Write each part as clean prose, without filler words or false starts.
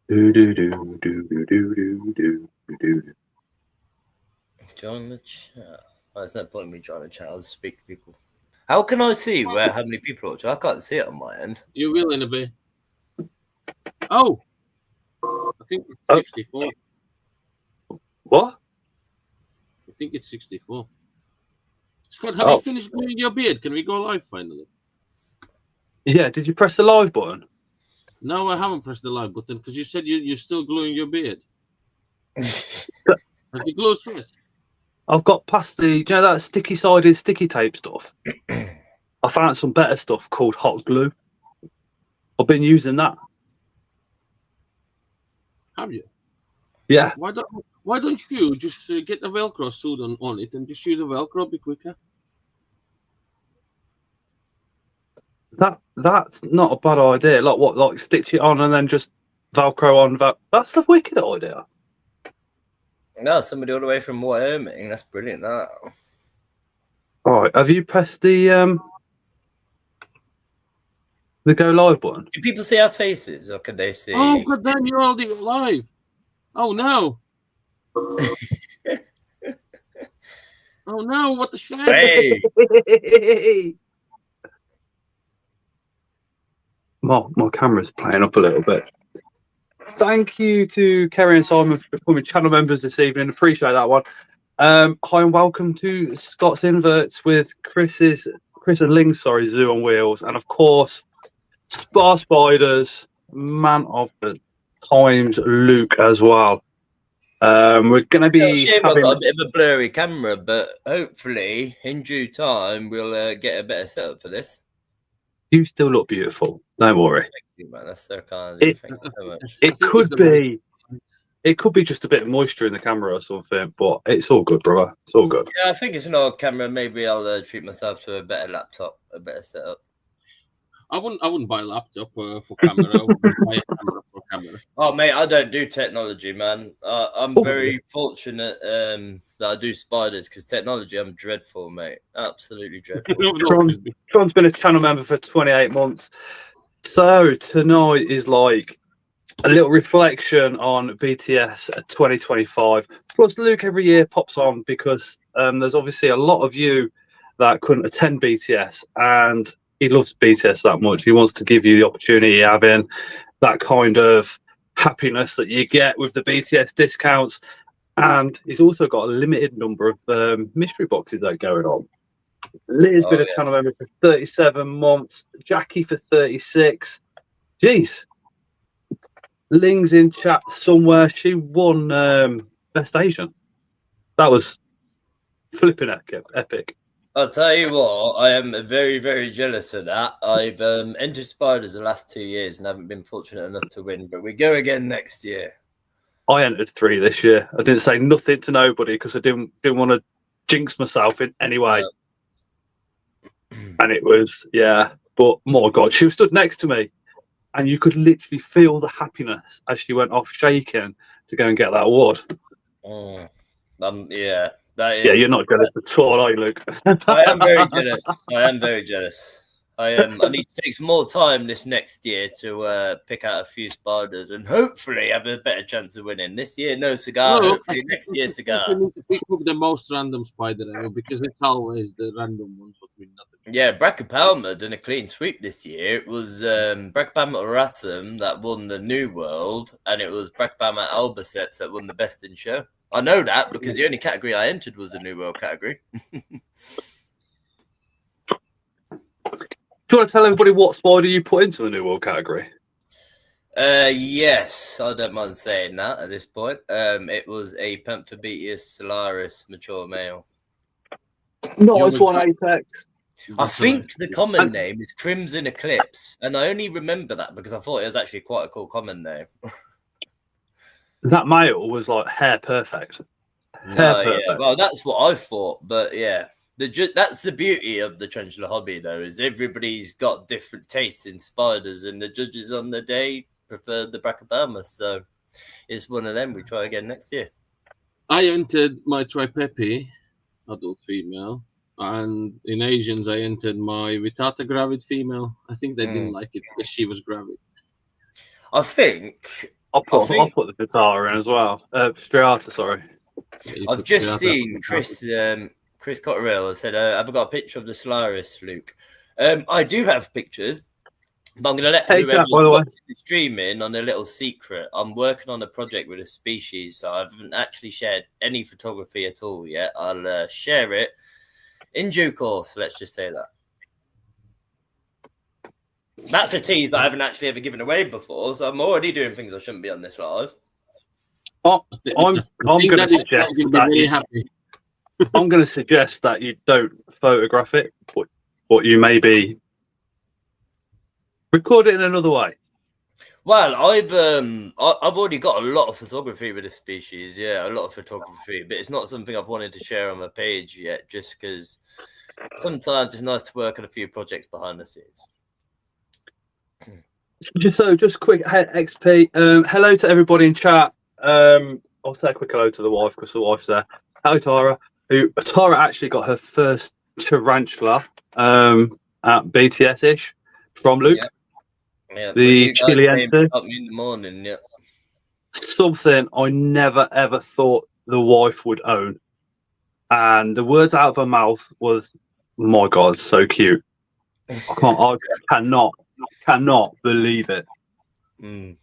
Do do do do do do do do do. Join the chat. Oh, there's no point in me joining the chat. I'll speak to people. How can I see how many people are watching? I can't see it on my end. You will in a bit. Oh, I think it's 64. What? I think it's 64. Scott, have you finished doing your beard? Can we go live finally? Yeah. Did you press the live button? No, I haven't pressed the live button because you said you're still gluing your beard. Has the glue set? I've got past the, you know, that sticky-sided sticky tape stuff. I found some better stuff called hot glue. I've been using that. Have you? Yeah. Why don't you just get the Velcro suit on it and just use a Velcro a bit quicker? That's not a bad idea. Like what? Like stitch it on and then just Velcro on. That's a wicked idea. No, somebody all the way from Wyoming. That's brilliant. That. All right. Have you pressed the go live button? Do people see our faces, or can they see? Oh god damn! You're already live. Oh no! Oh no! What the shit? Hey. My camera's playing up a little bit. Thank you to Kerry and Simon for becoming channel members this evening. Appreciate that one. Hi and welcome to Scott's Inverts with Chris and Ling's Zoo on Wheels, and of course Spar Spiders, man of the times, Luke as well. We're going to be I've got a bit of a blurry camera, but hopefully in due time we'll get a better setup for this. You still look beautiful. Don't worry. Thank you, man. That's so kind. Thank you so much. It could be just a bit of moisture in the camera or something, but it's all good, brother. It's all good. Yeah, I think it's an old camera. Maybe I'll treat myself to a better laptop, a better setup. I wouldn't buy a laptop for camera. I wouldn't buy a camera for camera. Oh, mate, I don't do technology, man. I'm very fortunate that I do spiders because technology, I'm dreadful, mate. Absolutely dreadful. Tron's been a channel member for 28 months. So tonight is like a little reflection on BTS 2025. Plus, Luke every year pops on because there's obviously a lot of you that couldn't attend BTS, and he loves BTS that much. He wants to give you the opportunity of having that kind of happiness that you get with the BTS discounts. And he's also got a limited number of mystery boxes that are going on. Liz's been a channel member for 37 months. Jackie for 36. Jeez. Ling's in chat somewhere. She won Best Asian. That was flipping epic. I'll tell you what, I am very, very jealous of that. I've entered Spiders the last 2 years and haven't been fortunate enough to win, but we go again next year. I entered 3 this year. I didn't say nothing to nobody because I didn't want to jinx myself in any way. And it was, but my God, she stood next to me and you could literally feel the happiness as she went off shaking to go and get that award. Yeah. That is, yeah, you're not jealous at all, are you, Luke? I am very jealous. I am very jealous. I need to take some more time this next year to pick out a few spiders and hopefully have a better chance of winning. This year, no cigar. Hopefully, next year, cigar. We need to pick up the most random spider ever because it's always the random ones that win nothing. Yeah, Brachopalma done a clean sweep this year. It was Brachopalma auratum that won the New World, and it was Brachopalma albiceps that won the Best in Show. I know that because the only category I entered was the New World category. Do you want to tell everybody what spider you put into the New World category? Yes, I don't mind saying that at this point. It was a Panthobeteus solaris mature male. Nice one, Apex. I think the common name is Crimson Eclipse, and I only remember that because I thought it was actually quite a cool common name. That male was like hair perfect. Yeah. Well, that's what I thought, but yeah. That's the beauty of the tarantula hobby, though, is everybody's got different tastes in spiders, and the judges on the day preferred the Brachopalma, so it's one of them. We try again next year. I entered my Tripepi, adult female, and in Asians I entered my Vitata gravid female. I think they didn't like it because she was gravid. I think I'll put the Vitara in as well. Striata, sorry. I've just seen Chris Cotterill said, "I've got a picture of the Solaris, Luke." I do have pictures, but I'm going to let whoever's watching the stream in on a little secret. I'm working on a project with a species, so I haven't actually shared any photography at all yet. I'll share it in due course. Let's just say that. That's a tease that I haven't actually ever given away before, so I'm already doing things I shouldn't be on this live. I'm going to suggest that I'm going to suggest that you don't photograph it, but you maybe record it in another way. Well, I've already got a lot of photography with this species. Yeah, a lot of photography, but it's not something I've wanted to share on my page yet, just because sometimes it's nice to work on a few projects behind the scenes. Just quick XP. Hello to everybody in chat. I'll say a quick hello to the wife because the wife's there. Hello, Tara. Tara actually got her first tarantula at BTS-ish from Luke. Yeah, the Chilean. Up in the morning, yeah. Something I never ever thought the wife would own, and the words out of her mouth was, "My God, so cute." I cannot believe it. Mm.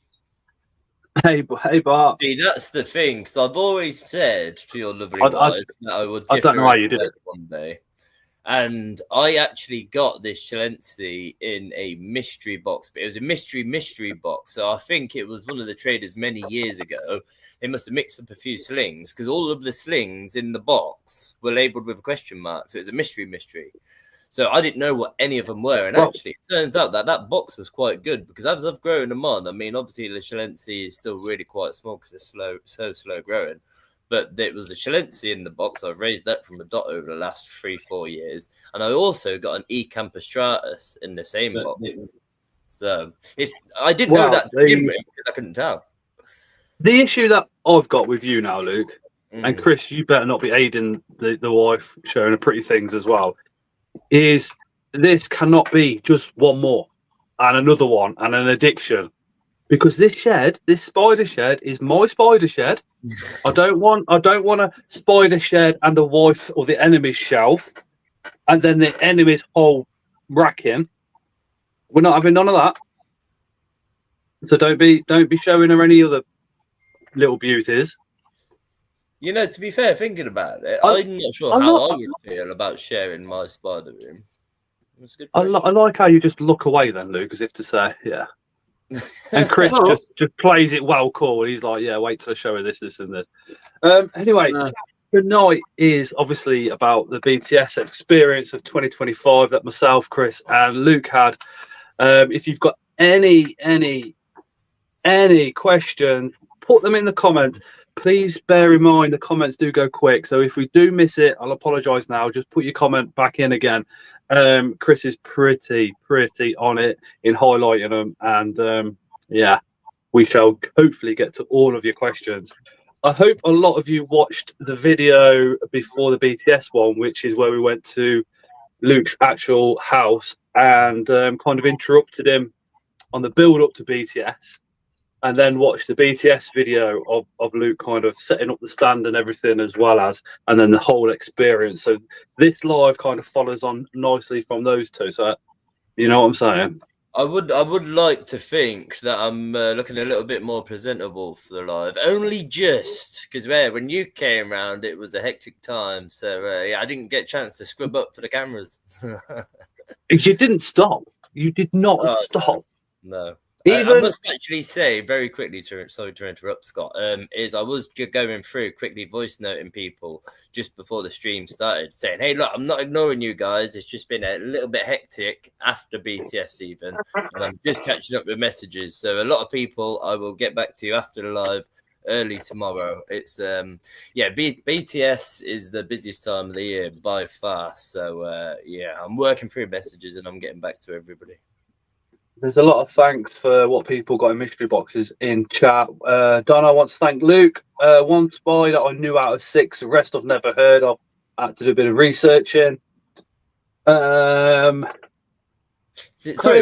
Hey, Bart. See, that's the thing, because I've always said to your lovely wife that I would. I don't know how you did it one day, and I actually got this Chilense in a mystery box, but it was a mystery box. So I think it was one of the traders many years ago. They must have mixed up a few slings because all of the slings in the box were labelled with a question mark. So it was a mystery. So I didn't know what any of them were. And actually, it turns out that box was quite good because as I've grown them on, I mean, obviously the Chilense is still really quite small because it's so slow growing. But there was the Chilense in the box. I've raised that from a dot over the last 3-4 years. And I also got an E. Campostratus in the same box. So I didn't know that to begin with because I couldn't tell. The issue that I've got with you now, Luke, and Chris, you better not be aiding the wife showing her pretty things as well, is this cannot be just one more and another one and an addiction, because this spider shed is my spider shed. I don't want a spider shed and the wife or the enemy's shelf and then the enemy's whole racking. We're not having none of that. So don't be showing her any other little beauties. You know, to be fair, thinking about it, I'm not sure how I would feel about sharing my spider room. I like how you just look away then, Luke, as if to say, yeah. And Chris just plays it well cool. He's like, yeah, wait till I show her this, and this. Anyway, tonight is obviously about the BTS experience of 2025 that myself, Chris, and Luke had. If you've got any questions, put them in the comments. Please bear in mind the comments do go quick, so if we do miss it, I'll apologise now. Just put your comment back in again. Chris is pretty on it in highlighting them, and yeah, we shall hopefully get to all of your questions. I hope a lot of you watched the video before the BTS one, which is where we went to Luke's actual house and kind of interrupted him on the build up to BTS. And then watch the BTS video of Luke kind of setting up the stand and everything as well as, and then the whole experience. So this live kind of follows on nicely from those two. So you know what I'm saying? I would like to think that I'm looking a little bit more presentable for the live. Only just because when you came around, it was a hectic time. So yeah, I didn't get a chance to scrub up for the cameras. You didn't stop. You did not stop. No. I must actually say very quickly, sorry to interrupt, Scott, is I was going through quickly voice noting people just before the stream started saying, hey, look, I'm not ignoring you guys. It's just been a little bit hectic after BTS even. And I'm just catching up with messages. So a lot of people, I will get back to you after the live early tomorrow. It's, BTS is the busiest time of the year by far. So, yeah, I'm working through messages and I'm getting back to everybody. There's a lot of thanks for what people got in mystery boxes in chat. Donna wants to thank Luke. One spy that I knew out of 6, the rest I've never heard of. I had to do a bit of researching. Sorry,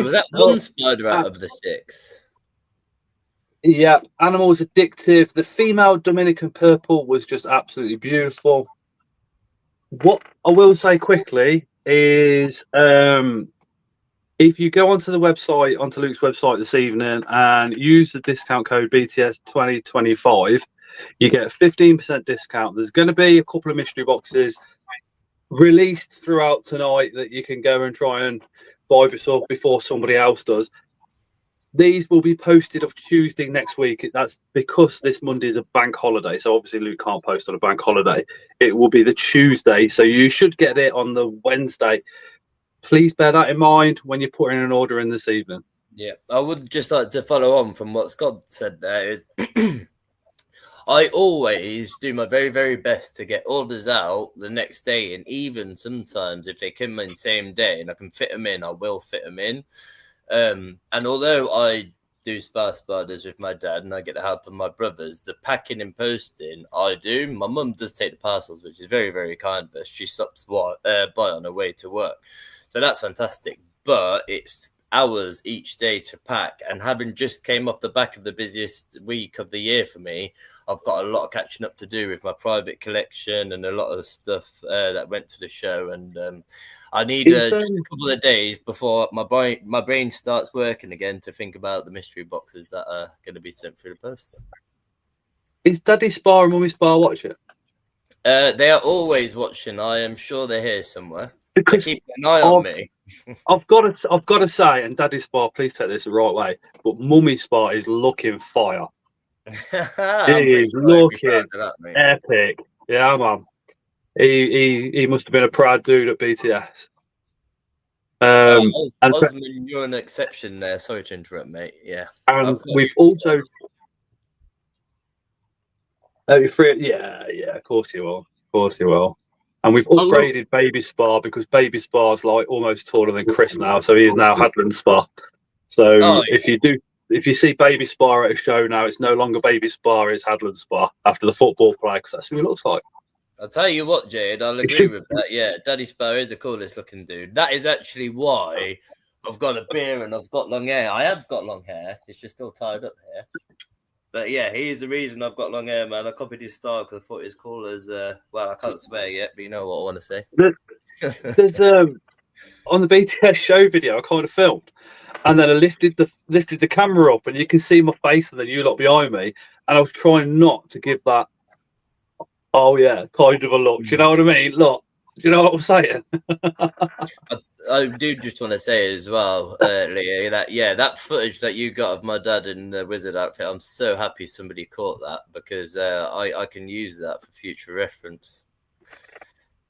was that one spider out of the 6? Yeah, Animals Addictive. The female Dominican purple was just absolutely beautiful. What I will say quickly is if you go onto the website, onto Luke's website this evening and use the discount code BTS 2025, you get a 15% discount. There's going to be a couple of mystery boxes released throughout tonight that you can go and try and buy before somebody else does. These will be posted of Tuesday next week. That's because this Monday is a bank holiday. So obviously Luke can't post on a bank holiday. It will be the Tuesday. So you should get it on the Wednesday. Please bear that in mind when you're putting an order in this evening. Yeah, I would just like to follow on from what Scott said there is I always do my very, very best to get orders out the next day. And even sometimes if they come in the same day and I can fit them in, I will fit them in. And although I do spiders with my dad and I get the help of my brothers, the packing and posting I do. My mum does take the parcels, which is very, very kind of her. She stops by on her way to work. So that's fantastic. But it's hours each day to pack. And having just came off the back of the busiest week of the year for me, I've got a lot of catching up to do with my private collection and a lot of stuff that went to the show. And I need just a couple of days before my brain starts working again to think about the mystery boxes that are going to be sent through the post. Is Daddy Spa and Mummy Spa watching? They are always watching. I am sure they're here somewhere. Because they keep an eye on me. I've got to say, and Daddy Spa, please take this the right way, but Mummy Spa is looking fire. He is looking epic. Yeah, man. He must have been a proud dude at BTS. Osman, you're an exception there. Sorry to interrupt, mate. Yeah. And we've also... yeah, of course you will. Of course you will. And we've upgraded Baby Spa because Baby Spa's like almost taller than Chris now, so he is now Hadland Spa. So if you see Baby Spa at a show now, it's no longer Baby Spa, it's Hadland Spa after the football player, because that's who he looks like. I'll tell you what, Jade, I'll agree with that. Yeah, Daddy Spa is the coolest looking dude. That is actually why I've got a beard and I've got long hair. I have got long hair. It's just still tied up here. But yeah, he is the reason I've got long hair, man. I copied his style because I thought his cool as, well, I can't swear yet, but you know what I want to say. There's on the BTS show video, I kind of filmed, and then I lifted the camera up, and you can see my face, and then you lot behind me, and I was trying not to give that, oh yeah, kind of a look. Do you know what I mean? Look, do you know what I'm saying? I do just want to say as well, Leah, that footage that you got of my dad in the wizard outfit, I'm so happy somebody caught that because I can use that for future reference.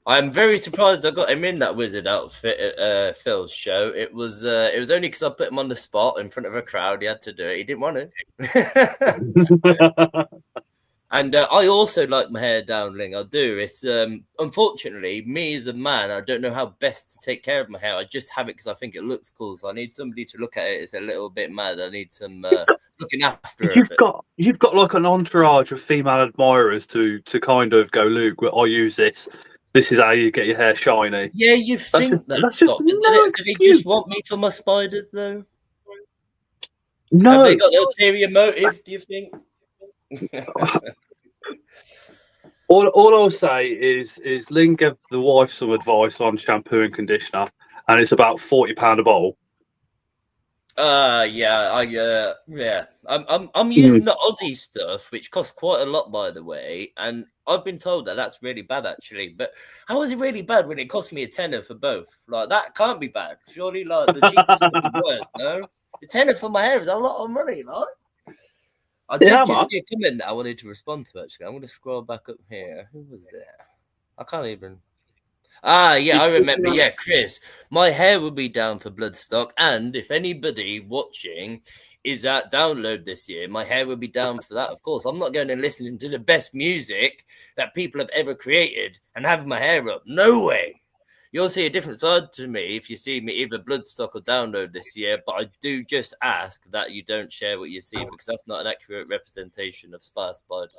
I'm very surprised I got him in that wizard outfit at Phil's show. It was only because I put him on the spot in front of a crowd. He had to do it. He didn't want to. And I also like my hair down, Ling. I do. It's unfortunately, me as a man, I don't know how best to take care of my hair. I just have it because I think it looks cool. So I need somebody to look at it. It's a little bit mad. I need some looking after it. You've got like an entourage of female admirers to kind of go, Luke, I use this. This is how you get your hair shiny. Yeah, you think that's just no excuse. Do they just want me for my spiders, though? No. Have they got an ulterior motive, do you think? all I'll say is Lynn gave the wife some advice on shampoo and conditioner, and it's about £40 a bowl. I'm using the Aussie stuff, which costs quite a lot, by the way, and I've been told that that's really bad, actually. But how is it really bad when it cost me £10 for both? Like, that can't be bad. Surely, like, the cheapest would be worse, no? The £10 for my hair is a lot of money, like. I did just see a comment that I wanted to respond to, actually. I'm going to scroll back up here. Who was it? I can't even... I remember. Yeah, Chris. My hair will be down for Bloodstock, and if anybody watching is at Download this year, my hair will be down for that. Of course, I'm not going to listen to the best music that people have ever created and have my hair up. No way. You'll see a different side to me if you see me either Bloodstock or Download this year, but I do just ask that you don't share what you see because that's not an accurate representation of Spiders.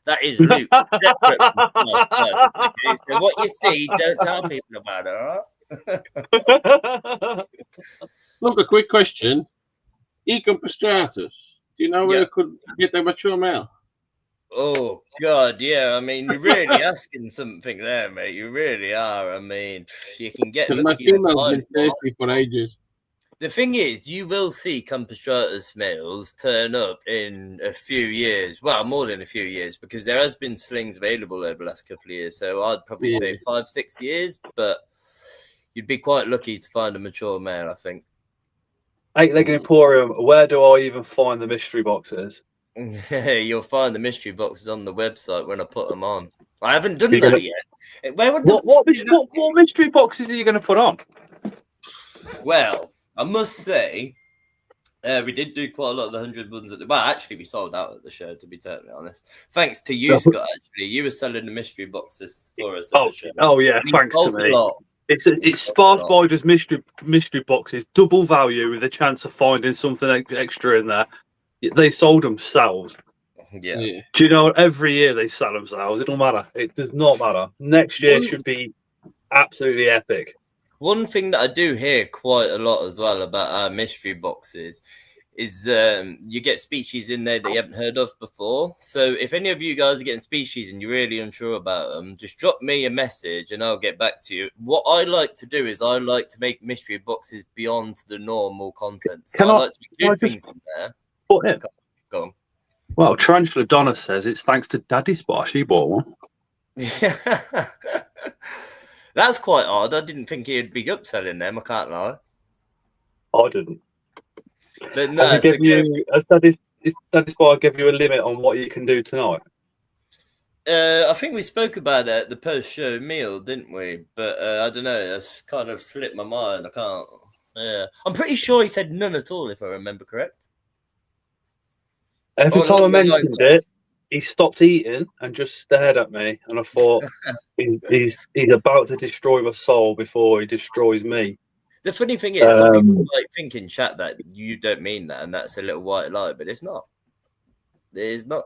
That is Luke. Separate from Spiders, okay? So what you see, don't tell people about it, all right? Look, a quick question. Ecum Pastratus. Do you know where you could get the mature male? Oh God, yeah. I mean, you're really asking something there, mate. You really are. I mean, you can get Because my lucky. And female's find been one. thirsty for ages. The thing is, you will see Campestраtus males turn up in a few years. Well, more than a few years, because there has been slings available over the last couple of years. So I'd probably say 5-6 years, but you'd be quite lucky to find a mature male, I think. Eight-Legged Emporium, where do I even find the mystery boxes? You'll find the mystery boxes on the website when I put them on. I haven't done that yet. Where would what mystery boxes are you going to put on? Well, I must say, we did do quite a lot of the 100 ones at the... Well, actually, we sold out at the show, to be totally honest. Thanks to you, Scott, actually. You were selling the mystery boxes for us at the show. Oh, yeah, thanks to me. It's Spar Spider's mystery boxes, double value with a chance of finding something extra in there. They sold themselves. Yeah. Do you know, every year they sell themselves. It don't matter. It does not matter. Next year should be absolutely epic. One thing that I do hear quite a lot as well about our mystery boxes is you get species in there that you haven't heard of before. So if any of you guys are getting species and you're really unsure about them, just drop me a message and I'll get back to you. What I like to do is I like to make mystery boxes beyond the normal content. So I like to include things in there. Put in. Go on. Well, Tarantula Donna says it's thanks to Daddy Spar. She bought one. That's quite odd. I didn't think he'd be upselling them. I can't lie. I didn't. But no, has Daddy Spar give you a limit on what you can do tonight? I think we spoke about that at the post-show meal, didn't we? But I don't know. That's kind of slipped my mind. I can't. Yeah, I'm pretty sure he said none at all, if I remember correct. Every time I mentioned it, he stopped eating and just stared at me, and I thought he's about to destroy my soul before he destroys me. The funny thing is, some people might think in chat that you don't mean that, and that's a little white lie, but it's not. It is not.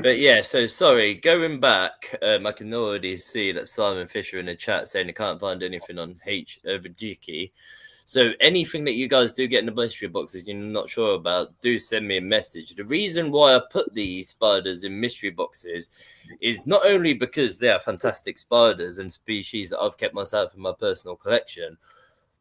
But yeah, so sorry. Going back, I can already see that Simon Fisher in the chat saying he can't find anything on Vajiki. So anything that you guys do get in the mystery boxes you're not sure about, do send me a message. The reason why I put these spiders in mystery boxes is not only because they are fantastic spiders and species that I've kept myself in my personal collection,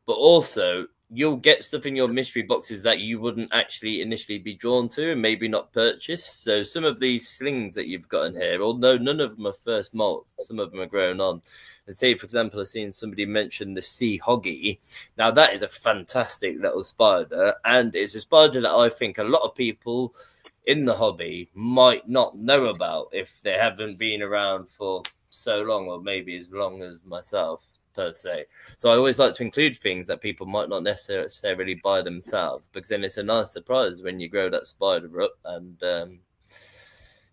but also you'll get stuff in your mystery boxes that you wouldn't actually initially be drawn to and maybe not purchase. So some of these slings that you've got in here, although none of them are first molt, some of them are grown on. And say, for example, I've seen somebody mention the sea hoggy. Now, that is a fantastic little spider, and it's a spider that I think a lot of people in the hobby might not know about if they haven't been around for so long, or maybe as long as myself, per se. So I always like to include things that people might not necessarily buy themselves, because then it's a nice surprise when you grow that spider up, and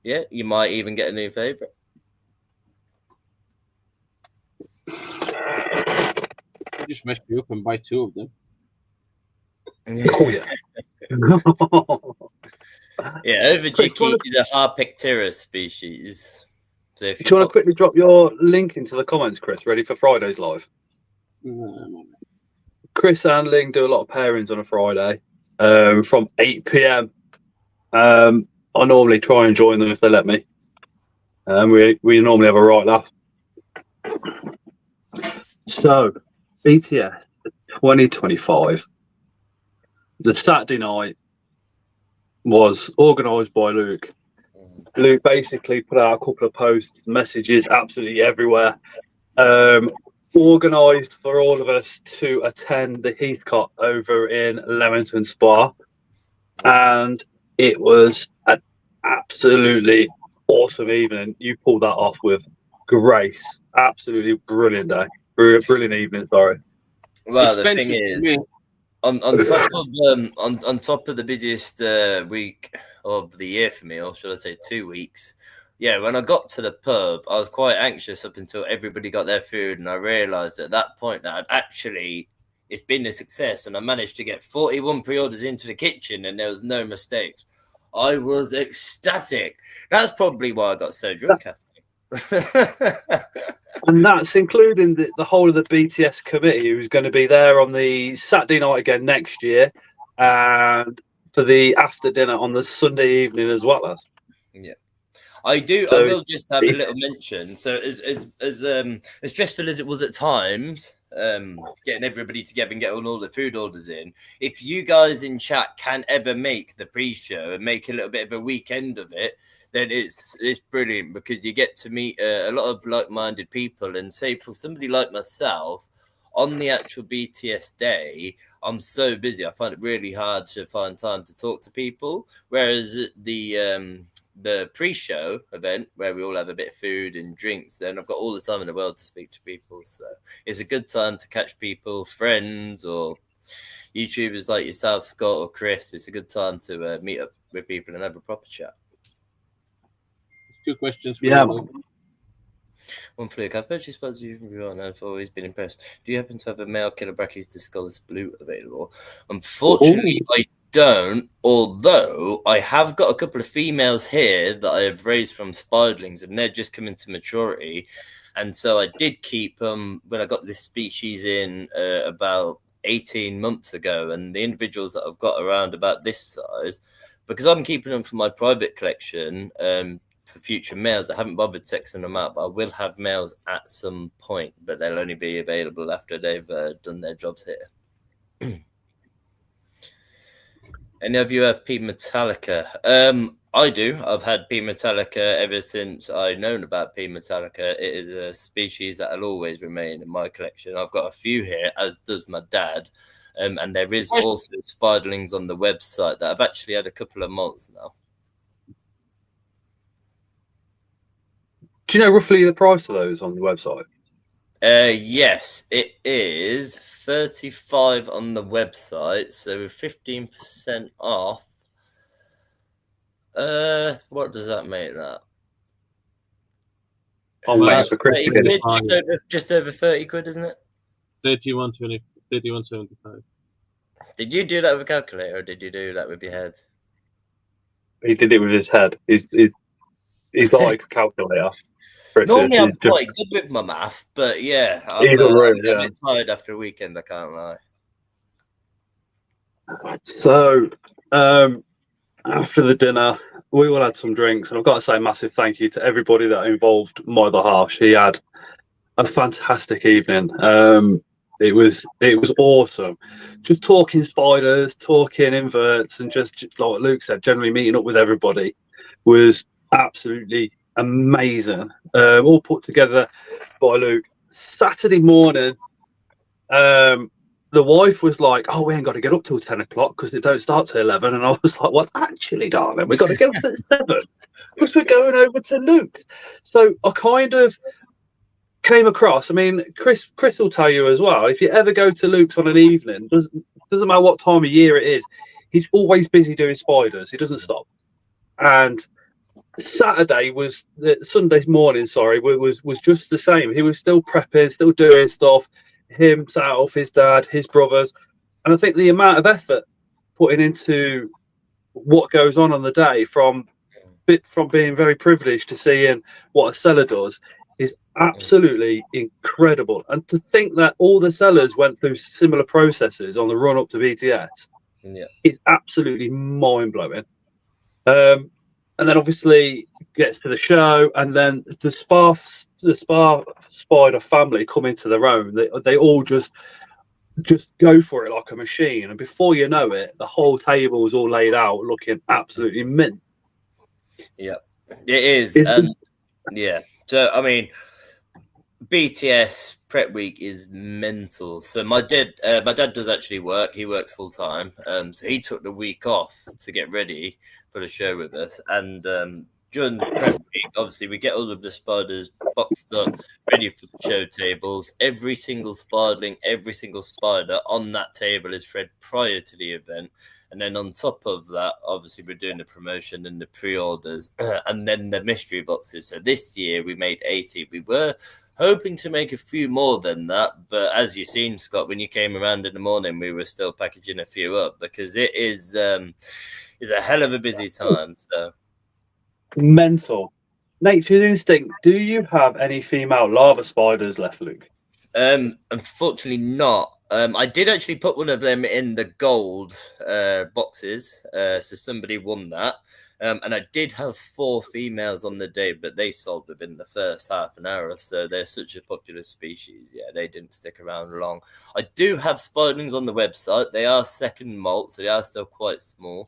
yeah, you might even get a new favourite. Just mess me up and buy 2 of them. Oh yeah. Yeah, Vajiki is a Harpectera species. So if do you want to quickly drop your link into the comments, Chris? Ready for Friday's live? Chris and Ling do a lot of pairings on a Friday from 8 p.m. I normally try and join them if they let me. We normally have a right laugh. So, BTS 2025. The Saturday night was organised by Luke. Luke basically put out a couple of posts, messages absolutely everywhere. Organised for all of us to attend the Heathcote over in Leamington Spa. And it was an absolutely awesome evening. You pulled that off with grace. Absolutely brilliant day. Brilliant evening, sorry. Well, the thing is, on top of the busiest week of the year for me, or should I say 2 weeks, yeah, when I got to the pub, I was quite anxious up until everybody got their food, and I realised at that point that it's been a success, and I managed to get 41 pre-orders into the kitchen, and there was no mistakes. I was ecstatic. That's probably why I got so drunk, I think. And that's including the whole of the BTS committee who's going to be there on the Saturday night again next year, and for the after dinner on the Sunday evening as well. Yeah, I do. So, I will just have a little mention. So as stressful as it was at times, getting everybody together and getting all the food orders in. If you guys in chat can ever make the pre-show and make a little bit of a weekend of it, then it's brilliant, because you get to meet a lot of like-minded people. And say for somebody like myself, on the actual BTS day, I'm so busy. I find it really hard to find time to talk to people. Whereas the pre-show event, where we all have a bit of food and drinks, then I've got all the time in the world to speak to people. So it's a good time to catch people, friends, or YouTubers like yourself, Scott or Chris. It's a good time to meet up with people and have a proper chat. 2 questions for yeah. you. One fluke. I've purchased spots you and I've always been impressed. Do you happen to have a male killer brackies Discolor's blue available? Unfortunately, I don't, although I have got a couple of females here that I have raised from spiderlings, and they're just coming to maturity. And so I did keep them when I got this species in about 18 months ago, and the individuals that I've got around about this size, because I'm keeping them for my private collection, for future males. I haven't bothered sexing them out, but I will have males at some point, but they'll only be available after they've done their jobs here. Any of you have P. Metallica? I do. I've had P. Metallica ever since I've known about P. Metallica. It is a species that will always remain in my collection. I've got a few here, as does my dad. And there is also spiderlings on the website that I've actually had a couple of months now. Do you know roughly the price of those on the website? Yes, it is 35 on the website, so 15% off. What does that make that? I'm waiting for Chris to get it. Just over 30 quid, isn't it? 31.75. Did you do that with a calculator, or did you do that with your head? He did it with his head. He's like a calculator. Normally, I'm quite good with my math, but yeah, I'm a bit tired after a weekend, I can't lie. So, after the dinner, we all had some drinks, and I've got to say a massive thank you to everybody that involved Mother Harsh. He had a fantastic evening. It was awesome. Just talking spiders, talking inverts, and just like Luke said, generally meeting up with everybody was absolutely amazing. All put together by Luke. Saturday morning, the wife was like, "Oh, we ain't got to get up till 10 o'clock because it don't start till 11." And I was like, "What? Actually, darling, we got to get up at 7 because we're going over to Luke's." So I kind of came across. I mean, Chris will tell you as well. If you ever go to Luke's on an evening, doesn't matter what time of year it is, he's always busy doing spiders. He doesn't stop. And Sunday's morning, was just the same. He was still prepping, still doing stuff. Himself, his dad, his brothers, and I think the amount of effort putting into what goes on the day, from being very privileged to seeing what a seller does, is absolutely incredible. And to think that all the sellers went through similar processes on the run up to BTS, is absolutely mind blowing. And then obviously gets to the show, and then the Spa Spider family come into their own. They all just go for it like a machine, and before you know it, the whole table is all laid out, looking absolutely mint. Yeah, it is. Yeah. So I mean, BTS prep week is mental. So my dad does actually work. He works full time. So he took the week off to get ready for the show with us. And during the prep week, obviously we get all of the spiders boxed up, ready for the show tables. Every single spiderling, every single spider on that table is fed prior to the event. And then on top of that, obviously we're doing the promotion and the pre-orders, and then the mystery boxes. So this year we made 80. We were hoping to make a few more than that, but as you've seen, Scott, when you came around in the morning, we were still packaging a few up because it is a hell of a busy time. So mental. Nature's Instinct, do you have any female lava spiders left, Luke? Unfortunately not. I did actually put one of them in the gold boxes, so somebody won that. And I did have 4 females on the day, but they sold within the first half an hour or so. They're such a popular species. Yeah, they didn't stick around long. I do have spiderlings on the website. They are second molt, so they are still quite small.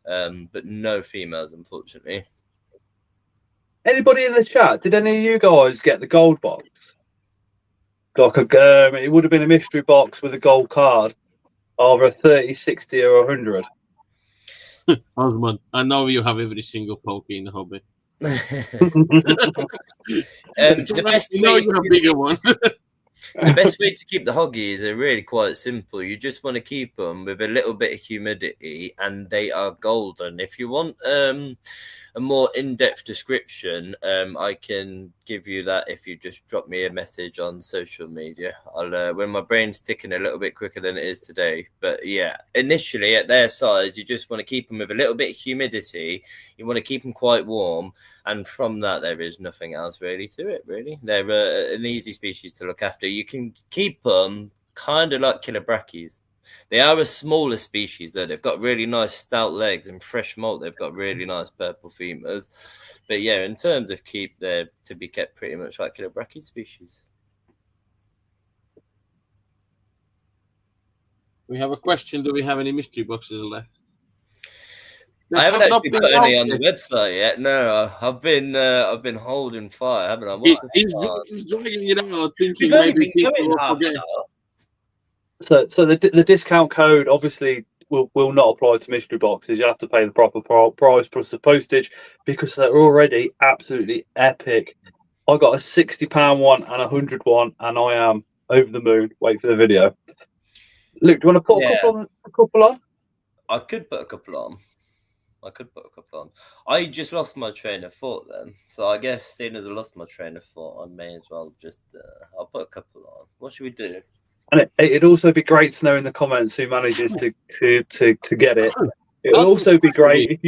But no females, unfortunately. Anybody in the chat, did any of you guys get the gold box? Like it would have been a mystery box with a gold card, either a 30, 60, or 100. Osmond, I know you have every single pokey in the hobby. The best you know you have a bigger one. The best way to keep the hoggies are really quite simple. You just want to keep them with a little bit of humidity, and they are golden. If you want a more in-depth description, I can give you that if you just drop me a message on social media. I'll when my brain's ticking a little bit quicker than it is today. But yeah, initially at their size, you just want to keep them with a little bit of humidity. You want to keep them quite warm, and from that, there is nothing else really to it. Really, they're an easy species to look after. You can keep them kind of like killer brackies. They are a smaller species, though. They've got really nice stout legs and fresh molt. They've got really nice purple femurs. But yeah, in terms of keep, they're to be kept pretty much like killer brachy species. We have a question. Do we have any mystery boxes left? I haven't actually put any on the website yet. No, I've been holding fire, haven't I? He's dragging it out, thinking maybe people will forget. So the discount code obviously will not apply to mystery boxes. You have to pay the proper price plus the postage because they're already absolutely epic. I got a £60 one and a £100 one, and I am over the moon. Wait for the video. Luke, do you want to put a couple on? I could put a couple on. I just lost my train of thought then. So I guess seeing as I lost my train of thought, I may as well just I'll put a couple on. What should we do? And it'd also be great to know in the comments who manages to get it. It would also be great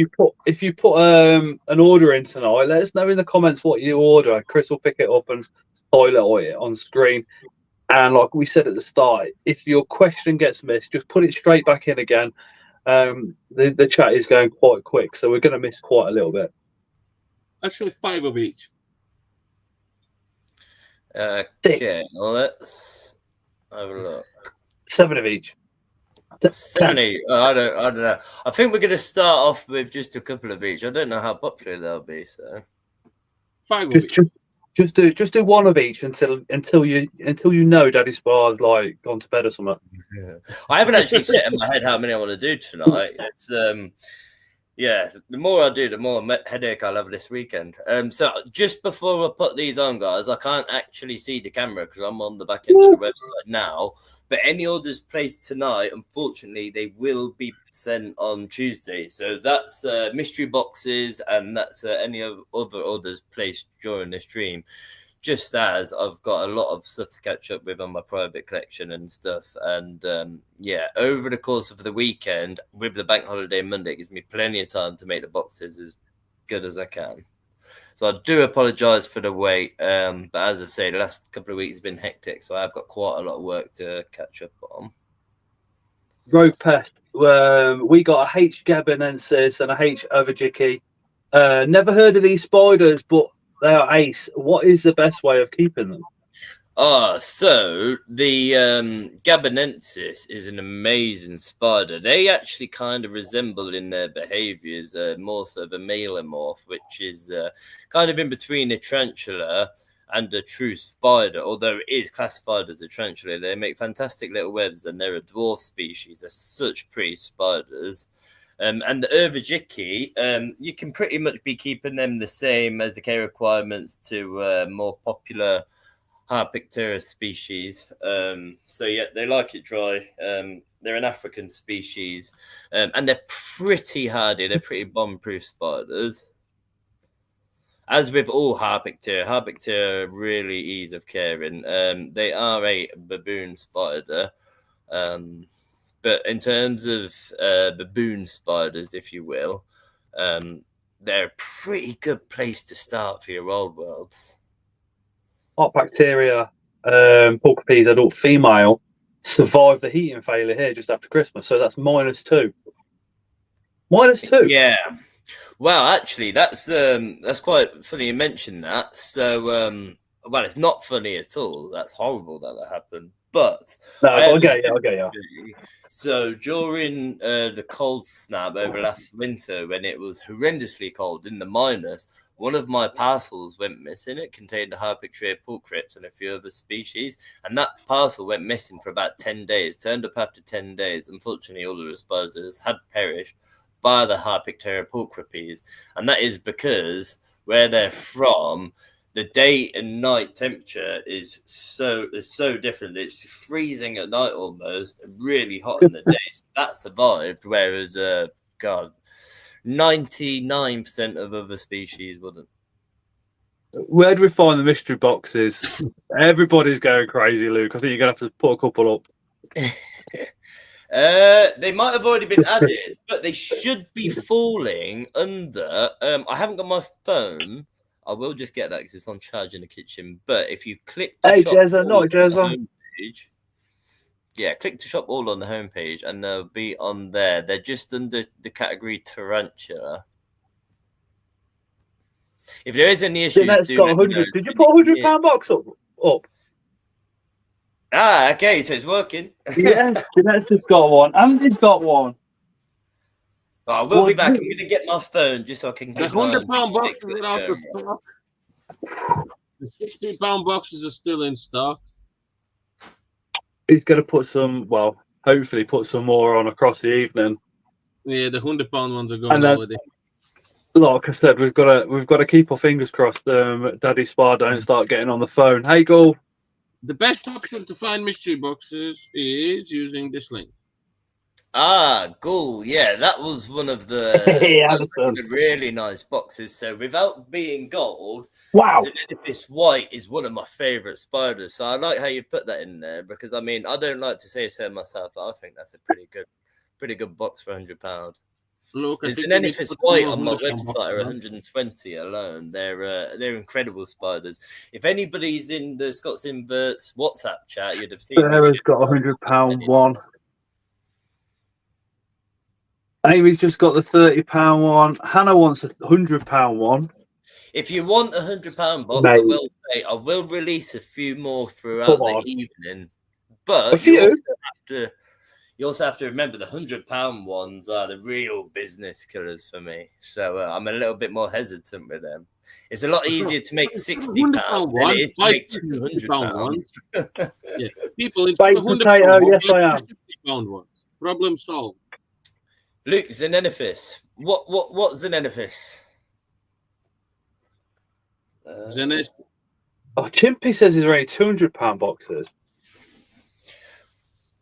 if you put an order in tonight. Let us know in the comments what you order. Chris will pick it up and highlight it on screen. And like we said at the start, if your question gets missed, just put it straight back in again. The chat is going quite quick, so we're going to miss quite a little bit. Let's go 5 of each. Okay, let's have a look. 7 of each. 7 each. I don't know. I think we're going to start off with just a couple of each. I don't know how popular they'll be. So 5 of each. Just do 1 of each until you know Daddy Spar's like gone to bed or something. Yeah. I haven't actually set in my head how many I want to do tonight. It's yeah, the more I do, the more headache I'll have this weekend. So just before I put these on, guys, I can't actually see the camera because I'm on the back end of the website now. But any orders placed tonight, unfortunately, they will be sent on Tuesday. So that's mystery boxes, and that's any other orders placed during the stream. Just as I've got a lot of stuff to catch up with on my private collection and stuff. And yeah, over the course of the weekend, with the bank holiday Monday, it gives me plenty of time to make the boxes as good as I can. So I do apologise for the wait, but as I say, the last couple of weeks have been hectic, so I've got quite a lot of work to catch up on. Rogue Pest, we got a H. Gabonensis and a H. Overjicki. Never heard of these spiders, but they are ace. What is the best way of keeping them? So the Gabonensis is an amazing spider. They actually kind of resemble in their behaviours more so of a megalomorph, which is kind of in between a tarantula and a true spider, although it is classified as a tarantula. They make fantastic little webs, and they're a dwarf species. They're such pretty spiders. And the Overjicki, you can pretty much be keeping them the same as the care requirements to more popular Harpictera species. So yeah, they like it dry. They're an African species, and they're pretty hardy. They're pretty bomb-proof spiders. As with all Harpictera really ease of caring. They are a baboon spider, but in terms of baboon spiders, if you will, they're a pretty good place to start for your old worlds. Hot bacteria, porcupines, adult female, survived the heating failure here just after Christmas. So that's -2. -2. Yeah. Well, actually, that's quite funny you mentioned that. So, well, it's not funny at all. That's horrible that happened. But No, I'll get you. So during the cold snap over last winter, when it was horrendously cold in the minus, one of my parcels went missing. It contained a Harpictria pulchrips and a few other species, and that parcel went missing for about 10 days. Turned up after 10 days. Unfortunately, all the spiders had perished by the Harpictria pulchripes, and that is because where they're from, the day and night temperature is so different. It's freezing at night almost, and really hot in the day. So that survived, whereas 99% of other species wouldn't. Where do we find the mystery boxes? Everybody's going crazy, Luke. I think you're gonna have to put a couple up. They might have already been added, but they should be falling under. I haven't got my phone. I will just get that because it's on charge in the kitchen. But if you click to shop homepage, yeah, click to shop all on the homepage, and they'll be on there. They're just under the category tarantula. If there is any issues, Jeanette's got 100. Did you put £100 box up? Ah, okay, so it's working. Yes, Jeanette's just got one. Andy's got one. I will be back. I'm going to get my phone just so I can get the £100 boxes are out of stock. The £60 boxes are still in stock. He's going to put some, well, hopefully put some more on across the evening. Yeah, the £100 ones are going already. Like I said, we've got to keep our fingers crossed. Daddy Spar don't start getting on the phone. Hey, Gul. The best option to find mystery boxes is using this link. Ah, Gul. Yeah, that was one of the really nice boxes. So without being gold, wow, Xenopus White is one of my favorite spiders. So I like how you put that in there because I mean I don't like to say so myself, but I think that's a pretty good box for £100. Look, there's an Xenopus White on my website are 120 alone. They're incredible spiders. If anybody's in the Scots Inverts WhatsApp chat, you'd have seen. Sarah's got a £100 one. Amy's just got the £30 one. Hannah wants a £100 one. If you want a £100 box, I will say I will release a few more throughout the evening. But you also have to remember the £100 ones are the real business killers for me. So I'm a little bit more hesitant with them. It's a lot easier to make £60 than it is to make £200. Yeah, people, it's baked potato. Yes, I am. £50 one. Problem solved. Luke, Xenopus. What Xenopus? Xenopus. Oh, Chimpy says he's already £200 boxes.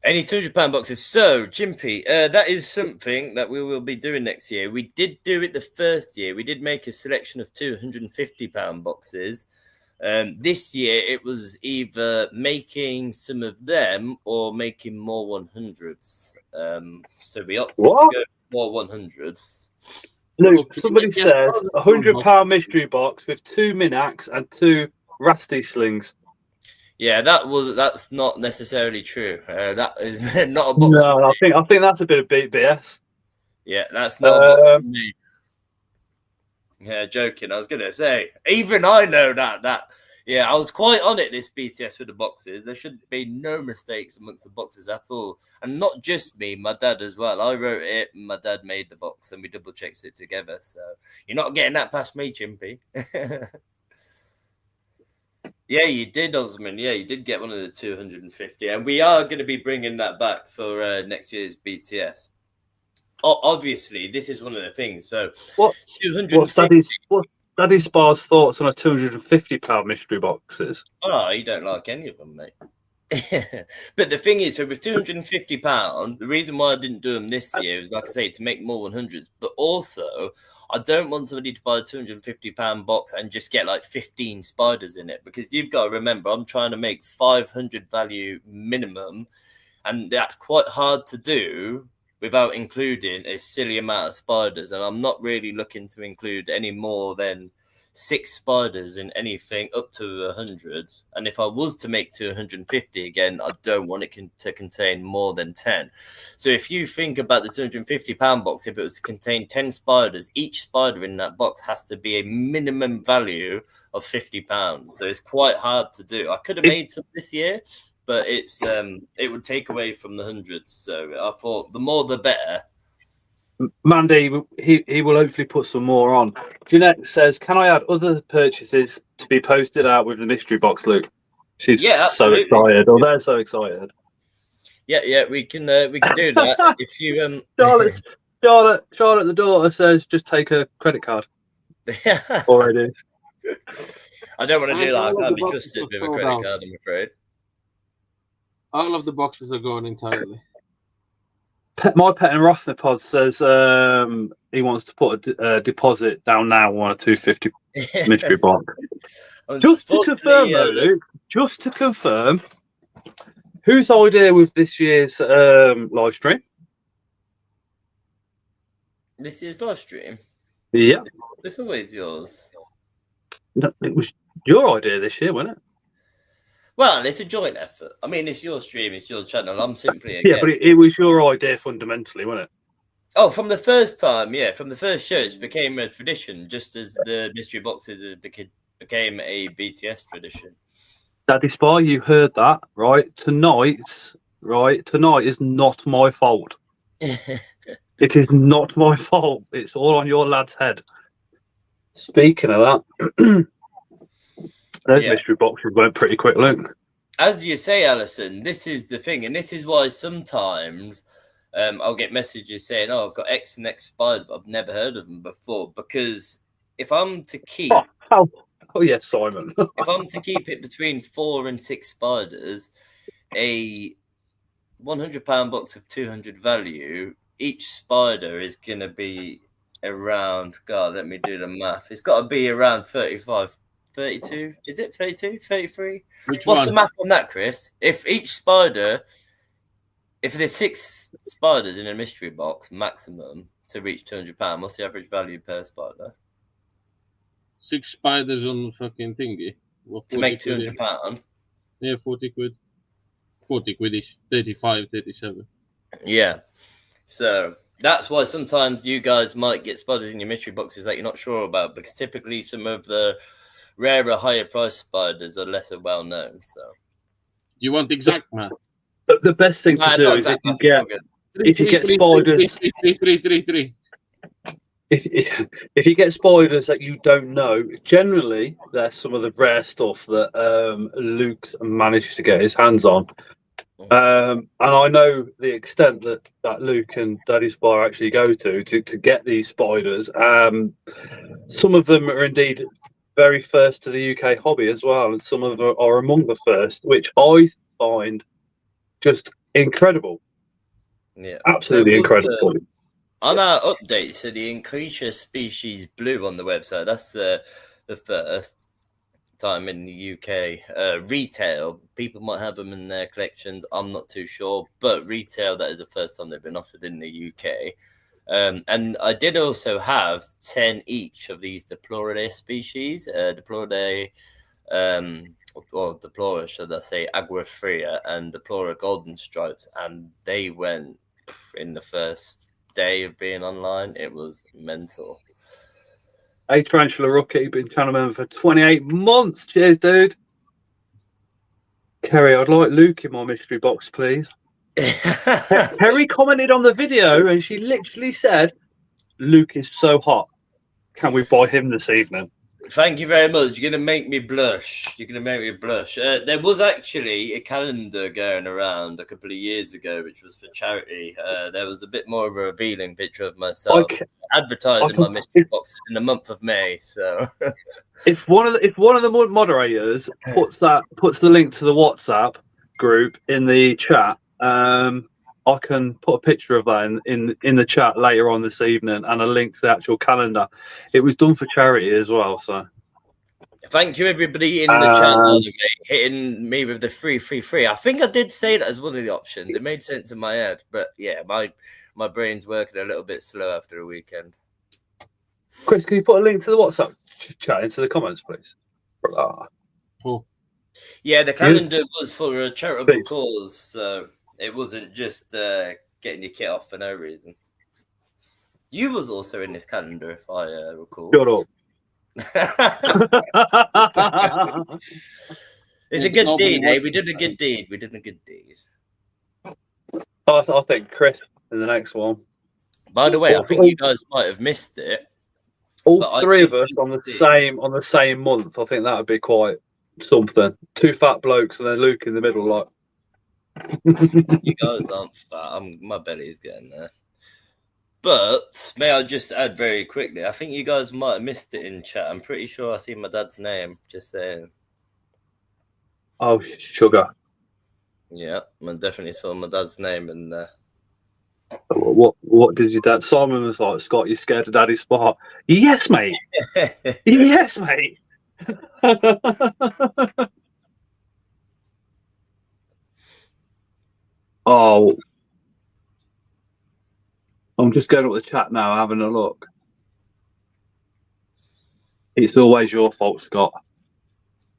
Any £200 boxes. So, Chimpy, that is something that we will be doing next year. We did do it the first year. We did make a selection of £250 boxes. This year, it was either making some of them or making more 100s. So we opted to go more 100s. Luke, somebody says a £100 mystery box with 2 Minacs and 2 Rasty slings. Yeah, that's not necessarily true. That is not a box. No, I think that's a bit of BS. Yeah, that's not a box for me. Yeah, joking. I was gonna say, even I know that. Yeah, I was quite on it this BTS with the boxes. There should be no mistakes amongst the boxes at all, and not just me, my dad as well. I wrote it, and my dad made the box, and we double checked it together. So you're not getting that past me, Chimpy. Yeah, you did, Osman. Yeah, you did get one of the 250, and we are going to be bringing that back for next year's BTS. Obviously, this is one of the things. So, what's Daddy Spar's thoughts on a £250 mystery boxes? Oh, you don't like any of them, mate. But the thing is, so with £250, the reason why I didn't do them this year is, like I say, to make more 100s, but also I don't want somebody to buy a £250 box and just get like 15 spiders in it, because you've got to remember, I'm trying to make 500 value minimum, and that's quite hard to do without including a silly amount of spiders, and I'm not really looking to include any more than 6 spiders in anything up to 100. And if I was to make to 150 again, I don't want it to contain more than 10. So if you think about the £250 box, if it was to contain 10 spiders, each spider in that box has to be a minimum value of £50. So it's quite hard to do. I could have made some this year, but it would take away from the hundreds. So I thought the more the better. Mandy, he will hopefully put some more on. Jeanette says, "Can I add other purchases to be posted out with the mystery box, Luke?" She's so excited. Oh, they're so excited. Yeah, we can do that. If you Charlotte, the daughter says, "Just take a credit card." Already. I don't want to do that. I can't be trusted with a credit card, I'm afraid. All of the boxes are going entirely. My pet and Rothnapod says he wants to put a deposit down now on a 250 mystery box. Just to confirm, though, Luke, just to confirm, whose idea was this year's live stream? This year's live stream? Yeah. It's always yours. No, it was your idea this year, wasn't it? Well, it's a joint effort. I mean, it's your stream, it's your channel. I'm simply a guest. But it was your idea fundamentally, wasn't it? Oh, from the first time, yeah. From the first show, it became a tradition, just as the mystery boxes became a BTS tradition. Daddy Spy, you heard that, right? Tonight is not my fault. It is not my fault. It's all on your lad's head. Speaking of that, those mystery boxes went pretty quick, Luke. As you say, Alison, this is the thing, and this is why sometimes I'll get messages saying, "Oh, I've got X and X spider, but I've never heard of them before." Because if I'm to keep, yes, Simon. If I'm to keep it between 4 and 6 spiders, a £100 box of 200 value, each spider is going to be around. God, let me do the math. It's got to be around 35. 32? Is it 32? 33? What's the math on that, Chris? If there's 6 spiders in a mystery box maximum to reach £200, what's the average value per spider? 6 spiders on fucking thingy. To make £200? Yeah, 40 quid. 40 quid-ish. 35, 37. Yeah. So that's why sometimes you guys might get spiders in your mystery boxes that you're not sure about, because typically some of the rarer, higher price spiders are lesser well known. So, do you want exact math? The best thing to do is if you get spiders. If you get spiders that you don't know, generally they're some of the rare stuff that Luke managed to get his hands on. And I know the extent that Luke and Daddy Spy actually go to get these spiders. Some of them are indeed very first to the UK hobby as well, and some of them are among the first, which I find just incredible. Yeah, absolutely incredible. On our update, so the Incretia species blue on the website, that's the first time in the UK. Retail, people might have them in their collections. I'm not too sure, but retail, that is the first time they've been offered in the UK. And I did also have 10 each of these Deploridae species, Deploridae, or Deplora, should I say, Aguafria and Deplora golden stripes, and they went in the first day of being online. It was mental. Hey, Tarantula Rookie, been channel member for 28 months. Cheers, dude. Kerry, I'd like Luke in my mystery box, please. Kerry commented on the video and she literally said, "Luke is so hot. Can we buy him this evening?" Thank you very much. You're going to make me blush. There was actually a calendar going around a couple of years ago, which was for charity. There was a bit more of a revealing picture of myself advertising my mystery boxes in the month of May. So, if one of the moderators puts the link to the WhatsApp group in the chat, I can put a picture of that in the chat later on this evening and a link to the actual calendar. It was done for charity as well. So thank you everybody in the chat hitting me with the free. I think I did say that as one of the options. It made sense in my head, but yeah, my brain's working a little bit slow after a weekend. Chris, can you put a link to the WhatsApp chat into the comments, please? Cool. Yeah, the calendar was for a charitable Please. cause, so it wasn't just getting your kit off for no reason. You was also in this calendar, if I recall. Shut up. It's a good deed, eh? We did a good deed. I think Chris in the next one. By the way, I think you guys might have missed it. All three of us on the same month. I think that would be quite something. 2 fat blokes and then Luke in the middle, like. You guys aren't fat. My belly's getting there. But may I just add very quickly? I think you guys might have missed it in chat. I'm pretty sure I see my dad's name. Just saying. Oh, sugar. Yeah, I definitely saw my dad's name in there. What did your dad? Simon was like, Scott, you scared of Daddy's spot? Yes, mate. Yes, mate. Oh, I'm just going up the chat now, having a look. It's always your fault, Scott.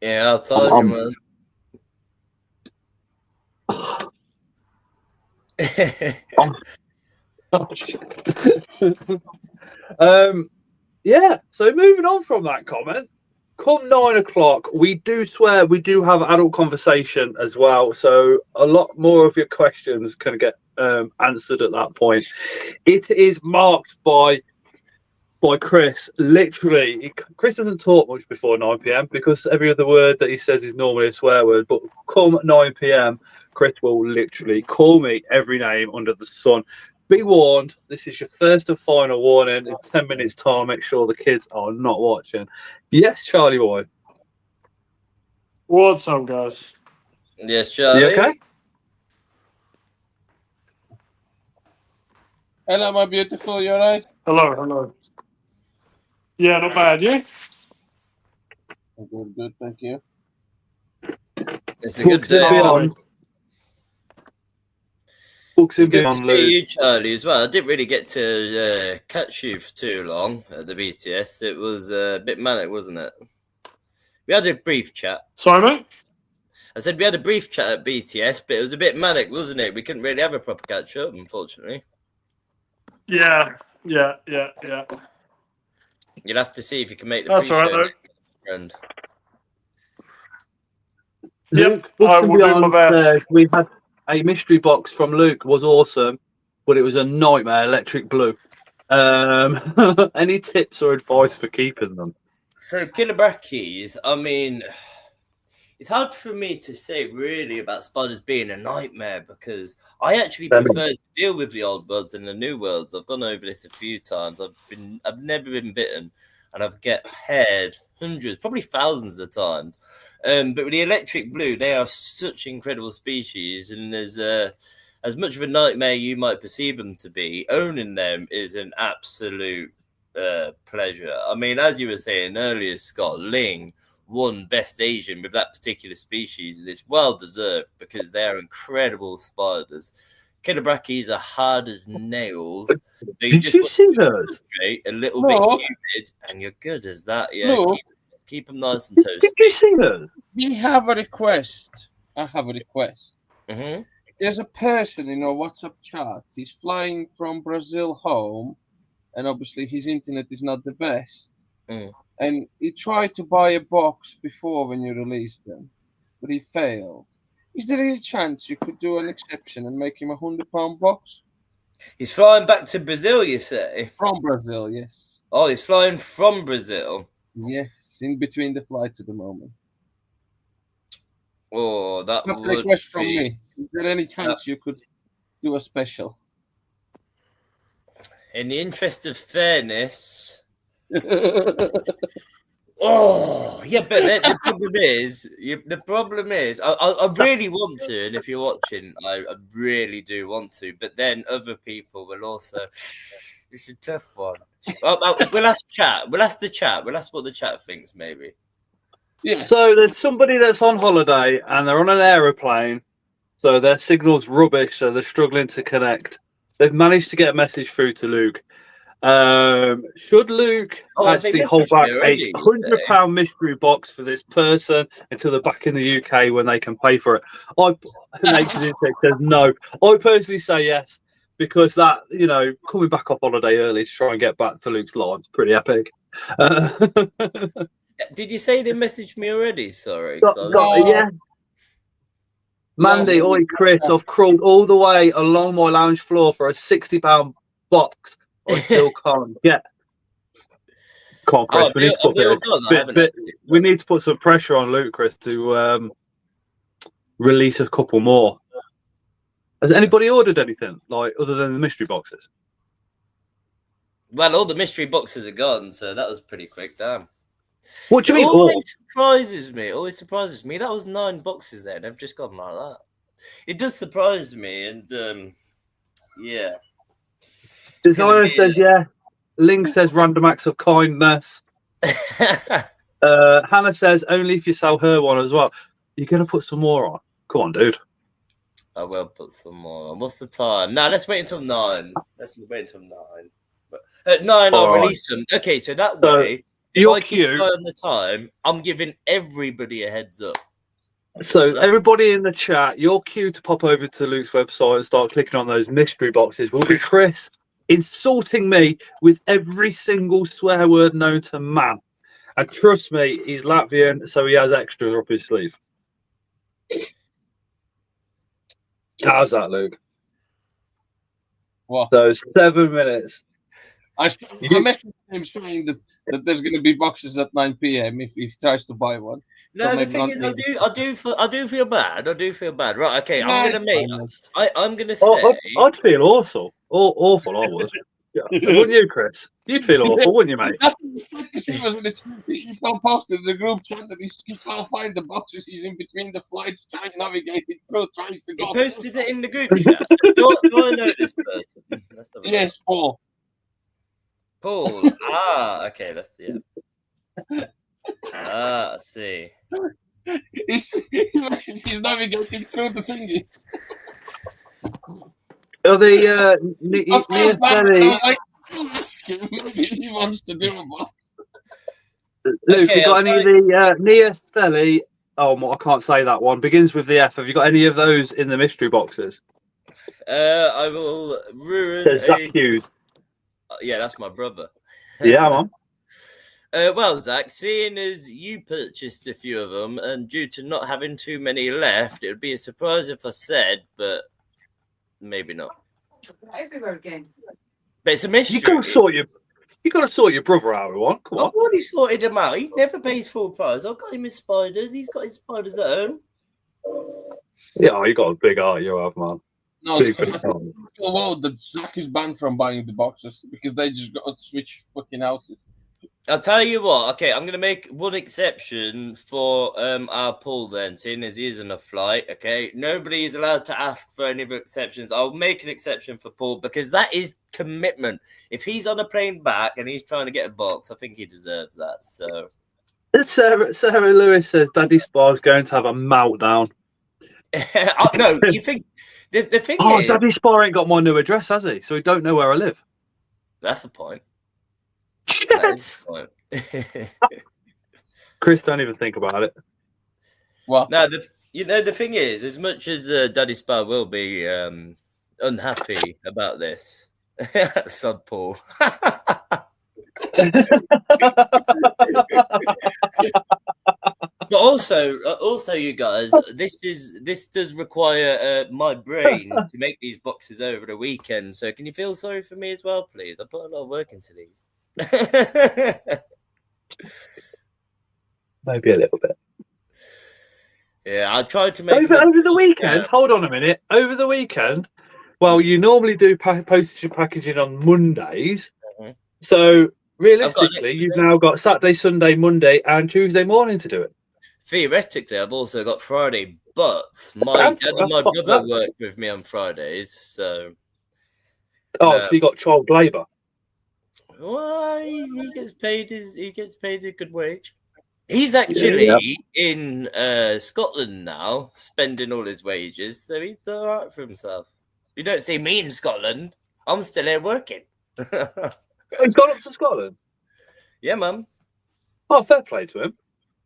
Yeah, I told you, man. Yeah, so moving on from that comment, come 9 o'clock, we do swear we do have adult conversation as well, so a lot more of your questions can get answered at that point. It is marked by Chris. Literally, Chris doesn't talk much before 9 p.m. because every other word that he says is normally a swear word, but come 9 p.m. Chris will literally call me every name under the sun. Be warned, this is your first and final warning. In 10 minutes' time, make sure the kids are not watching. Yes, Charlie boy. What's up, guys? Yes, Charlie. You okay? Hello, my beautiful. You alright? Hello. Yeah, not bad. You? Good. Thank you. It's a good day. Books It's good to see you, Charlie, as well. I didn't really get to catch you for too long at the BTS. It was a bit manic, wasn't it? We had a brief chat. Sorry, mate? I said we had a brief chat at BTS, but it was a bit manic, wasn't it? We couldn't really have a proper catch-up, unfortunately. Yeah. You'll have to see if you can make the That's all right, though. friend. Luke, we had a mystery box from Luke, was awesome, but it was a nightmare, electric blue. Any tips or advice for keeping them? So Killibrackies, I mean, it's hard for me to say really about spiders being a nightmare because I actually prefer to deal with the old worlds and the new worlds. I've gone over this a few times. I've never been bitten, and I've get haired hundreds, probably thousands of times. But with the electric blue, they are such incredible species, and there's as much of a nightmare you might perceive them to be, owning them is an absolute pleasure. I mean, as you were saying earlier, Scott, Ling won Best Asian with that particular species, and it's well deserved because they're incredible spiders. Killibrackies are hard as nails. So Did you see those? A little bit humid, and you're good as that. Yeah, keep them nice and toasty. Did you see those? We have a request. I have a request. Mm-hmm. There's a person in our WhatsApp chat. He's flying from Brazil home, and obviously his internet is not the best. And he tried to buy a box before when you released them, but he failed. Is there any chance you could do an exception and make him a £100 box? He's flying back to Brazil, you say? From Brazil, yes. Oh, he's flying from Brazil? Yes, in between the flights at the moment. Oh, that's a request from me. Is there any chance you could do a special? In the interest of fairness... Oh, yeah, but the problem is, I really want to, and if you're watching, I really do want to, but then other people will also. It's a tough one. We'll ask chat. We'll ask the chat. We'll ask what the chat thinks, maybe. Yeah. So there's somebody that's on holiday and they're on an aeroplane, so their signal's rubbish, so they're struggling to connect. They've managed to get a message through to Luke. Should Luke actually hold back a £100 mystery box for this person until they're back in the UK when they can pay for it? Nature Instinct says no. I personally say yes, because that, coming back off holiday early to try and get back to Luke's life is pretty epic. Did you say they messaged me already? Sorry. Yeah. Mandy, oi, Chris, I've crawled all the way along my lounge floor for a £60 box. I still can't get. Come on, Chris. We need to put some pressure on Luke, Chris, to release a couple more. Has anybody ordered anything other than the mystery boxes? Well, all the mystery boxes are gone, so that was pretty quick. Damn. What do you mean? Always surprises me. That was 9 boxes there. They've just gone like that. It does surprise me, and yeah. Desire says yeah. Ling says random acts of kindness. Hannah says only if you sell her one as well. You're gonna put some more on. Come on, dude. I will put some more on. What's the time? No, let's wait until 9. Let's wait until 9. But at 9, I'll release them. Okay, so that way, if I keep an eye on the time, I'm giving everybody a heads up. So everybody in the chat, your cue to pop over to Luke's website and start clicking on those mystery boxes will be Chris insulting me with every single swear word known to man. And trust me, he's Latvian, so he has extras up his sleeve. How's that, Luke? What? So 7 minutes. I messaged him saying that there's going to be boxes at 9 p.m. if he tries to buy one. No, So the thing is, I do feel bad. Right? Okay, I'm gonna say. I'd feel awful. Awful, I would. Yeah. Wouldn't you, Chris? You'd feel awful, wouldn't you, mate? He posted in the group chat that he can't find the boxes. He's in between the flights, trying to navigate it through, trying to go. He posted it in the group chat. do I know this person? Yes, Paul. Paul. Okay. Let's see it. I see. He's navigating through the thingy. Are the maybe he wants to do a box. Luke, you got any of the Neotheli? Oh, I can't say that one. Begins with the F. Have you got any of those in the mystery boxes? I will ruin. Says Zach Hughes. Yeah, that's my brother. Yeah, man. Well, Zach, seeing as you purchased a few of them, and due to not having too many left, it would be a surprise if I said, but maybe not. Everywhere again. But it's a mystery. You gotta sort your brother out with one. Come on. I've already sorted him out. He never pays full price. I've got him his spiders. He's got his spiders at home. Yeah, you got a big heart, you have, man. No, that Zach is banned from buying the boxes because they just got to switch fucking houses. I'll tell you what. Okay, I'm gonna make one exception for our Paul then, seeing as he is on a flight. Okay, nobody is allowed to ask for any other exceptions. I'll make an exception for Paul because that is commitment. If he's on a plane back and he's trying to get a box, I think he deserves that. So, Sarah Lewis says Daddy Spar's going to have a meltdown. No, you think the thing is, Daddy Spar ain't got my new address, has he? So he don't know where I live. That's a point. Yes. Chris, don't even think about it. Well, no, the thing is, as much as Daddy Spar will be unhappy about this, sod Paul. But also, you guys, this does require my brain to make these boxes over the weekend. So, can you feel sorry for me as well, please? I put a lot of work into these. Maybe a little bit. Yeah, I tried to make over the weekend. Hold on a minute. Over the weekend, well, you normally do postage and packaging on Mondays. Mm-hmm. So realistically, you've now got Saturday, Sunday, Monday, and Tuesday morning to do it. Theoretically, I've also got Friday, but my dad and my brother work with me on Fridays, so. So you got child labour. Well, he gets paid a good wage. He's actually in Scotland now, spending all his wages, so he's all right for himself. You don't see me in Scotland. I'm still here working. He's gone up to Scotland. Yeah, mum. Oh, fair play to him.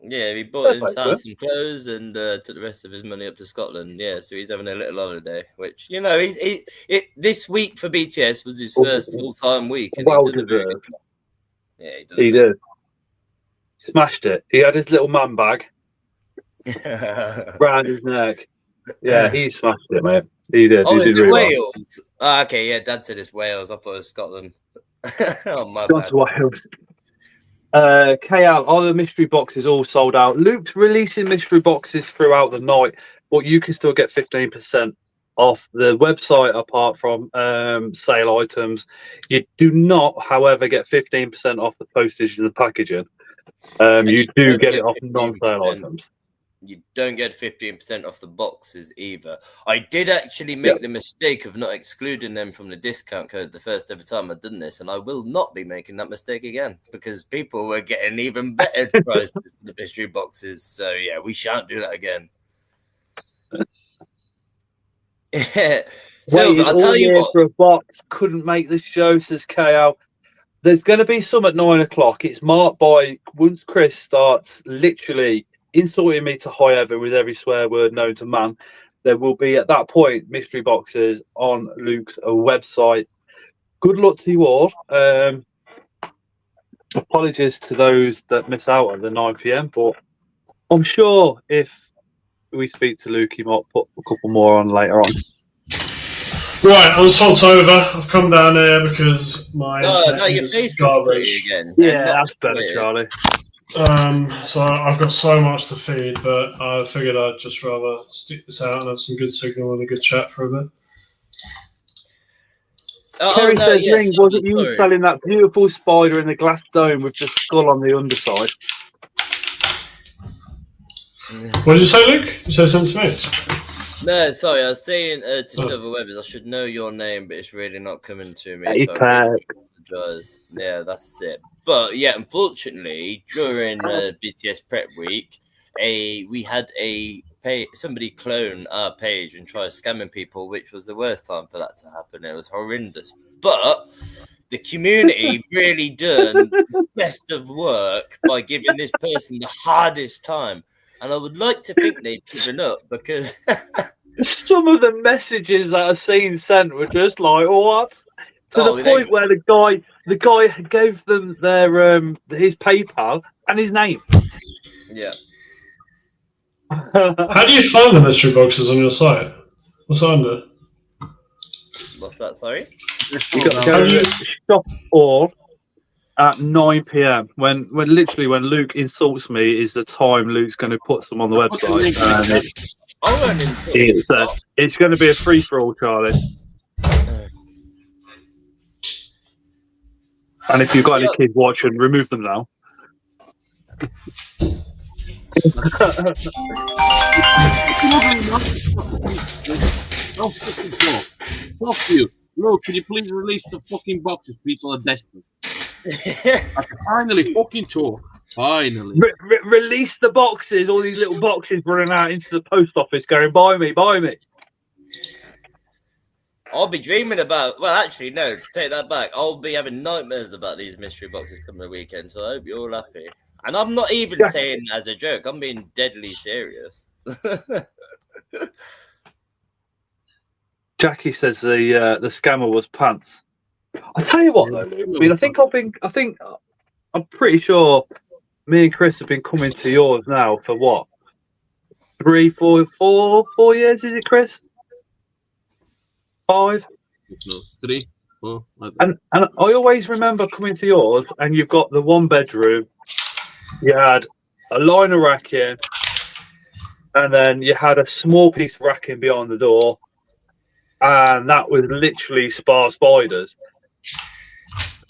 Yeah, he bought himself some clothes and took the rest of his money up to Scotland. Yeah, so he's having a little holiday, which, you know, this week for BTS was his first full-time week. And Well deserved. Yeah, he did. Smashed it. He had his little man bag round his neck. Yeah, he smashed it, mate. He did. Oh, he did really Wales? Well. Oh, okay, yeah, Dad said it's Wales. I thought it was Scotland. Oh, my bad. To Wales. KL, are the mystery boxes all sold out? Luke's releasing mystery boxes throughout the night, but you can still get 15% off the website apart from sale items. You do not, however, get 15% off the postage and the packaging. You do get it off non-sale items. You don't get 15% off the boxes either. I did actually make the mistake of not excluding them from the discount code the first ever time I've done this, and I will not be making that mistake again because people were getting even better prices for the mystery boxes. So yeah, we shan't do that again. So I'll tell you what. For a box, couldn't make the show, says KL. There's going to be some at 9 o'clock. It's marked by once Chris starts literally insulting me to high heaven with every swear word known to man. There will be at that point mystery boxes on Luke's website. Good luck to you all. Apologies to those that miss out on the 9 p.m. But I'm sure if we speak to Luke, he might put a couple more on later on. Right, assault's over. I've come down here because my internet your is face garbage. Again. Yeah, that's better, Charlie. So I've got so much to feed, but I figured I'd just rather stick this out and have some good signal and a good chat for a bit. Kerry says, Ling, wasn't you selling that beautiful spider in the glass dome with the skull on the underside? What did you say, Luke? You said something to me? No, sorry, I was saying to Silver Webbers, I should know your name, but it's really not coming to me. Hey, so I apologize. Yeah, that's it. But yeah, unfortunately, during BTS prep week, we had somebody clone our page and try scamming people, which was the worst time for that to happen. It was horrendous. But the community really done the best of work by giving this person the hardest time. And I would like to think they've given up because some of the messages that I've seen sent were just like, what? To the point where the guy gave them their his PayPal and his name. Yeah. How do you find the mystery boxes on your site? What's that under? What's that? Sorry. You got to go to shop all at 9 p.m. When Luke insults me is the time Luke's going to put some on the website. It's going to be a free for all, Charlie. And if you've got any kids watching, remove them now. No fucking talk. Fuck you. Look, can you please release the fucking boxes? People are desperate. I can finally fucking talk. Finally. Release the boxes. All these little boxes running out into the post office going, buy me, buy me. I'll be dreaming about... Well, actually, no. Take that back. I'll be having nightmares about these mystery boxes coming the weekend, so I hope you're all happy. And I'm not even saying it as a joke. I'm being deadly serious. Jackie says the scammer was pants. I tell you what, though, Luke, I mean, I'm pretty sure me and Chris have been coming to yours now for what? 3, 4 years, is it, Chris? 5? No, 3, 4. And I always remember coming to yours, and you've got the 1 bedroom. You had a line of racking, and then you had a small piece of racking behind the door, and that was literally spar spiders.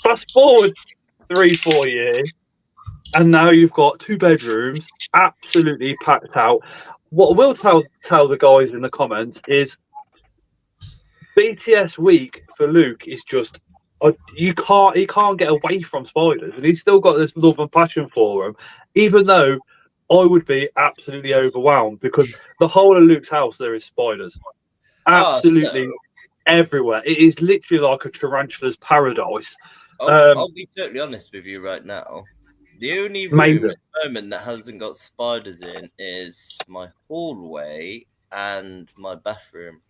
Fast forward 3, 4 years, and now you've got 2 bedrooms, absolutely packed out. What I will tell the guys in the comments is BTS week for Luke is just he can't get away from spiders, and he's still got this love and passion for them, even though I would be absolutely overwhelmed because the whole of Luke's house there is spiders, absolutely everywhere. It is literally like a tarantula's paradise. I'll be totally honest with you right now. The only room at the moment that hasn't got spiders in is my hallway and my bathroom.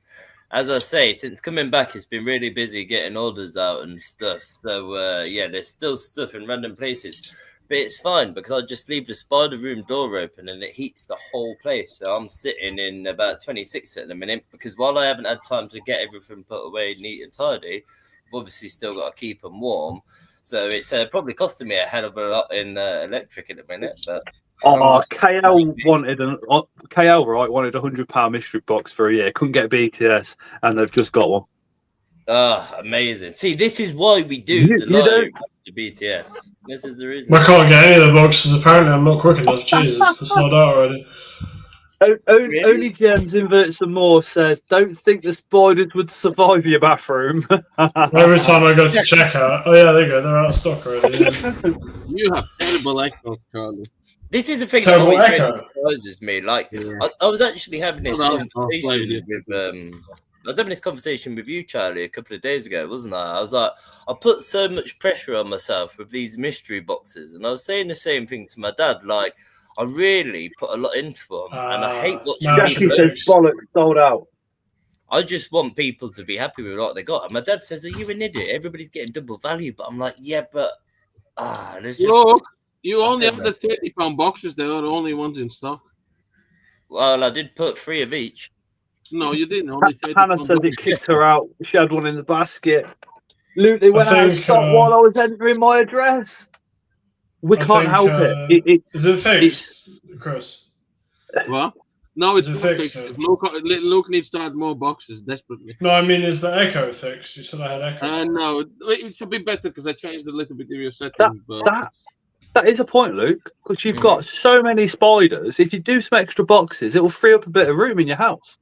As I say, since coming back, it's been really busy getting orders out and stuff. So, yeah, there's still stuff in random places. But it's fine because I just leave the spider room door open and it heats the whole place. So I'm sitting in about 26 at the minute because while I haven't had time to get everything put away neat and tidy, I've obviously still got to keep them warm. So it's probably costing me a hell of a lot in electric at the minute. But KL wanted wanted £100 mystery box for a year. Couldn't get BTS, and they've just got one. Amazing! See, this is why we do the live to BTS. This is the reason. I can't get any of the boxes. Apparently, I'm not quick enough. Jesus, that's not out already. Really? Only Gems Invert Some More says, "Don't think the spiders would survive your bathroom." Every time I go to checkout, oh yeah, there you go. They're out of stock already. Yeah. You have terrible echo, Charlie. This is the thing that always really surprises me. Like, I was actually having this conversation with I was having this conversation with you, Charlie, a couple of days ago, wasn't I? I was like, I put so much pressure on myself with these mystery boxes, and I was saying the same thing to my dad. Like, I really put a lot into them, and I hate watching people. Said bollocks, sold out. I just want people to be happy with what they got. And my dad says, "Are you an idiot? Everybody's getting double value." But I'm like, yeah, but there's just. Look, you only have the £30 boxes. They are the only ones in stock. Well, I did put 3 of each. No, you didn't. Only Hannah says it kicked her out. She had one in the basket. Luke, they went out of stock while I was entering my address. We can't help it. Is it fixed, Chris? What? No, it's not fixed. Luke needs to add more boxes desperately. No, I mean, is the echo fixed? You said I had echo. No, it should be better because I changed a little bit of your settings. That is a point, Luke, because you've got so many spiders. If you do some extra boxes, it will free up a bit of room in your house.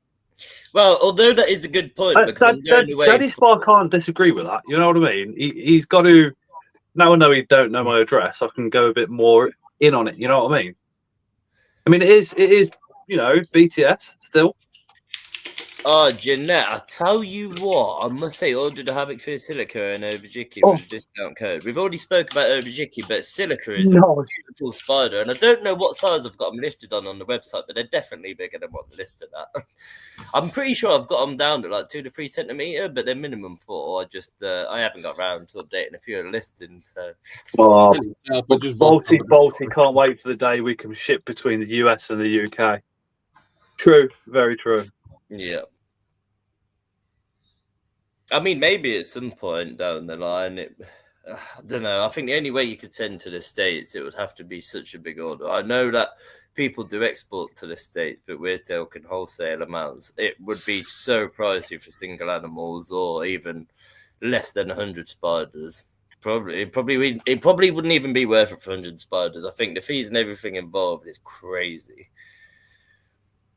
Well, although that is a good point, because Daddy Spy can't disagree with that. You know what I mean? He's got to. Now I know he don't know my address. I can go a bit more in on it. You know what I mean? I mean, it is. You know, BTS still. Oh, Jeanette, I tell you what, I must say, ordered a Havoc for Silica and Overjicky with a discount code. We've already spoke about Overjicky, but Silica is a beautiful spider, and I don't know what size I've got them listed on the website, but they're definitely bigger than what they're listed at. I'm pretty sure I've got them down to like 2 to 3 centimeter, but they're minimum 4. I haven't got around to updating a few of the listings. So, Balti can't wait for the day we can ship between the US and the UK. True, very true. Yeah. I mean, maybe at some point down the line, I don't know. I think the only way you could send to the States, it would have to be such a big order. I know that people do export to the States, but we're talking wholesale amounts. It would be so pricey for single animals, or even less than 100 spiders. It probably wouldn't even be worth it for 100 spiders. I think the fees and everything involved is crazy.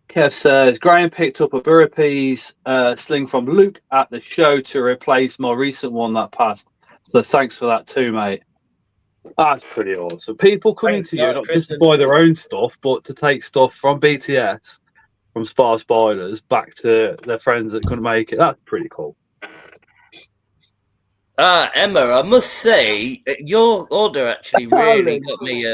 Kev says, Graham picked up a burpees sling from Luke at the show to replace my recent one that passed. So thanks for that too, mate. That's pretty awesome. People coming to you, not just to buy their own stuff, but to take stuff from BTS, from Spar Spiders, back to their friends that couldn't make it. That's pretty cool. Emma, I must say, your order actually really got me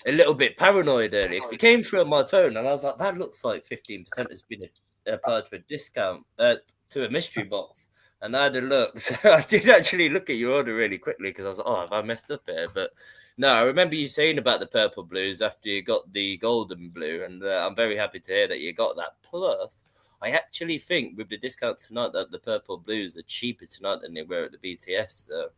a little bit paranoid earlier, because it came through on my phone and I was like, that looks like 15% has been applied for a discount to a mystery box. And I had a look. So I did actually look at your order really quickly because I was like, oh, have I messed up here? But no, I remember you saying about the purple blues after you got the golden blue. And I'm very happy to hear that you got that. Plus, I actually think with the discount tonight that the purple blues are cheaper tonight than they were at the BTS. So.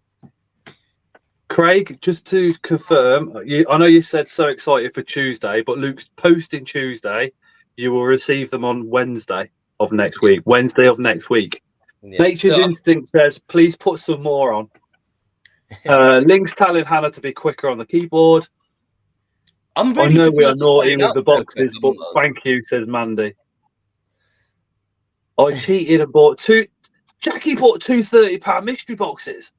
Craig, just to confirm, I know you said so excited for Tuesday, but Luke's posting Tuesday. You will receive them on Wednesday of next week. Yeah. Nature's Instinct says, please put some more on. Link's telling Hannah to be quicker on the keyboard. I know we are naughty with the boxes, but thank you, says Mandy. I cheated and bought two. Jackie bought 2 £30 mystery boxes.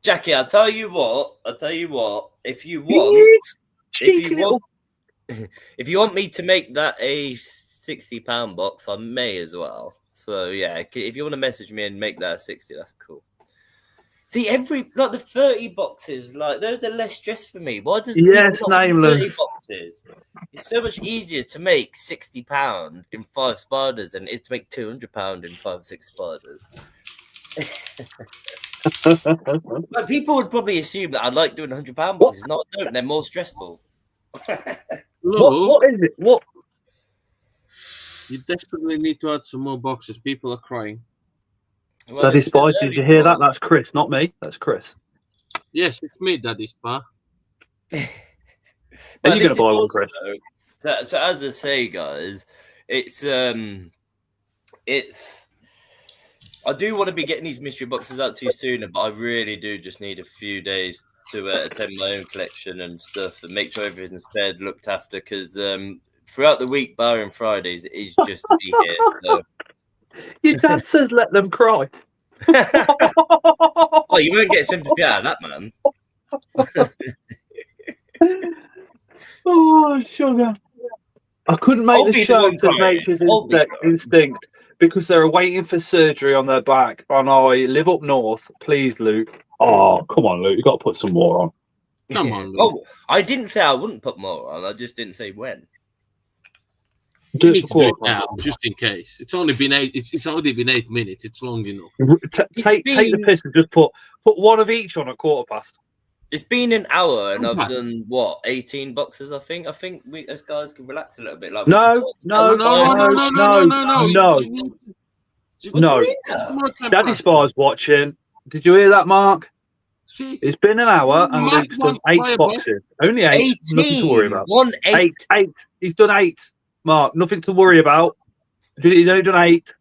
Jackie, I'll tell you what. If you want me to make that a £60 box, I may as well. So yeah, if you want to message me and make that a 60, that's cool. See, the 30 boxes, like those are less stress for me. Why does people not do 30 boxes? It's so much easier to make £60 in 5 spiders than it is to make £200 in 5 or 6 spiders. Like, people would probably assume that I like doing £100 boxes. No, I don't. They're more stressful. What is it? What? You desperately need to add some more boxes. People are crying. Well, Daddy Spice, did you hear that? That's Chris, not me. That's Chris. Yes, it's me, Daddy Spa. Are you going to buy one, Chris? So as I say, guys, it's I do want to be getting these mystery boxes out to you sooner, but I really do just need a few days to attend my own collection and stuff and make sure everything's fed, looked after, because throughout the week, barring Fridays, it is just me here. So. Your dad says let them cry. Oh, you won't get sympathy out of that, man. Oh, sugar. I couldn't make the show to Nature's Instinct because they're waiting for surgery on their back and I live up north. Please, Luke. Oh, come on, Luke. You've got to put some more on. Come on, Luke. Oh, I didn't say I wouldn't put more on. I just didn't say when. You need to do it now, just in case. It's only been 8. It's already been 8 minutes. It's long enough. Take the piss and just put one of each on at 1:15. It's been an hour and I've done 18 boxes. I think we as guys can relax a little bit. Like no. Daddy Spa's watching. Did you hear that, Mark? See, it's been an hour and Luke's done 8 boxes. Only 8. 18. Nothing to worry about. 8. 8. He's done 8. Mark, nothing to worry about. He's only done 8.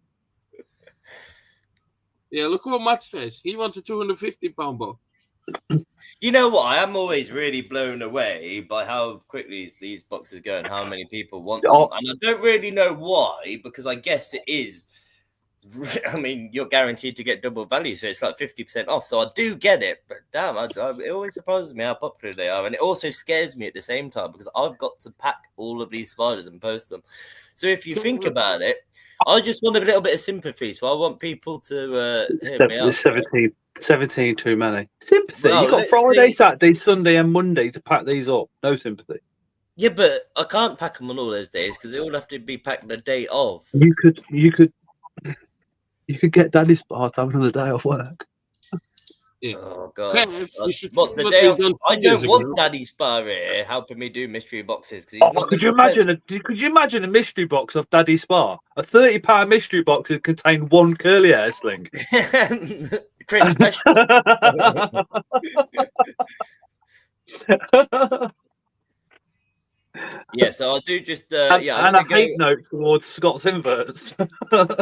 Yeah, look what Matt says. He wants a £250 box. You know what? I am always really blown away by how quickly these boxes go and how many people want them. And I don't really know why, because I guess it is. I mean, you're guaranteed to get double value, so it's like 50% off. So I do get it, but damn, it always surprises me how popular they are. And it also scares me at the same time because I've got to pack all of these spiders and post them. So if you think about it, I just want a little bit of sympathy. So I want people to hear me out. 17 too many. Sympathy. Well, you've got Friday, Saturday, Sunday, and Monday to pack these up. No sympathy. Yeah, but I can't pack them on all those days because they all have to be packed the day of. You could get Daddy Spa to have another day off work. Yeah. Oh god! What the day off? I don't want Daddy Spa here helping me do mystery boxes because he's not. Could you imagine a mystery box of Daddy Spa? A £30 mystery box would contain 1 curly hair sling. Chris special. Yeah, so I do just and a hate note towards Scott's inverts. I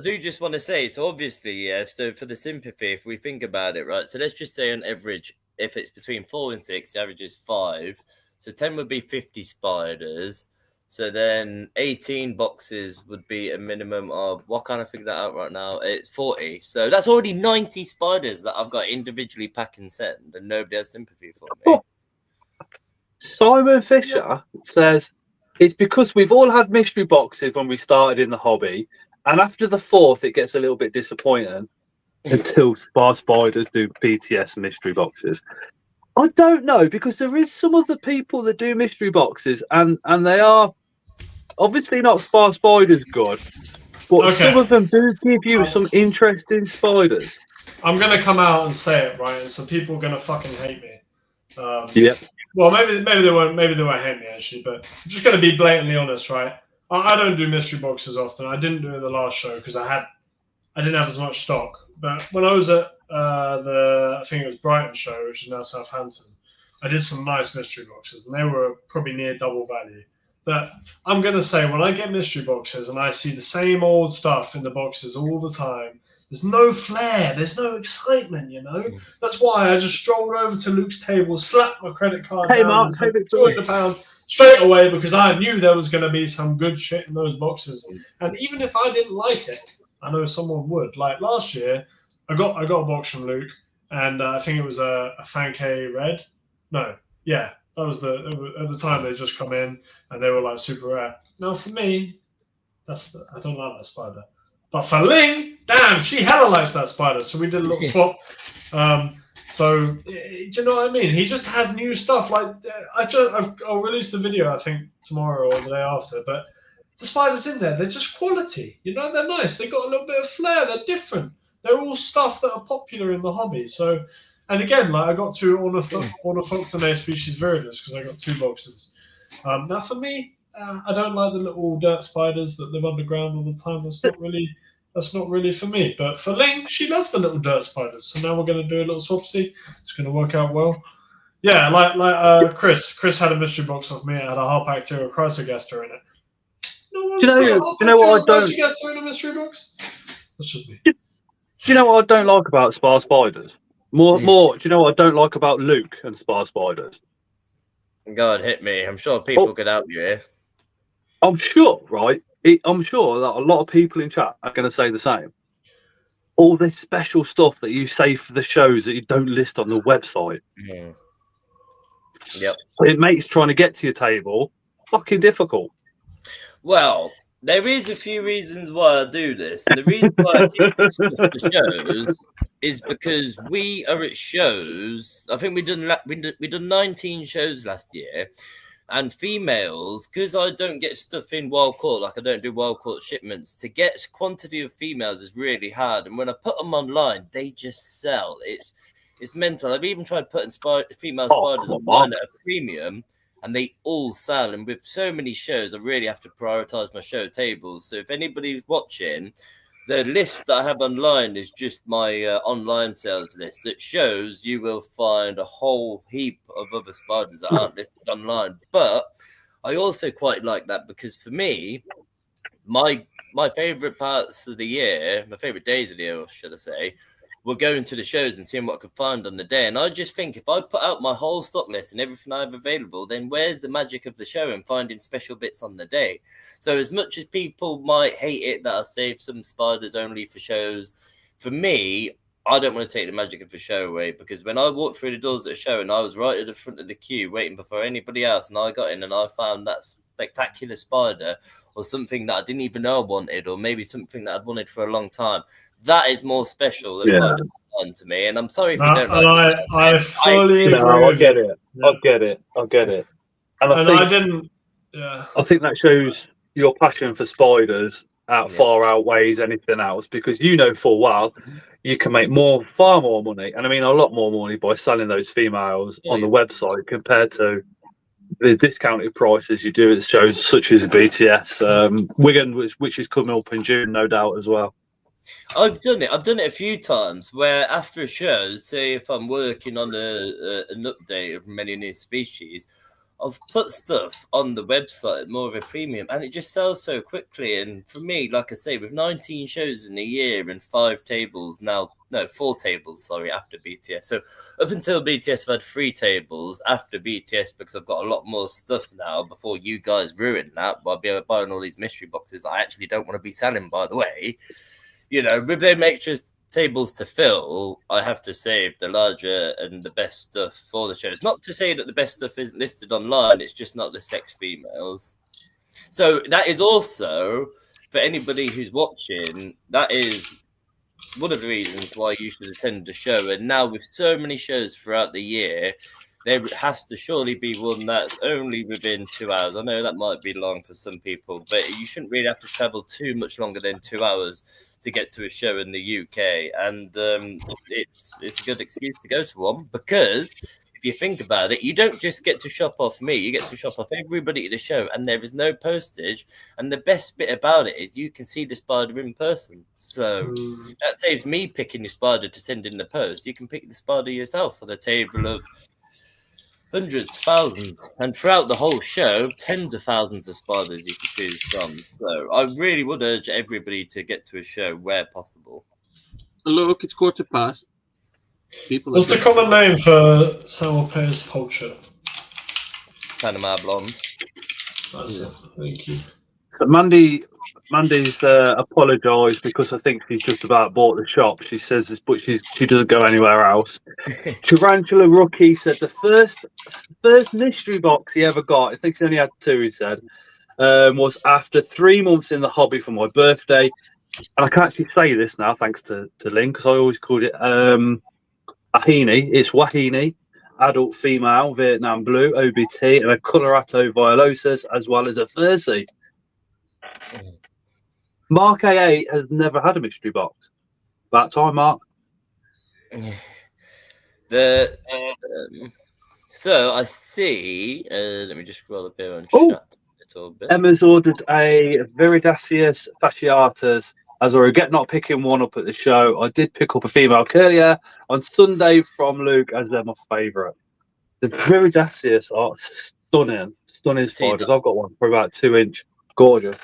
do just want to say, so obviously, yeah. So for the sympathy, if we think about it, right? So let's just say on average, if it's between 4 and 6, the average is 5. So 10 would be 50 spiders. So then 18 boxes would be a minimum of what kind of figure that out right now? It's 40. So that's already 90 spiders that I've got to individually pack and send, and nobody has sympathy for me. Oh. Simon Fisher says it's because we've all had mystery boxes when we started in the hobby, and after the 4th, it gets a little bit disappointing until Spiders do BTS mystery boxes. I don't know, because there is some other people that do mystery boxes, and they are obviously not Spiders good, but some of them do give you some interesting spiders. I'm going to come out and say it, right? And some people are going to fucking hate me. Yeah. Well, maybe they won't hate me actually, but I'm just going to be blatantly honest, right? I don't do mystery boxes often. I didn't do it the last show because I didn't have as much stock. But when I was at I think it was Brighton show, which is now Southampton, I did some nice mystery boxes, and they were probably near double value. But I'm going to say, when I get mystery boxes and I see the same old stuff in the boxes all the time, there's no flair, there's no excitement, you know? That's why I just strolled over to Luke's table, slapped my credit card down, Mark, and £200 straight away because I knew there was going to be some good shit in those boxes. And even if I didn't like it, I know someone would. Like last year, I got a box from Luke, and I think it was a Fankei Red. No, yeah, that was at the time they just come in and they were like super rare. Now for me, I don't like that spider. But for Ling, damn, she hella likes that spider. So we did a little swap. So do you know what I mean? He just has new stuff. Like I'll release the video I think tomorrow or the day after. But the spiders in there, they're just quality. You know, they're nice. They got a little bit of flair. They're different. They're all stuff that are popular in the hobby. So, and again, like I got two Ornithoctonae species viridis because I got 2 boxes. Now for me, I don't like the little dirt spiders that live underground all the time. That's not really for me. But for Ling, she loves the little dirt spiders. So now we're going to do a little swapsy. It's going to work out well. Yeah, like Chris. Chris had a mystery box of me. It had a Harpactira chrysogaster in it. No, do you know what I don't? Chrysogaster in a mystery box? That's just me. Do you know what I don't like about spar spiders? More. Do you know what I don't like about Luke and spar spiders? God, hit me. I'm sure people could help you here. I'm sure, right? I'm sure that a lot of people in chat are going to say the same. All this special stuff that you say for the shows that you don't list on the website. Mm. Yep. It makes trying to get to your table fucking difficult. Well, there is a few reasons why I do this. And the reason why I do this for shows is because we are at shows. I think we done 19 shows last year. And females, because I don't get stuff in wild caught, like I don't do wild caught shipments, to get quantity of females is really hard. And when I put them online, they just sell. It's mental. I've even tried putting female spiders online at a premium, and they all sell. And with so many shows, I really have to prioritize my show tables. So if anybody's watching, the list that I have online is just my online sales list. That shows you will find a whole heap of other spiders that aren't listed online. But I also quite like that because for me, my favorite parts of the year, my favorite days of the year, should I say, were going to the shows and seeing what I could find on the day. And I just think if I put out my whole stock list and everything I have available, then where's the magic of the show and finding special bits on the day? So as much as people might hate it that I save some spiders only for shows, for me, I don't want to take the magic of the show away, because when I walked through the doors at a show and I was right at the front of the queue waiting before anybody else, and I got in and I found that spectacular spider or something that I didn't even know I wanted, or maybe something that I'd wanted for a long time, that is more special than finding one to me. And I'm sorry if you don't like it. I fully agree. I get it. Yeah. I get it. And I think, I think that shows your passion for spiders far outweighs anything else, because you know full well you can make far more money, and I mean a lot more money, by selling those females on the website compared to the discounted prices you do at shows such as BTS Wigan, which is coming up in June, no doubt as well. I've done it a few times where after a show, say if I'm working on an update of many new species, I've put stuff on the website more of a premium, and it just sells so quickly. And for me, like I say, with 19 shows in a year and 4 tables after BTS. So up until BTS, I've had 3 tables. After BTS, because I've got a lot more stuff now, before you guys ruin that by buying all these mystery boxes that I actually don't want to be selling, by the way. You know, with them extra tables to fill, I have to save the larger and the best stuff for the shows. Not to say that the best stuff isn't listed online, it's just not the sex females. So that is also, for anybody who's watching, that is one of the reasons why you should attend the show. And now with so many shows throughout the year, there has to surely be one that's only within 2 hours. I know that might be long for some people, but you shouldn't really have to travel too much longer than 2 hours to get to a show in the UK. And it's a good excuse to go to one, because if you think about it, you don't just get to shop off me, you get to shop off everybody at the show, and there is no postage. And the best bit about it is you can see the spider in person. So that saves me picking the spider to send in the post. You can pick the spider yourself on a table of hundreds, thousands, and throughout the whole show, tens of thousands of spiders you can choose from. So I really would urge everybody to get to a show where possible. Look, it's 1:15. What's the common name for Samuel Payne's poacher? Panama Blonde. That's it. Thank you. So Mandy's apologised because I think she's just about bought the shop. She says this, but she doesn't go anywhere else. Tarantula Rookie said the first mystery box he ever got, I think he only had 2, he said, was after 3 months in the hobby for my birthday. and I can actually say this now thanks to Lynn, because I always called it ahini. It's wahini, adult female, Vietnam blue, OBT, and a colorato violosus, as well as a Fursi. Mark A8 has never had a mystery box. About time, Mark. So I see. Let me just scroll up here and Oh. chat a little bit. Emma's ordered a Viridaceus fasciatus. As I regret not picking one up at the show, I did pick up a female curlier on Sunday from Luke, as they're my favourite. The Viridaceus are stunning spiders. I've got one for about 2 inch. Gorgeous.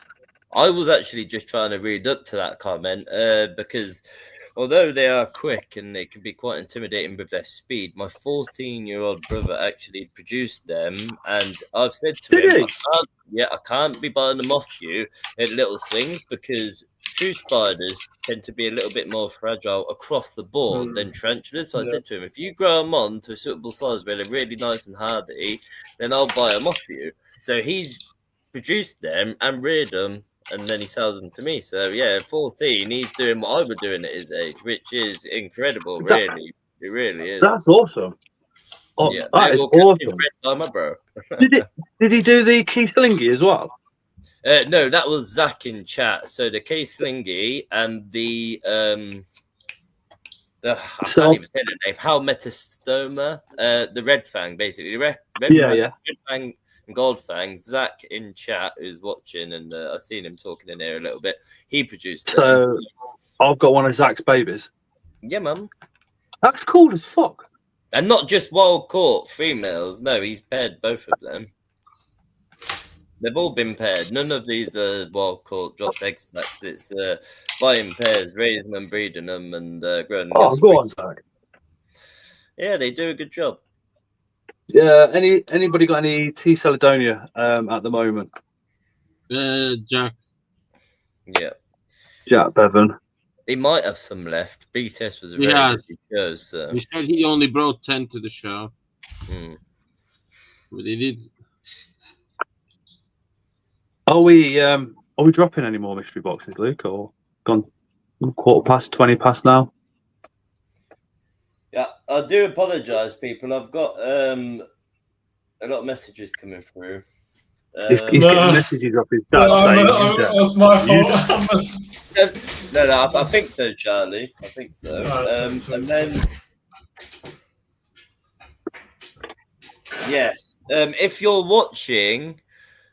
I was actually just trying to read up to that comment because although they are quick and they can be quite intimidating with their speed, my 14-year-old brother actually produced them, and I've said to him, I can't be buying them off you at little slings because true spiders tend to be a little bit more fragile across the board than tarantulas. So I said to him, if you grow them on to a suitable size where they're really nice and hardy, then I'll buy them off you. So he's produced them and reared them, and then he sells them to me. So yeah, 14, he's doing what I would do at his age, which is incredible. Really, it really is. That's awesome. Oh, yeah, that is awesome. By my bro. Did he do the key slingy as well? No, that was Zach in chat. So the key slingy and the I can't even say the name. Halmetostoma, the red fang, basically. Red fang. Gold Fang, Zach in chat who's watching, and I've seen him talking in here a little bit. He produced them. So I've got one of Zach's babies. Yeah, man. That's cool as fuck. And not just wild caught females. No, he's paired both of them. They've all been paired. None of these are wild caught dropped egg stacks. It's buying pairs, raising them, breeding them, and growing them. Oh, go on, Zach. Yeah, they do a good job. Yeah, anybody got any T. Celedonia at the moment? Jack. Yeah. Jack Bevan. He might have some left. BTS was a very busy show, so He said he only brought 10 to the show. But he did. Are we dropping any more mystery boxes, Luke, or gone 20 past now? Yeah, I do apologise, people. I've got a lot of messages coming through. He's getting messages off his dad saying that's my fault. No, I think so, Charlie. I think so. And then, yes, if you're watching,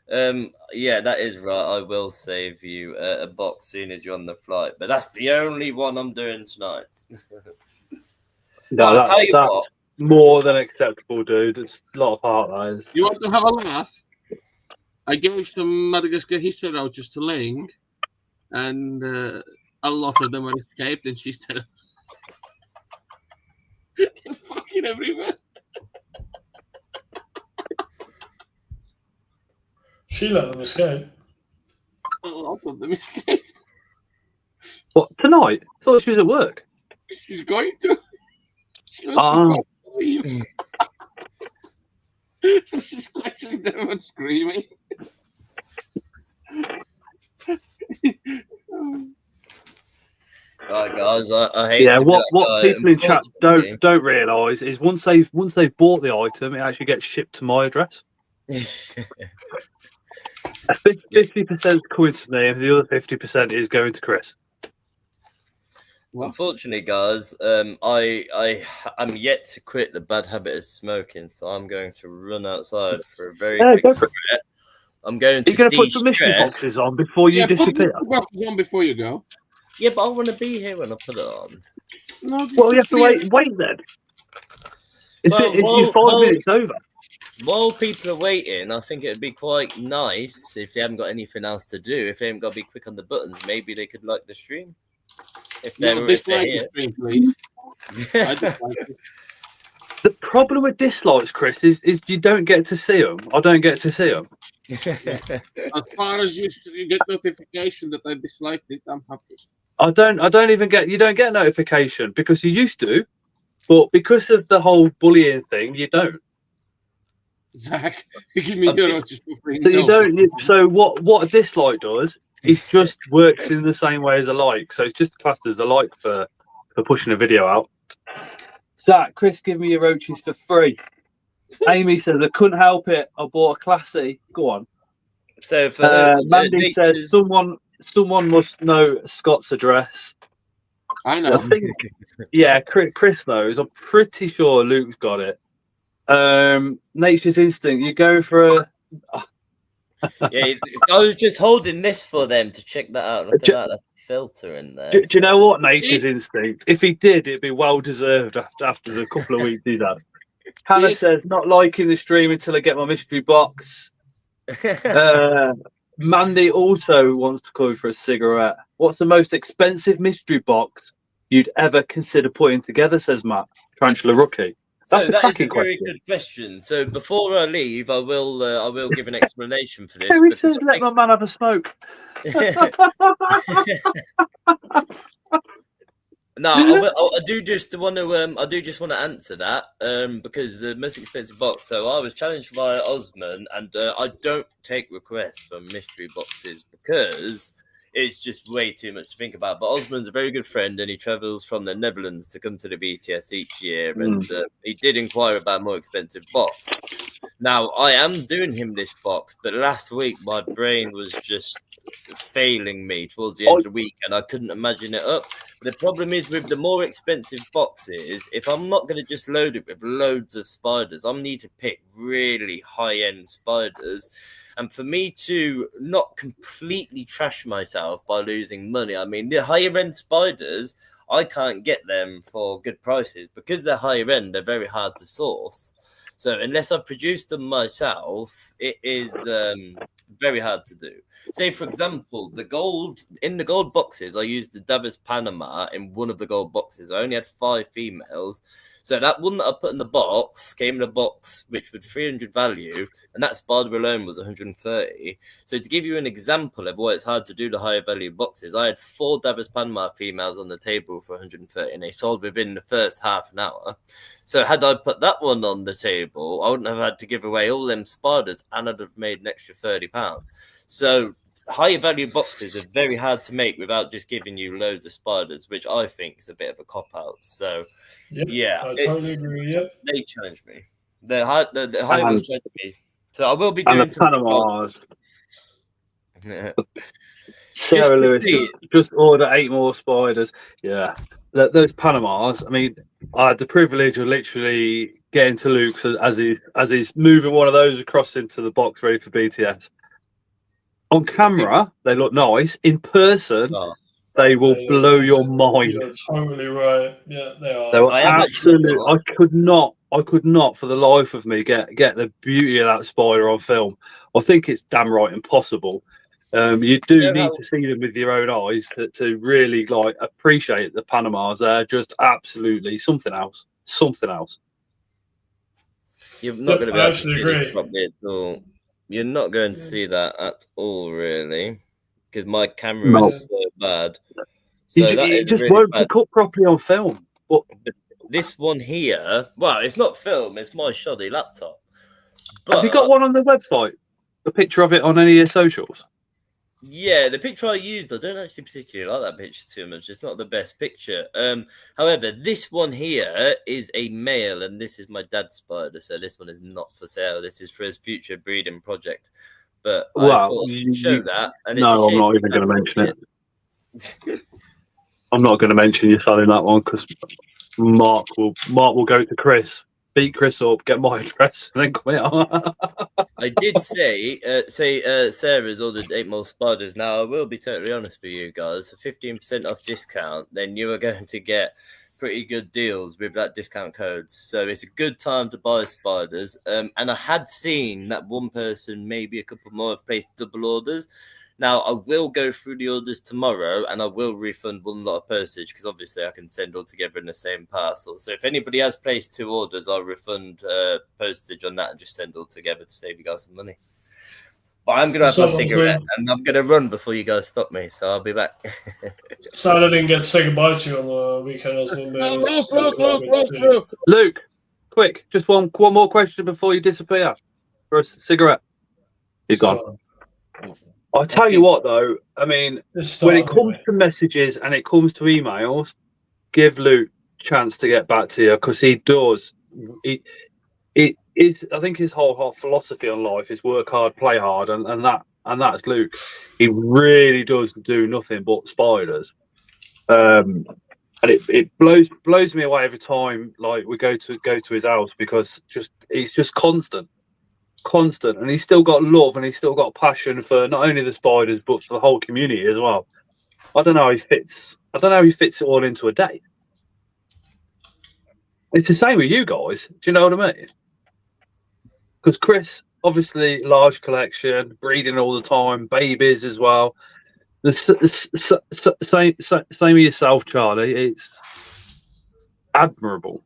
yeah, that is right. I will save you a box soon as you're on the flight. But that's the only one I'm doing tonight. No, that's more than acceptable, dude. It's a lot of heart, that is. You want to have a laugh? I gave some Madagascar history roaches to Ling, and a lot of them were escaped, and she said, they're fucking everywhere. She let them escape. A lot of them escaped. What, tonight? I thought she was at work. She's going to. So she's actually down and screaming. Right, guys, I hate. Yeah, what people in chat don't realise is once they've bought the item, it actually gets shipped to my address. 50% coming to me, and the other 50% is going to Chris. Unfortunately, guys, I'm yet to quit the bad habit of smoking, so I'm going to run outside for a very quick cigarette. I'm going to. You're going to put some mystery boxes on before you disappear. Put boxes on before you go. Yeah, but I want to be here when I put it on. No, well, you have to wait then. It's 5 minutes over. While people are waiting, I think it would be quite nice if they haven't got anything else to do. If they haven't got to be quick on the buttons, maybe they could like the stream. If they're dislike the stream, please. I dislike it. The problem with dislikes, Chris, is you don't get to see them. I don't get to see them. As far as you get notification that I disliked it, I'm happy. I don't even get. You don't get notification because you used to, but because of the whole bullying thing, you don't. Zach, you give me your notice for free. So you don't. So what a dislike does It just works in the same way as a like. So it's just classed as a like for pushing a video out. Zach, Chris, give me your roaches for free. Amy says, I couldn't help it. I bought a classy. Go on. So for Mandy says, someone must know Scott's address. I know. I think, yeah, Chris knows. I'm pretty sure Luke's got it. Nature's Instinct. You go for a. Yeah, I was just holding this for them to check that out. Look at that. That's a filter in there. Do you know what? Nature's Instinct. If he did, it'd be well deserved after the couple of weeks he's had. Hannah says, not liking the stream until I get my mystery box. Mandy also wants to call for a cigarette. What's the most expensive mystery box you'd ever consider putting together, says Matt. Tarantula Rookie. That's a cracking very question. good question. So before I leave, I will give an explanation for this. Harry says, let my man have a smoke. No, I do just want to answer that because the most expensive box. So I was challenged by Osman, and I don't take requests from mystery boxes because it's just way too much to think about. But Osman's a very good friend, and he travels from the Netherlands to come to the BTS each year, and he did inquire about a more expensive box. Now I am doing him this box, but last week my brain was just failing me towards the end of the week, and I couldn't imagine it up. The problem is with the more expensive boxes, if I'm not going to just load it with loads of spiders, I need to pick really high-end spiders. And for me to not completely trash myself by losing money, I mean, the higher-end spiders, I can't get them for good prices. Because they're higher-end, they're very hard to source. So unless I produce them myself, it is very hard to do. Say, for example, in the gold boxes, I used the Davis Panama in one of the gold boxes. I only had 5 females. So that one that I put in the box came in a box which was 300 value, and that spider alone was 130. So to give you an example of why it's hard to do the higher value boxes, I had 4 Davis Panama females on the table for 130, and they sold within the first half an hour. So had I put that one on the table, I wouldn't have had to give away all them spiders, and I'd have made an extra £30. So higher value boxes are very hard to make without just giving you loads of spiders, which I think is a bit of a cop-out. So, yeah. I totally agree. Yep. They challenged me. The high was challenged me. So I will be doing some Panamas. Sarah Lewis, just order 8 more spiders. Yeah. Those Panamas, I mean, I had the privilege of literally getting to Luke's as he's moving one of those across into the box ready for BTS. On camera, they look nice. In person, they will blow your mind. You're totally right. Yeah, they are. They were absolutely. I could not, for the life of me, get the beauty of that spider on film. I think it's damn right impossible. You do need to see them with your own eyes to really appreciate the Panamas. They're just absolutely something else. Something else. You're not going to be able to see this properly at all. You're not going to see that at all, really, because my camera is so bad. So it just really won't pick up properly on film. But this one here, well, it's not film, it's my shoddy laptop. But have you got one on the website? A picture of it on any of your socials? Yeah, the picture I used, I don't actually particularly like that picture too much. It's not the best picture. However, this one here is a male, and this is my dad's spider. So this one is not for sale. This is for his future breeding project. But I thought I'd show that. And no, I'm not even going to mention it. I'm not going to mention you selling that one because Mark will go to Chris, beat Chris up, get my address, and then come out. I did say Sarah's ordered 8 more spiders. Now, I will be totally honest with you guys. For 15% off discount, then you are going to get pretty good deals with that discount code. So it's a good time to buy spiders. And I had seen that one person, maybe a couple more, have placed double orders. Now, I will go through the orders tomorrow, and I will refund one lot of postage because obviously I can send all together in the same parcel. So if anybody has placed 2 orders, I'll refund postage on that and just send all together to save you guys some money. But I'm going to have my cigarette, and I'm going to run before you guys stop me, so I'll be back. So I didn't get to say goodbye to you on the weekend. Luke, quick, just one more question before you disappear for a cigarette. You're gone. I'll tell you what, though. I mean, when it comes anyway. to messages and it comes to emails, give Luke a chance to get back to you because he does. It is. I think his whole philosophy on life is work hard, play hard, and that's Luke. He really does do nothing but spiders. And it blows me away every time like we go to his house because he's just constant, and he's still got love and he's still got passion for not only the spiders but for the whole community as well. I don't know how he fits it all into a day. It's the same with you guys. Do you know what I mean? Because Chris, obviously, large collection, breeding all the time, babies as well. Same with yourself, Charlie. It's admirable.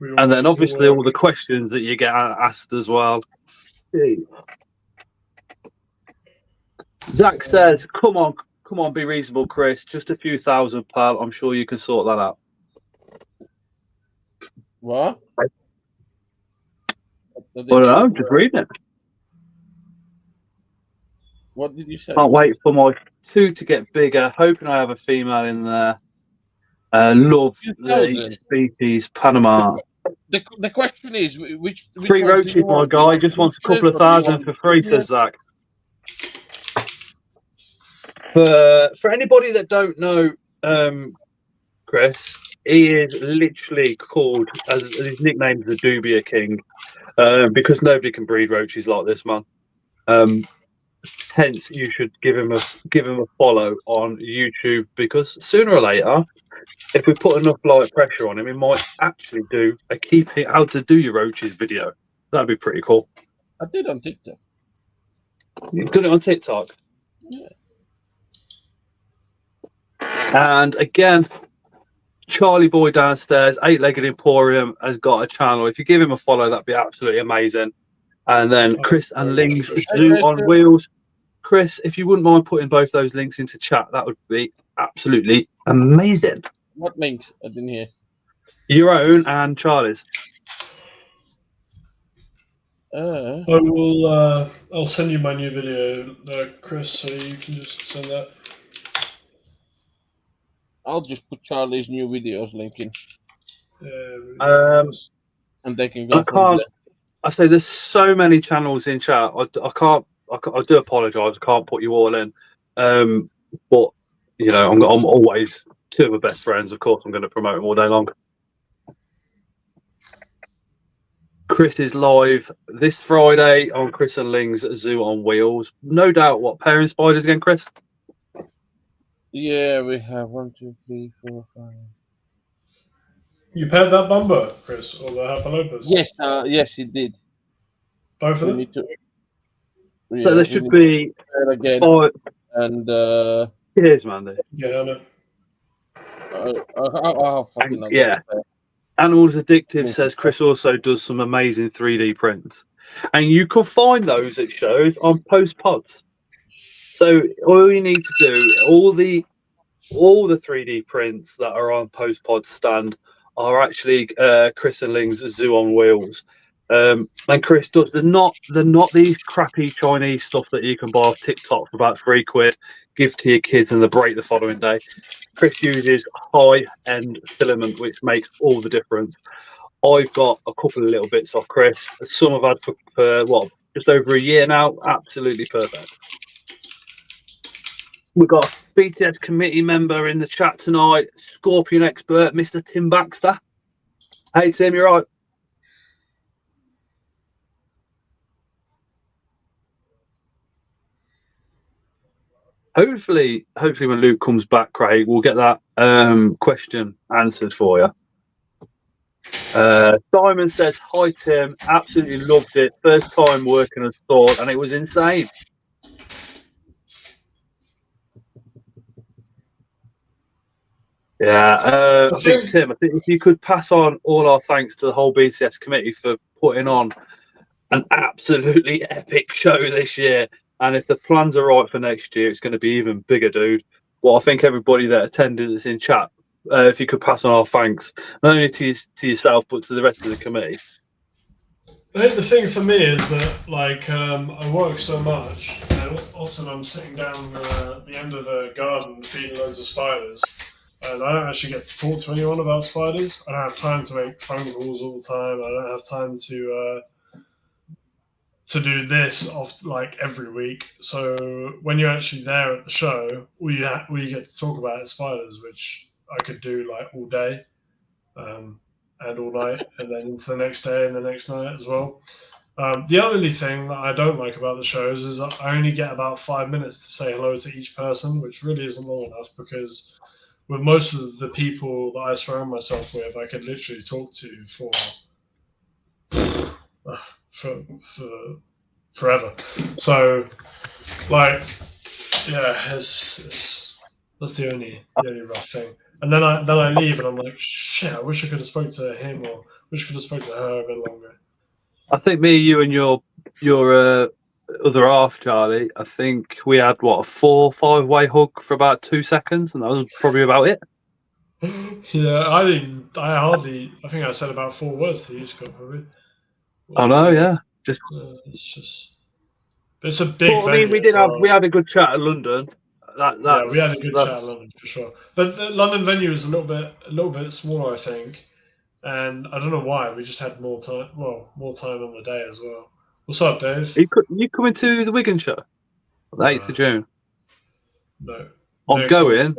And then obviously all the questions that you get asked as well. Zach says, come on, be reasonable, Chris. Just a few thousand, pal. I'm sure you can sort that out. What? I don't know, I'm just reading it. What did you say? Can't wait for my 2 to get bigger. Hoping I have a female in there. Love the species, Panama. The question is, which free roaches, my guy. Just wants a couple of thousand for free, says Zach. For anybody that don't know, Chris, he is literally called as his nickname is the Dubia King, because nobody can breed roaches like this man. Hence, you should give him a follow on YouTube because sooner or later, if we put enough light pressure on him, he might actually do a keeping how to do your roaches video. That'd be pretty cool. I did on TikTok. You did it on TikTok. Yeah. And again, Charlie Boy downstairs, 8-Legged Emporium, has got a channel. If you give him a follow, that'd be absolutely amazing. And then Chris and Ling's Zoo on Wheels. Chris, if you wouldn't mind putting both those links into chat, that would be absolutely amazing. What links? I didn't hear. Your own and Charlie's. I will. I'll send you my new video, Chris, so you can just send that. I'll just put Charlie's new videos link in. And they can go from there. I say there's so many channels in chat. I do apologise. I can't put you all in. But you know, I'm always 2 of my best friends. Of course, I'm going to promote them all day long. Chris is live this Friday on Chris and Ling's Zoo on Wheels. No doubt. What pairing spiders again, Chris? Yeah, we have 1, 2, 3, 4, 5. You paired that bumper, Chris, or the Hapalopus? Yes, yes, it did. Both of them? Yeah, so there should be again. And cheers, man. Yeah, I know. Yeah. Animals Addictive says Chris also does some amazing 3D prints, and you can find those at shows on Post Pods. So all you need to do, all the 3D prints that are on Post Pod stand are actually Chris and Ling's Zoo on Wheels. And Chris does they're not these crappy Chinese stuff that you can buy off TikTok for about £3, give to your kids and they break the following day. Chris uses high-end filament, which makes all the difference. I've got a couple of little bits off Chris. Some I've had for just over a year now. Absolutely perfect. We've got a BTS committee member in the chat tonight, Scorpion expert, Mr. Tim Baxter. Hey, Tim, you're right. Hopefully when Luke comes back, Craig, we'll get that question answered for you. Simon says, hi, Tim. Absolutely loved it. First time working a store, and it was insane. Yeah, I think, Tim, if you could pass on all our thanks to the whole BTS committee for putting on an absolutely epic show this year. And if the plans are right for next year, it's going to be even bigger, dude. Well, I think everybody that attended is in chat. If you could pass on our thanks, not only to yourself, but to the rest of the committee. I think the thing for me is that, like, I work so much, and often I'm sitting down at the end of the garden feeding loads of spiders, and I don't actually get to talk to anyone about spiders. I don't have time to make phone calls all the time. I don't have time to do this off like every week. So when you're actually there at the show, all you get to talk about is spiders, which I could do like all day. And all night, and then into the next day and the next night as well. The only thing that I don't like about the shows is that I only get about 5 minutes to say hello to each person, which really isn't long enough because with most of the people that I surround myself with, I could literally talk to for forever. So, like, yeah, it's that's the only rough thing. And then I leave and I'm like, shit, I wish I could have spoke to him or wish I could have spoke to her a bit longer. I think me, you, and your other half, Charlie. I think we had a 4-5 way hug for about 2 seconds, and that was probably about it. Yeah, I think I said about 4 words to you, Scott. Probably. I know, yeah. It's a big. But, I mean, we had a good chat at London. Yeah, we had a good chat at London for sure. But the London venue is a little bit smaller, I think. And I don't know why. We just had more time. Well, more time on the day as well. What's up, Dave? You coming to the Wigan show? The 8th of June. No. I'm going.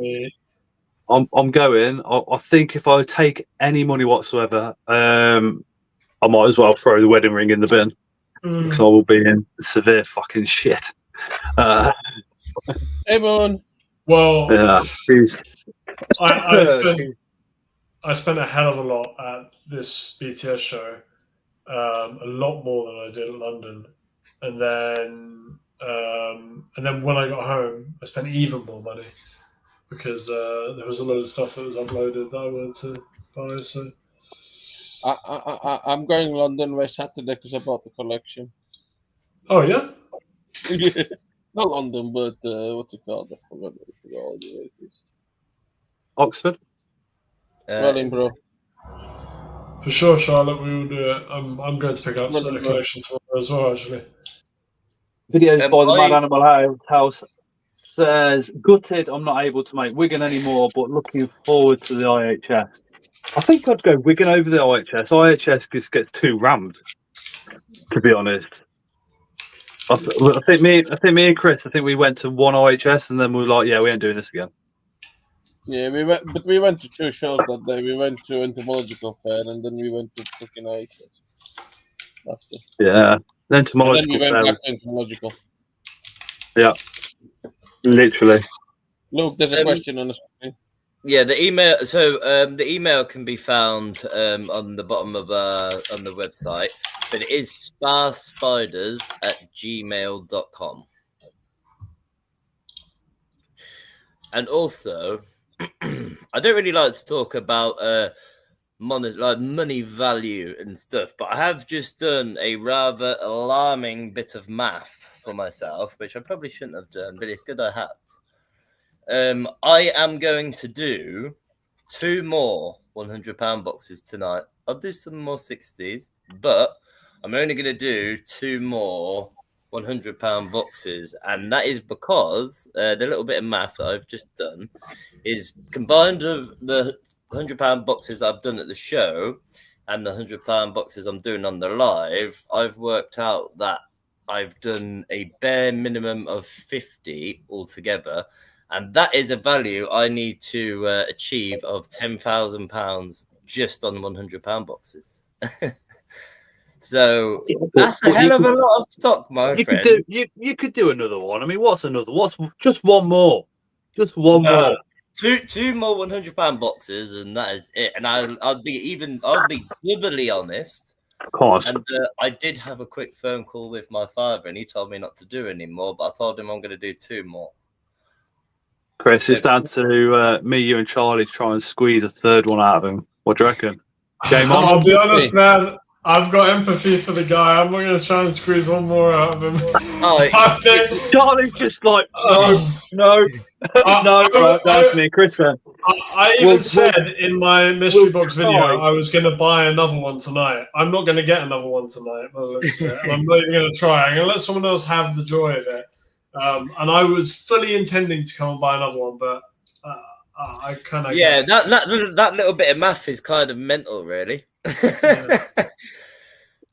I'm going. I think if I take any money whatsoever, I might as well throw the wedding ring in the bin because I will be in severe fucking shit. Everyone. Well, yeah, please. I spent a hell of a lot at this BTS show, a lot more than I did at London, and then when I got home, I spent even more money because there was a lot of stuff that was uploaded that I wanted to buy. So I'm going to London by Saturday because I bought the collection. Oh yeah. Not London, but what's it called? I forgot what it is. Oxford. Wellingborough. For sure, Charlotte, we will do it. I'm going to pick up a collection tomorrow as well, actually. Videos by the Mad Animal House says, gutted I'm not able to make Wigan anymore, but looking forward to the IHS. I think I'd go Wigan over the IHS. IHS just gets too rammed, to be honest. I think me and Chris, we went to one IHS and then we were like, yeah, we ain't doing this again. Yeah, we went to 2 shows that day. We went to Entomological Fair and then we went to fucking IHS. After. Yeah, Entomological Fair. And then we went back to Entomological. Yeah, literally. Look, there's a question on the screen. Yeah, the email. So the email can be found on the bottom of on the website, but it is sparspiders@gmail.com. And also, I don't really like to talk about money value and stuff, but I have just done a rather alarming bit of math for myself, which I probably shouldn't have done, but it's good I have. I am going to do 2 more £100 boxes tonight. I'll do some more 60s, but I'm only going to do 2 more £100 boxes, and that is because the little bit of math that I've just done is combined of the £100 boxes I've done at the show and the £100 boxes I'm doing on the live. I've worked out that I've done a bare minimum of 50 altogether. And that is a value I need to achieve of £10,000 just on £100 boxes. So that's a hell of a lot of stock, my friend. You could do another one. I mean, what's another? What's just one more? Just one more. Two more £100 boxes, and that is it. And I'll be doubly honest. Of course. And I did have a quick phone call with my father, and he told me not to do any more. But I told him I'm going to do 2 more. Chris, it's down to me, you, and Charlie to try and squeeze a 3rd one out of him. What do you reckon? Game on. I'll be honest, man. I've got empathy for the guy. I'm not going to try and squeeze one more out of him. Charlie's just like, no, bro, that's me, Chris. I I even said in my mystery box video I was going to buy another one tonight. I'm not going to get another one tonight, by the looks of it. And I'm not even going to try. I'm going to let someone else have the joy of it. And I was fully intending to come and buy another one, but I kind of that little bit of math is kind of mental, really.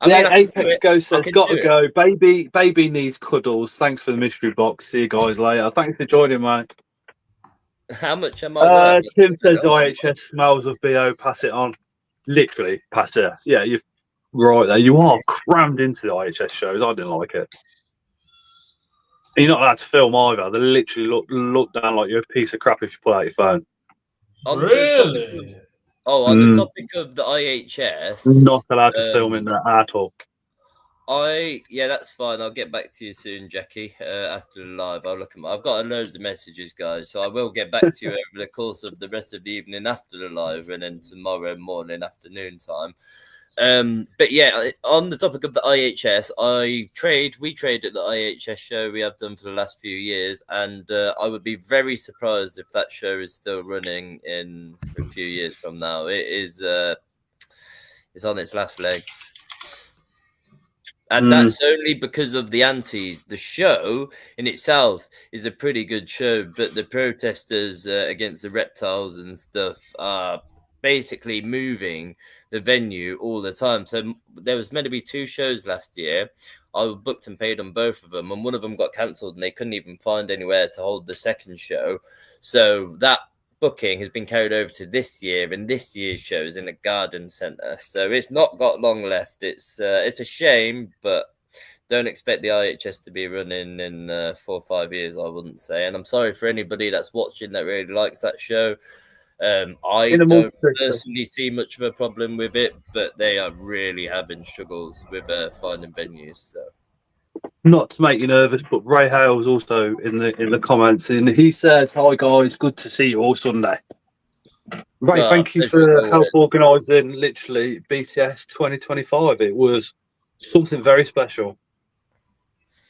Yeah. Apex Ghost says, "Got to go, baby. Baby needs cuddles. Thanks for the mystery box. See you guys later. Thanks for joining, mate." How much am I? Tim says the IHS smells of BO. Pass it on. Literally, pass it. Yeah, you're right there. You are crammed into the IHS shows. I didn't like it. And you're not allowed to film either. They literally look down like you're a piece of crap if you pull out your phone. Really? On the topic of the IHS, not allowed to film in there at all. That's fine. I'll get back to you soon, Jackie. After the live, I've got loads of messages, guys, so I will get back to you over the course of the rest of the evening after the live, and then tomorrow morning, afternoon time. But yeah, on the topic of the IHS, we trade at the IHS show we have done for the last few years, and I would be very surprised if that show is still running in a few years from now. It is it's on its last legs. And that's only because of the antis. The show in itself is a pretty good show, but the protesters against the reptiles and stuff are basically moving the venue all the time. So there was meant to be 2 shows last year. I booked and paid on both of them, and one of them got cancelled, and they couldn't even find anywhere to hold the second show. So that booking has been carried over to this year, and this year's show is in a garden centre. So it's not got long left. It's a shame, but don't expect the IHS to be running in 4 or 5 years, I wouldn't say. And I'm sorry for anybody that's watching that really likes that show. I don't personally see much of a problem with it, but they are really having struggles with finding venues. So, not to make you nervous, but Ray Hale's also in the comments, and he says, "Hi guys, good to see you all Sunday." Ray, thank you for help organising literally BTS 2025. It was something very special,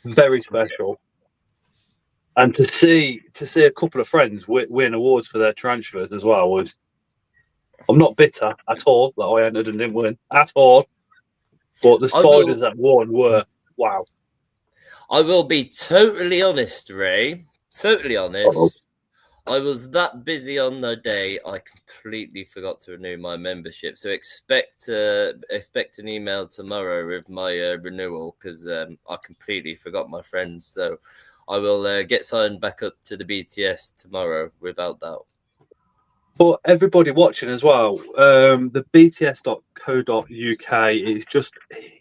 very special. And to see a couple of friends win awards for their tarantulas as well was. I'm not bitter at all that I entered and didn't win at all, but the spiders that won were wow. I will be totally honest, Ray. Totally honest. Uh-oh. I was that busy on the day, I completely forgot to renew my membership. So expect an email tomorrow with my renewal, because I completely forgot my friends. So I will get signed back up to the BTS tomorrow, without doubt. For everybody watching as well, the bts.co.uk is just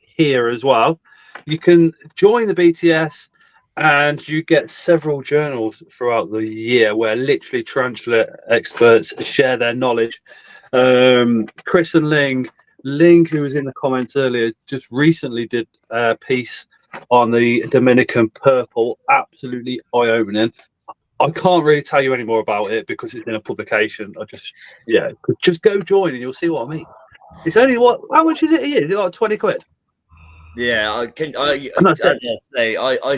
here as well. You can join the BTS and you get several journals throughout the year where literally tarantula experts share their knowledge. Chris and Ling, who was in the comments earlier, just recently did a piece on the Dominican purple. Absolutely eye-opening. I can't really tell you any more about it because it's in a publication. Just go join and you'll see what I mean. It's only how much is it a year? Is it like 20 quid? Yeah, I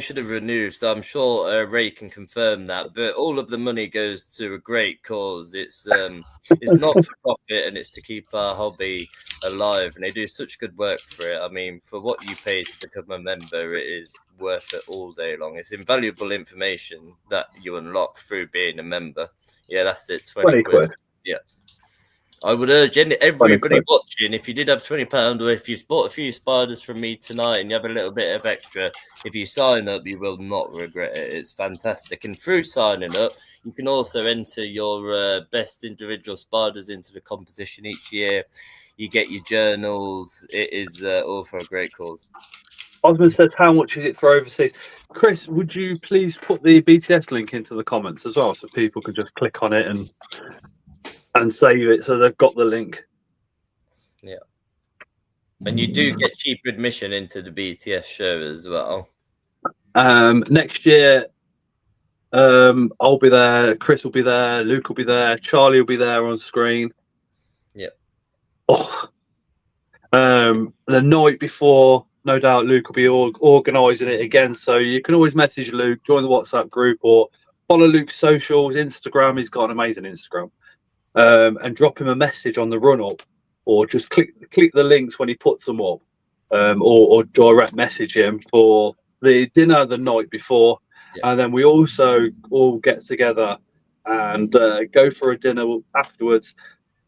should have renewed, so I'm sure Ray can confirm that. But all of the money goes to a great cause. It's not for profit, and it's to keep our hobby alive. And they do such good work for it. I mean, for what you pay to become a member, it is worth it all day long. It's invaluable information that you unlock through being a member. Yeah, that's it. 20 quid. Yeah. I would urge everybody watching, if you did have £20 or if you bought a few spiders from me tonight and you have a little bit of extra, if you sign up, you will not regret it. It's fantastic. And through signing up, you can also enter your best individual spiders into the competition each year. You get your journals. It is all for a great cause. Osmond says, how much is it for overseas? Chris, would you please put the BTS link into the comments as well so people can just click on it and save it so they've got the link? Yeah. And you do get cheaper admission into the BTS show as well. Next year, I'll be there, Chris will be there, Luke will be there, Charlie will be there on screen. Yeah. The night before, no doubt Luke will be organising it again, so you can always message Luke, join the WhatsApp group, or follow Luke's socials, Instagram. He's got an amazing Instagram. and drop him a message on the run up, or just click the links when he puts them up, or direct message him for the dinner the night before, and then we also all get together and go for a dinner afterwards.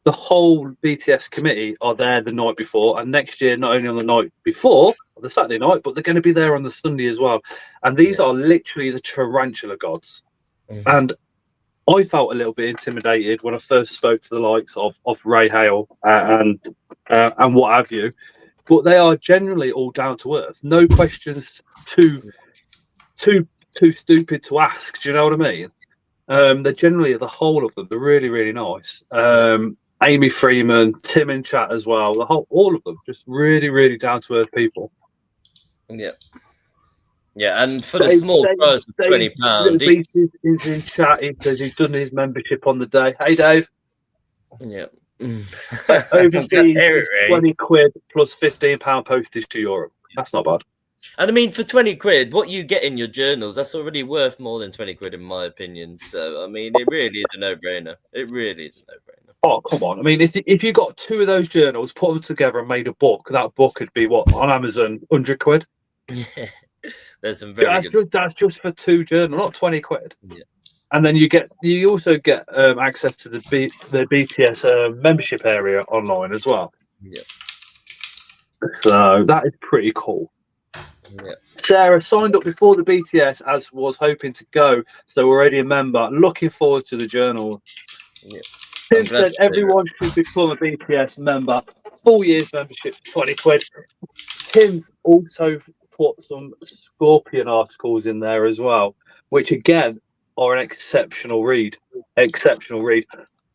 The whole BTS committee are there the night before, and next year not only on the night before, on the Saturday night, but they're going to be there on the Sunday as well. And these are literally the tarantula gods. And I felt a little bit intimidated when I first spoke to the likes of Ray Hale and what have you, but they are generally all down to earth. No questions too stupid to ask. Do you know what I mean? They're generally, the whole of them, they're really, really nice. Amy Freeman, Tim in chat as well. All of them, just really, really down to earth people. Yeah. Yeah, and for the small price of £20, he's in chat. He says he's done his membership on the day. Hey, Dave. Yeah. Overseas is £20 plus £15 postage to Europe. That's not bad. And I mean, for £20, what you get in your journals, that's already worth more than £20 in my opinion. So I mean, it really is a no-brainer. It really is a no-brainer. Oh, come on. I mean, if you got two of those journals, put them together and made a book, that book would be what on Amazon, £100? Yeah. There's some very that's just for two journals, not £20. Yeah. And then you also get access to the BTS membership area online as well. Yeah. So that is pretty cool. Yeah. Sarah signed up before the BTS, as was hoping to go, so already a member. Looking forward to the journal. Yeah. Tim said everyone should become a BTS member. Full year's membership for £20. Tim's also put some Scorpion articles in there as well, which again are an exceptional read. Exceptional read.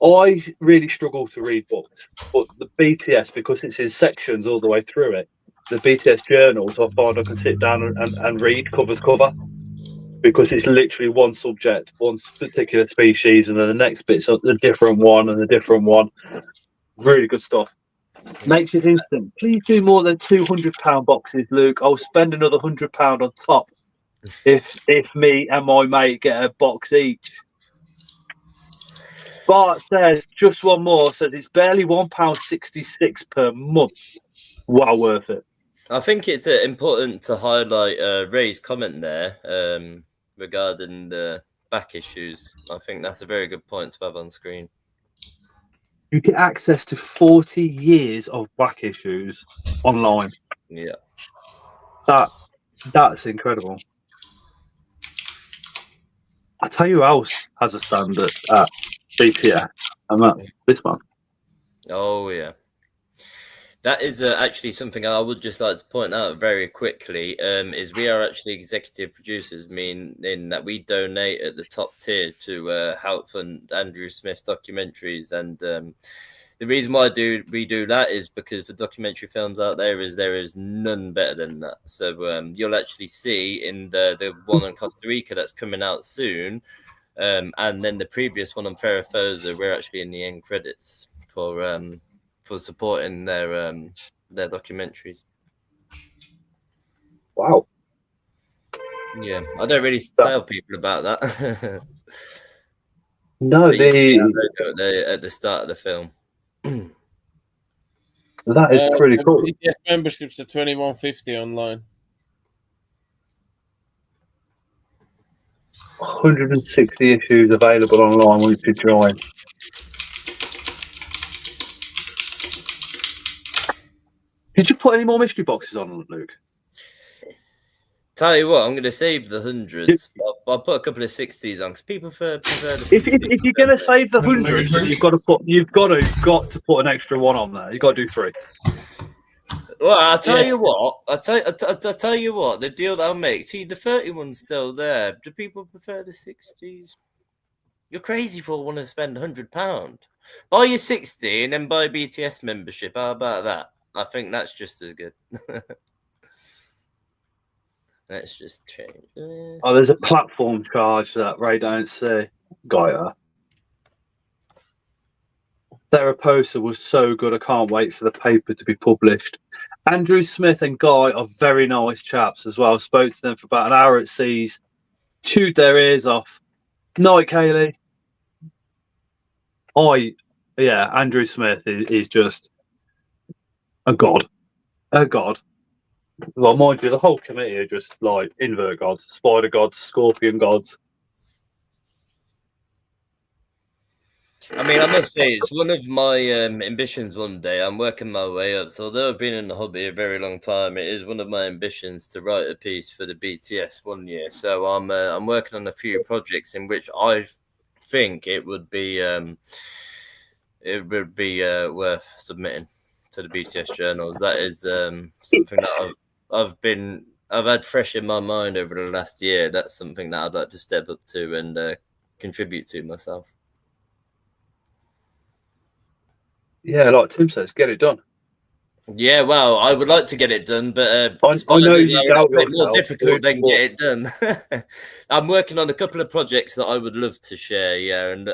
I really struggle to read books, but the BTS, because it's in sections all the way through it, the BTS journals, I find I can sit down and read cover to cover, because it's literally one subject, one particular species, and then the next bit's a different one and a different one. Really good stuff. Makes it instant. Please do more than £200 boxes, Luke. I'll spend another £100 on top if me and my mate get a box each. Bart says, just one more, says it's barely £1.66 per month. Well worth it. I think it's important to highlight Ray's comment there regarding the back issues. I think that's a very good point to have on screen. You get access to 40 years of back issues online. Yeah. That's incredible. I tell you who else has a stand at BTS, and this one. Oh, yeah. That is actually something I would just like to point out very quickly, is we are actually executive producers, meaning that we donate at the top tier to help fund Andrew Smith's documentaries. And the reason why we do that is because for documentary films out there is none better than that. So you'll actually see in the one on Costa Rica that's coming out soon, and then the previous one on Ferrafosa, we're actually in the end credits for supporting their documentaries. Wow. Yeah, I don't really tell people about that. No, at the start of the film. That is pretty cool. BTS memberships are $21.50 online. 160 issues available online once you join. Did you put any more mystery boxes on, Luke? Tell you what, I'm going to save the hundreds. I'll put a couple of 60s on because people prefer the 60s. If you're going to save the hundreds, you've got to put an extra one on there. You've got to do 3. Well, I'll tell you what. I'll tell you what. The deal that I'll make. See, the 31's still there. Do people prefer the 60s? You're crazy for wanting to spend £100. Buy your 60 and then buy BTS membership. How about that? I think that's just as good. Let's just change this. Oh, there's a platform charge that Ray don't see. Gaia. Their poster was so good. I can't wait for the paper to be published. Andrew Smith and Guy are very nice chaps as well. Spoke to them for about an hour at Seas. Chewed their ears off. Night, Kaylee. Yeah, Andrew Smith is just a god. A god. Well, mind you, the whole committee are just like invert gods, spider gods, scorpion gods. I mean, I must say, it's one of my ambitions one day. I'm working my way up. So although I've been in the hobby a very long time, it is one of my ambitions to write a piece for the BTS one year. So I'm working on a few projects in which I think it would be worth submitting to the BTS journals. That is something that I've had fresh in my mind over the last year. That's something that I'd like to step up to and contribute to myself. Yeah, like Tim says, get it done. Yeah, well, I would like to get it done, but I know you doubt a bit more yourself, difficult than but- get it done. I'm working on a couple of projects that I would love to share, yeah, and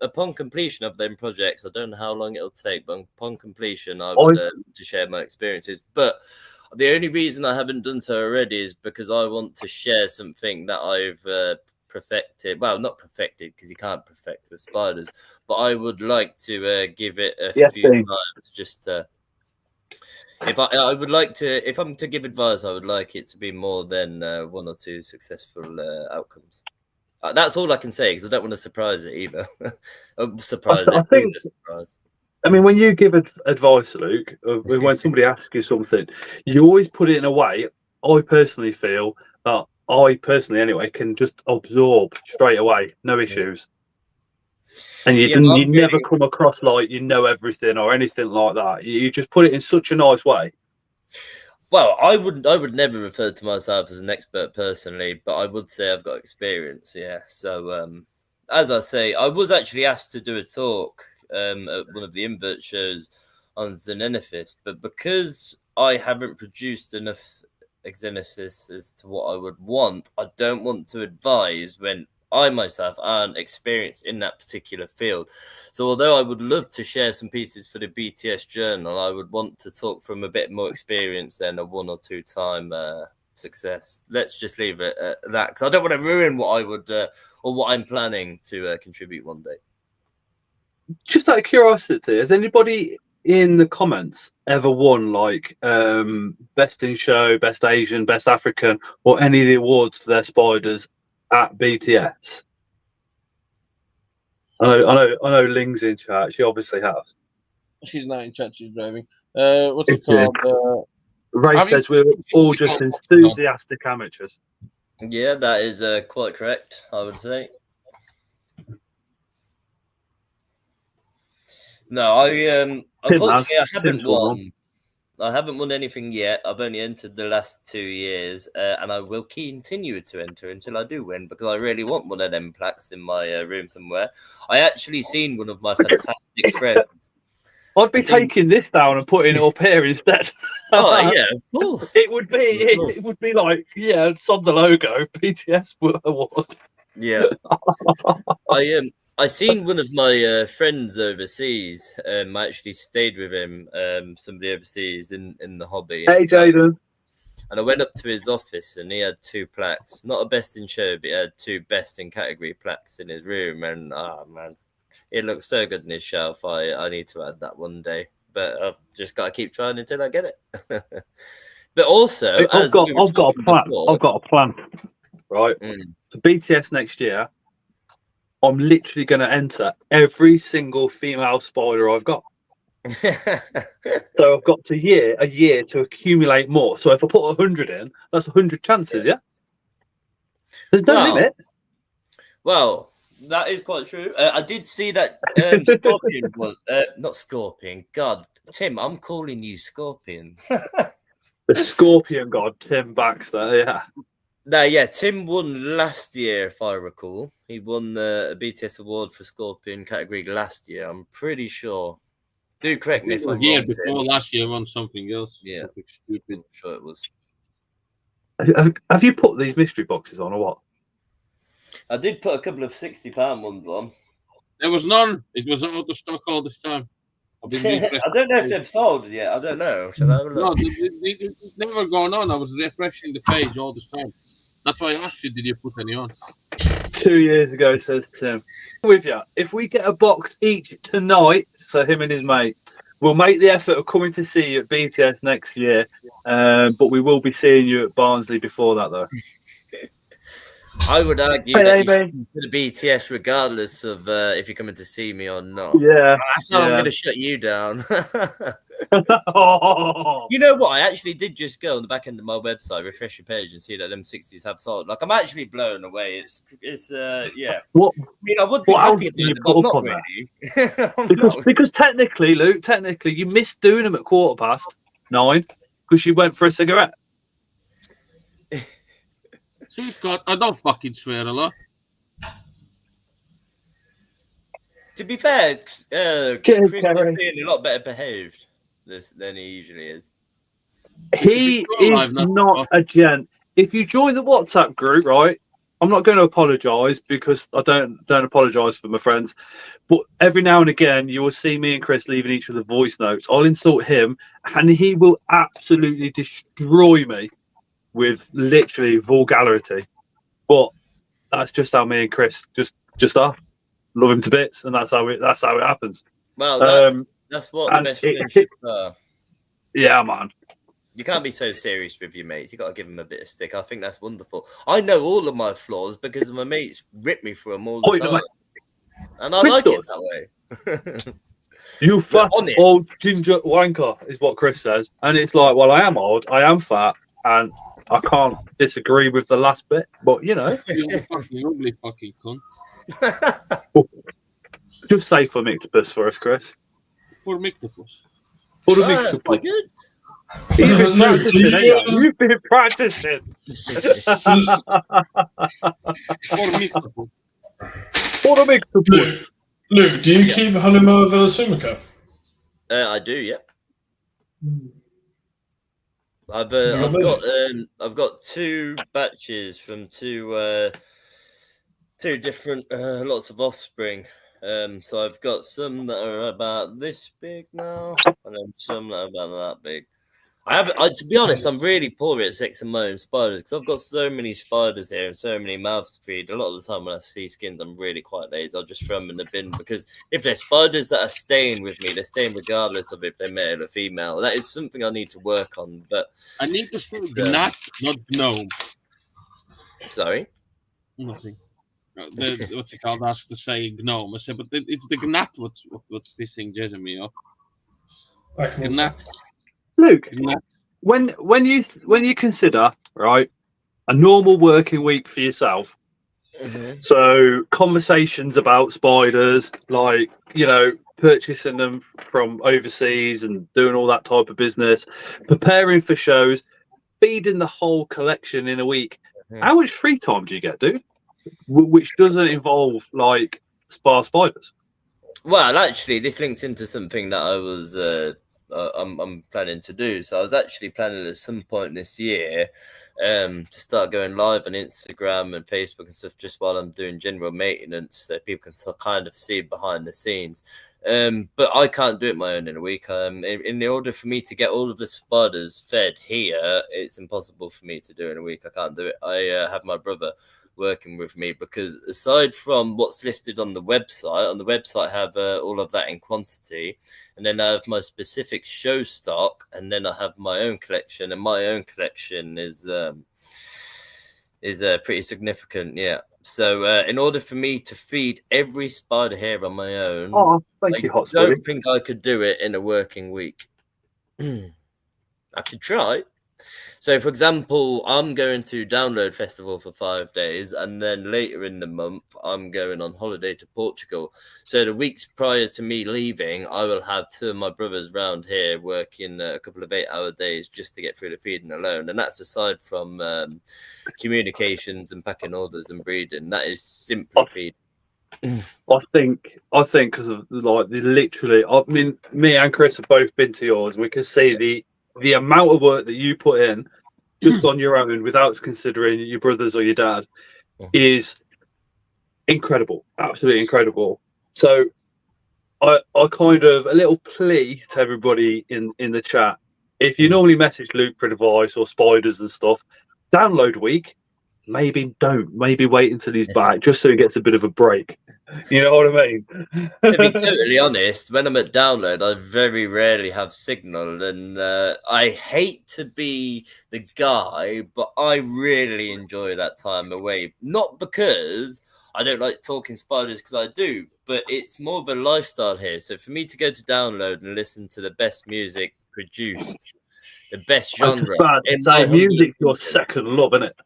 upon completion of them projects, I don't know how long it'll take, but upon completion, I would to share my experiences. But the only reason I haven't done so already is because I want to share something that I've perfected. Well, not perfected because you can't perfect with spiders, but I would like to give it a few times just to. If I'm to give advice, I would like it to be more than 1 or 2 successful outcomes. That's all I can say because I don't want to surprise it either. I mean, when you give advice, Luke, when somebody asks you something, you always put it in a way. I personally feel that anyway, can just absorb straight away, no issues. And you never come across like you know everything or anything like that. You just put it in such a nice way. Well, I would never refer to myself as an expert personally, but I would say I've got experience. Yeah. So, as I say, I was actually asked to do a talk at one of the invert shows on Xenenophis, but because I haven't produced enough Xenenophis as to what I would want, I don't want to advise when I myself aren't experienced in that particular field. So although I would love to share some pieces for the BTS journal, I would want to talk from a bit more experience than a 1 or 2 time success. Let's just leave it at that because I don't want to ruin what I would or what I'm planning to contribute one day. Just out of curiosity, has anybody in the comments ever won like best in show, best Asian, best African, or any of the awards for their spiders at BTS? I know Ling's in chat. She obviously has. She's not in chat. She's driving. What's it called? Ray says we're all just enthusiastic amateurs. Yeah, that is quite correct, I would say. No, unfortunately I haven't won. I haven't won anything yet. I've only entered the last 2 years, and I will continue to enter until I do win because I really want one of them plaques in my room somewhere. I actually seen one of my fantastic friends. I'd be taking this down and putting it up here instead. Oh yeah, of course. It would be like it's on the logo BTS award. Yeah. I seen one of my friends overseas. I actually stayed with him, somebody overseas in the hobby. Hey, Jaden. And I went up to his office and he had 2 plaques. Not a best in show, but he had 2 best in category plaques in his room. And, oh, man, it looks so good in his shelf. I need to add that one day. But I've just got to keep trying until I get it. But also, I've got a plan. I've got a plan, right? For BTS next year, I'm literally going to enter every single female spider I've got. So I've got a year to accumulate more. So if I put 100 in, that's 100 chances, yeah? There's no limit. Well, that is quite true. I did see that Scorpion was... not Scorpion. God, Tim, I'm calling you Scorpion. The Scorpion god, Tim Baxter, yeah. No, yeah, Tim won last year, if I recall. He won the BTS award for Scorpion category last year. I'm pretty sure. Do correct me if I'm wrong. Yeah, before last year, won something else. Yeah, something stupid. I'm sure it was. Have you put these mystery boxes on or what? I did put a couple of £60 ones on. There was none. It was out of stock all this time. I don't know if they've sold yet. I don't know. Shall I have a look? No, it's never gone on. I was refreshing the page all this time. That's why I asked you, did you put any on? 2 years ago, says Tim. With you, if we get a box each tonight, so him and his mate, we'll make the effort of coming to see you at BTS next year. But we will be seeing you at Barnsley before that, though. I would argue that you should come to the BTS regardless of if you're coming to see me or not. Yeah. That's how I'm going to shut you down. Oh. You know what? I actually did just go on the back end of my website, refresh your page, and see that them 60s have sold. Like, I'm actually blown away. It's yeah. What? I mean, I would be happy about it, but I'm not really. Because technically, Luke, you missed doing them at 9:15 because you went for a cigarette. See, Scott, I don't fucking swear a lot. To be fair, Chris is being a lot better behaved than he usually is. He is not a gent. If you join the WhatsApp group, right, I'm not going to apologise because I don't apologise for my friends. But every now and again, you will see me and Chris leaving each other voice notes. I'll insult him, and he will absolutely destroy me with literally vulgarity. But that's just how me and Chris just are. Love him to bits, and that's how it happens. Well, that's what the best friendships are. Yeah, man. You can't be so serious with your mates. You got to give them a bit of stick. I think that's wonderful. I know all of my flaws because my mates rip me through them all the time, and I like it that way. You fat old ginger wanker is what Chris says, and it's like, well, I am old, I am fat, and I can't disagree with the last bit, but you know, you're a fucking ugly fucking cunt. Just say for Mictopus for us, Chris. For Mictopus. For the Mictopus. Good. You've been practicing, You've been practicing. For Mictopus. For the Mictopus. Luke, do you keep Hanuma Villa Sumica? I do, yep. I've got 2 batches from two different lots of offspring. So I've got some that are about this big now, and then some that are about that big. To be honest, I'm really poor at sexing my own spiders because I've got so many spiders here and so many mouths to feed. A lot of the time when I see skins, I'm really quite lazy. I'll just throw them in the bin because if they're spiders that are staying with me, they're staying regardless of if they're male or female. That is something I need to work on. But I need to spell gnat, not gnome. Sorry? Nothing. What's it called? I asked to say gnome. I said, but it's the gnat what's pissing Jeremy off. Gnat. Luke, when you consider, right, a normal working week for yourself, so conversations about spiders, like, you know, purchasing them from overseas and doing all that type of business, preparing for shows, feeding the whole collection in a week, how much free time do you get, dude? Which doesn't involve, like, spiders. Well, actually, this links into something that I was... I'm planning to do. So I was actually planning at some point this year to start going live on Instagram and Facebook and stuff just while I'm doing general maintenance so people can kind of see behind the scenes. But I can't do it my own in a week. In order for me to get all of the spiders fed here, it's impossible for me to do in a week. I can't do it. I have my brother working with me because aside from what's listed on the website I have all of that in quantity, and then I have my specific show stock, and then I have my own collection, and my own collection is pretty significant. Yeah, so in order for me to feed every spider here on my own, I don't think I could do it in a working week. I could try. So, for example, I'm going to Download Festival for 5 days, and then later in the month, I'm going on holiday to Portugal. So the weeks prior to me leaving, I will have 2 of my brothers round here working a couple of 8-hour days just to get through the feeding alone. And that's aside from communications and packing orders and breeding. That is simply feeding. I think because of, like, literally, I mean, me and Chris have both been to yours, and we can see the amount of work that you put in just on your own without considering your brothers or your dad is incredible, absolutely incredible. So I kind of, a little plea to everybody in the chat, if you normally message Luke for advice or spiders and stuff, download week, maybe don't. Maybe wait until he's back, just so he gets a bit of a break. You know what I mean? To be totally honest, when I'm at download, I very rarely have signal, and I hate to be the guy, but I really enjoy that time away. Not because I don't like talking spiders, because I do, but it's more of a lifestyle here. So for me to go to download and listen to the best music produced, the best genre, music's your second love, isn't it?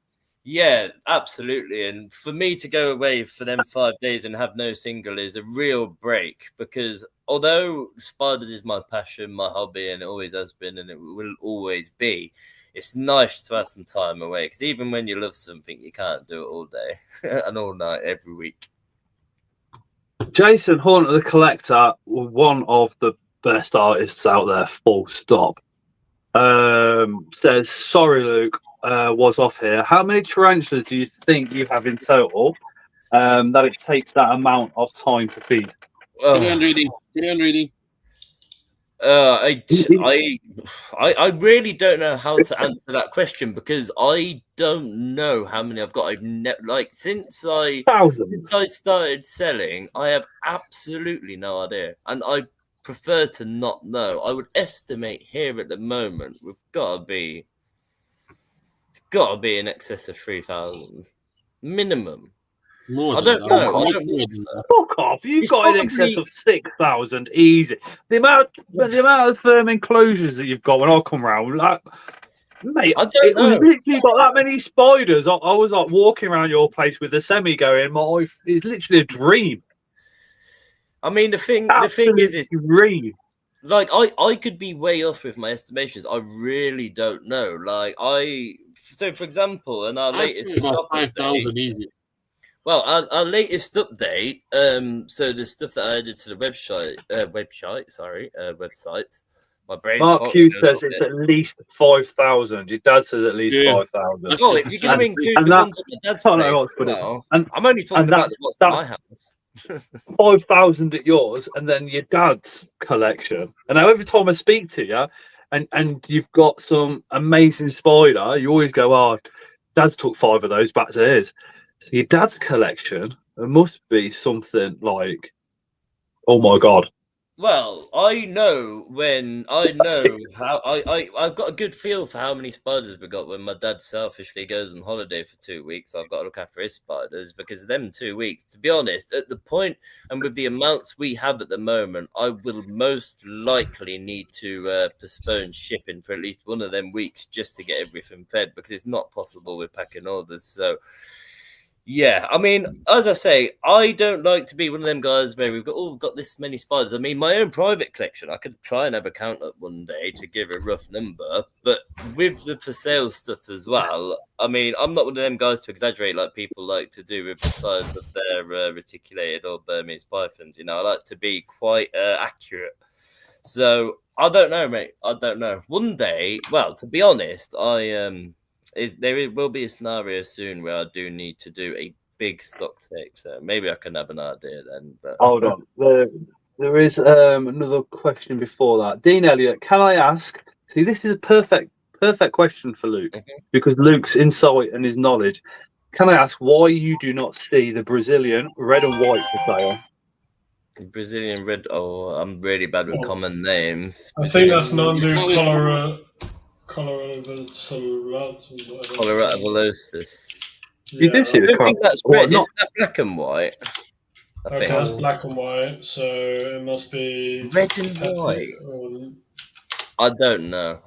Yeah, absolutely. And for me to go away for them 5 days and have no single is a real break, because although spiders is my passion, my hobby, and it always has been, and it will always be, it's nice to have some time away, because even when you love something, you can't do it all day and all night every week. Jason Horner, the Collector, one of the best artists out there, full stop. Says, sorry, Luke, was off here. How many tarantulas do you think you have in total that it takes that amount of time to feed? 300. I really don't know how to answer that question, because I don't know how many I've got. Since I started selling, I have absolutely no idea, and I prefer to not know. I would estimate here at the moment we've got to be in excess of 3,000 minimum. I don't know. Fuck off! You've got in excess of 6,000 easy. The amount of firm enclosures that you've got when I come round, like, mate, it was literally got that many spiders. I was like walking around your place with the semi going. It's literally a dream. I mean, the thing is, dream. Like, I could be way off with my estimations. I really don't know. So for example, in our latest 5,000 easy. Well, our latest update, so the stuff that I added to the website. My brain. Mark Q says it's at least 5,000. Your dad says at least 5,000. Oh, if you're going to include the ones at my dad's place, I'm only talking about what's in my house. 5,000 at yours, and then your dad's collection. And now every time I speak to you, and you've got some amazing spider, you always go, "Oh, Dad's took 5 of those back to his." So your dad's collection, there must be something like, oh my god. Well, I've got a good feel for how many spiders we got when my dad selfishly goes on holiday for 2 weeks. I've got to look after his spiders, because them 2 weeks, to be honest, at the point and with the amounts we have at the moment, I will most likely need to postpone shipping for at least one of them weeks just to get everything fed, because it's not possible with packing orders. So yeah, I mean, as I say, I don't like to be one of them guys where we've got this many spiders. I mean, my own private collection, I could try and have a count up one day to give a rough number, but with the for sale stuff as well, I mean, I'm not one of them guys to exaggerate like people like to do with the size of their reticulated or Burmese pythons. You know, I like to be quite accurate. So I don't know, mate. I don't know. One day, well, to be honest, there will be a scenario soon where I do need to do a big stock take, so maybe I can have an idea then. But hold on, there is another question before that. Dean Elliott, can I ask? See, this is a perfect question for Luke, because Luke's insight and his knowledge. Can I ask why you do not see the Brazilian red and white for sale? Brazilian red. Oh, I'm really bad with common names. I think that's Nandu Coloradovalosis. You do see the I think that's red. Isn't that black and white? I think that's black and white, so it must be red and white. I don't know.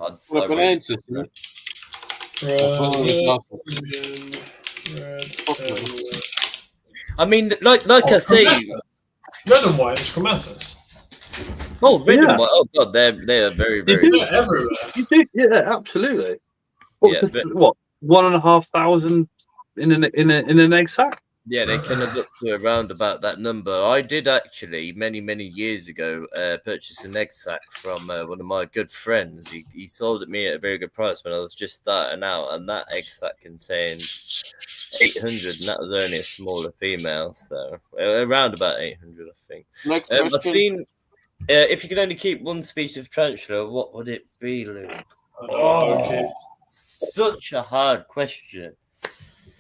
I mean, like I say, red and white is chromatus. Oh, red and white. Oh god, they are very, very everywhere. You do, yeah, absolutely. What 1,500 in an egg sack? Yeah, they can have up to around about that number. I did actually many years ago purchase an egg sack from one of my good friends. He sold it me at a very good price when I was just starting out, and that egg sack contained 800, and that was only a smaller female, so around about 800, I think. I've seen. If you could only keep one species of tarantula, what would it be, Luke? Oh, such a hard question.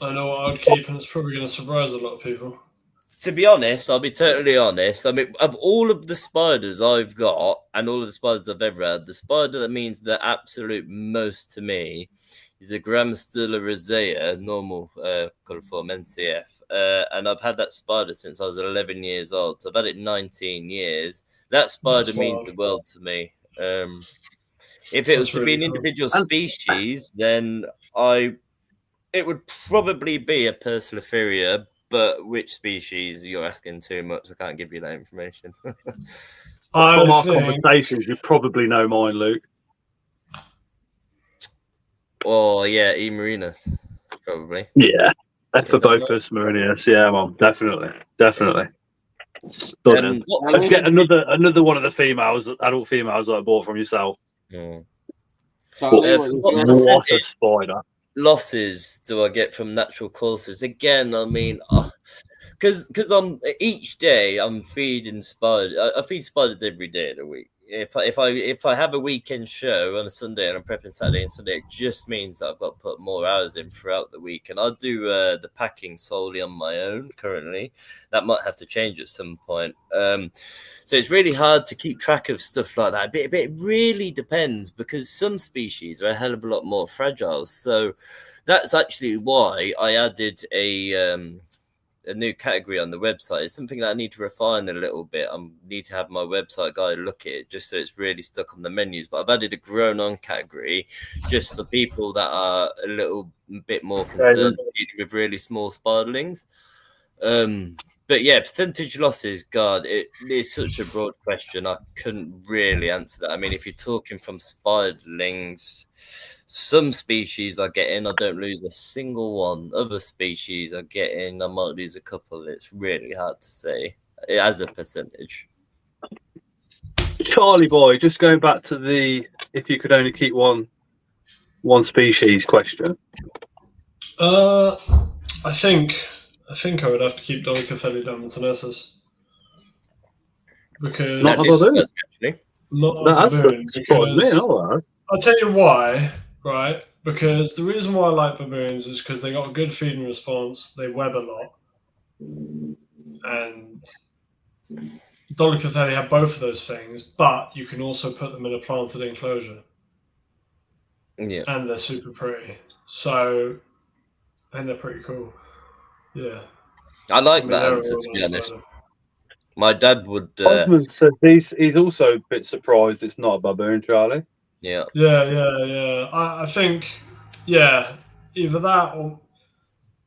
I know what I'd keep, and it's probably going to surprise a lot of people. To be honest, I'll be totally honest. I mean, of all of the spiders I've got and all of the spiders I've ever had, the spider that means the absolute most to me is the Gramstula rosea, normal coliform NCF. And I've had that spider since I was 11 years old. So I've had it 19 years. That spider means the world to me. If it was to be an individual species, then it would probably be a Perslephoria. But which species? You're asking too much. I can't give you that information. From our conversations, you probably know mine, Luke. Oh, yeah, E. Marinus, probably. Yeah, Ephiopus Marinus. Yeah, Mom, definitely. Stunning. Let's get another one of the females, adult females that I bought from yourself. What a spider. Losses do I get from natural causes? Again, I mean, because I'm each day I'm feeding spiders. I feed spiders every day of the week. If I have a weekend show on a Sunday and I'm prepping Saturday and Sunday, it just means that I've got to put more hours in throughout the week. And I do the packing solely on my own currently. That might have to change at some point. So it's really hard to keep track of stuff like that. But it really depends because some species are a hell of a lot more fragile. So that's actually why I added a new category on the website. It's something that I need to refine a little bit. I need to have my website guy look at it just so it's really stuck on the menus. But I've added a grown-on category just for people that are a little bit more concerned with really small spiderlings. But yeah, percentage losses, God, it is such a broad question. I couldn't really answer that. I mean, if you're talking from spiderlings, some species I get in, I don't lose a single one. Other species I get in, I might lose a couple. It's really hard to say as a percentage. Charlie boy, just going back to the if you could only keep one species question. I think I would have to keep Dolichothelli Damantonessus. Because not a baboon. Not a baboon. Because I'll tell you why, right? Because the reason why I like baboons is because they got a good feeding response, they web a lot. And Dolichothelli have both of those things, but you can also put them in a planted enclosure. Yeah. And they're super pretty. So, and they're pretty cool. Yeah. I like that answer, to be honest. My dad would. Osmond said he's also a bit surprised it's not a baboon, Charlie. Yeah. Yeah. I think, either that or.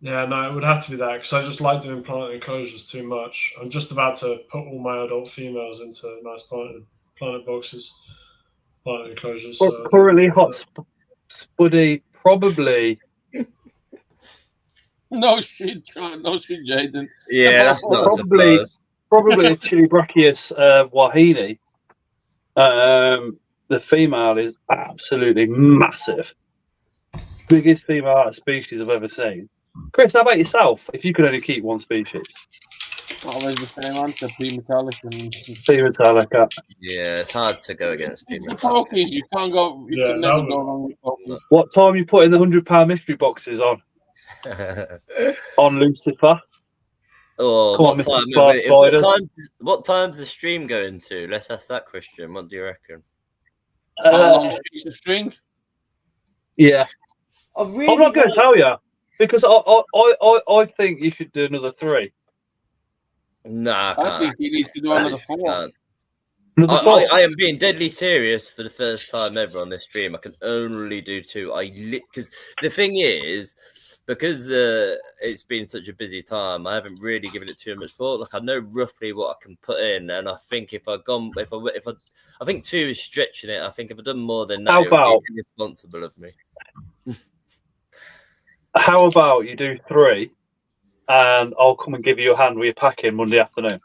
Yeah, no, it would have to be that because I just like doing planted enclosures too much. I'm just about to put all my adult females into nice planted boxes, planted enclosures. So currently, hot Spuddy probably. No shit, Jaden. Yeah, that's not probably a Chilibrachius wahini. The female is absolutely massive. Biggest female out of species I've ever seen. Chris, how about yourself? If you could only keep one species, always the same answer: P Metallica. P Metallica. Yeah, it's hard to go against P Metallica. Pokies, you can't go. You can never go wrong with pokies. What time you putting the £100 mystery boxes on? On Lucifer. Oh, what time's the stream going to? Let's ask that question. What do you reckon? How long is a piece of string? Yeah, I'm not going to tell you because I think you should do another 3. Nah, I think he needs to do another 4. I am being deadly serious for the first time ever on this stream. I can only do 2. Because the thing is, because it's been such a busy time, I haven't really given it too much thought. Like I know roughly what I can put in, and I think I think 2 is stretching it. I think if I've done more than that, it would be irresponsible of me. How about you do 3, and I'll come and give you a hand with your packing Monday afternoon.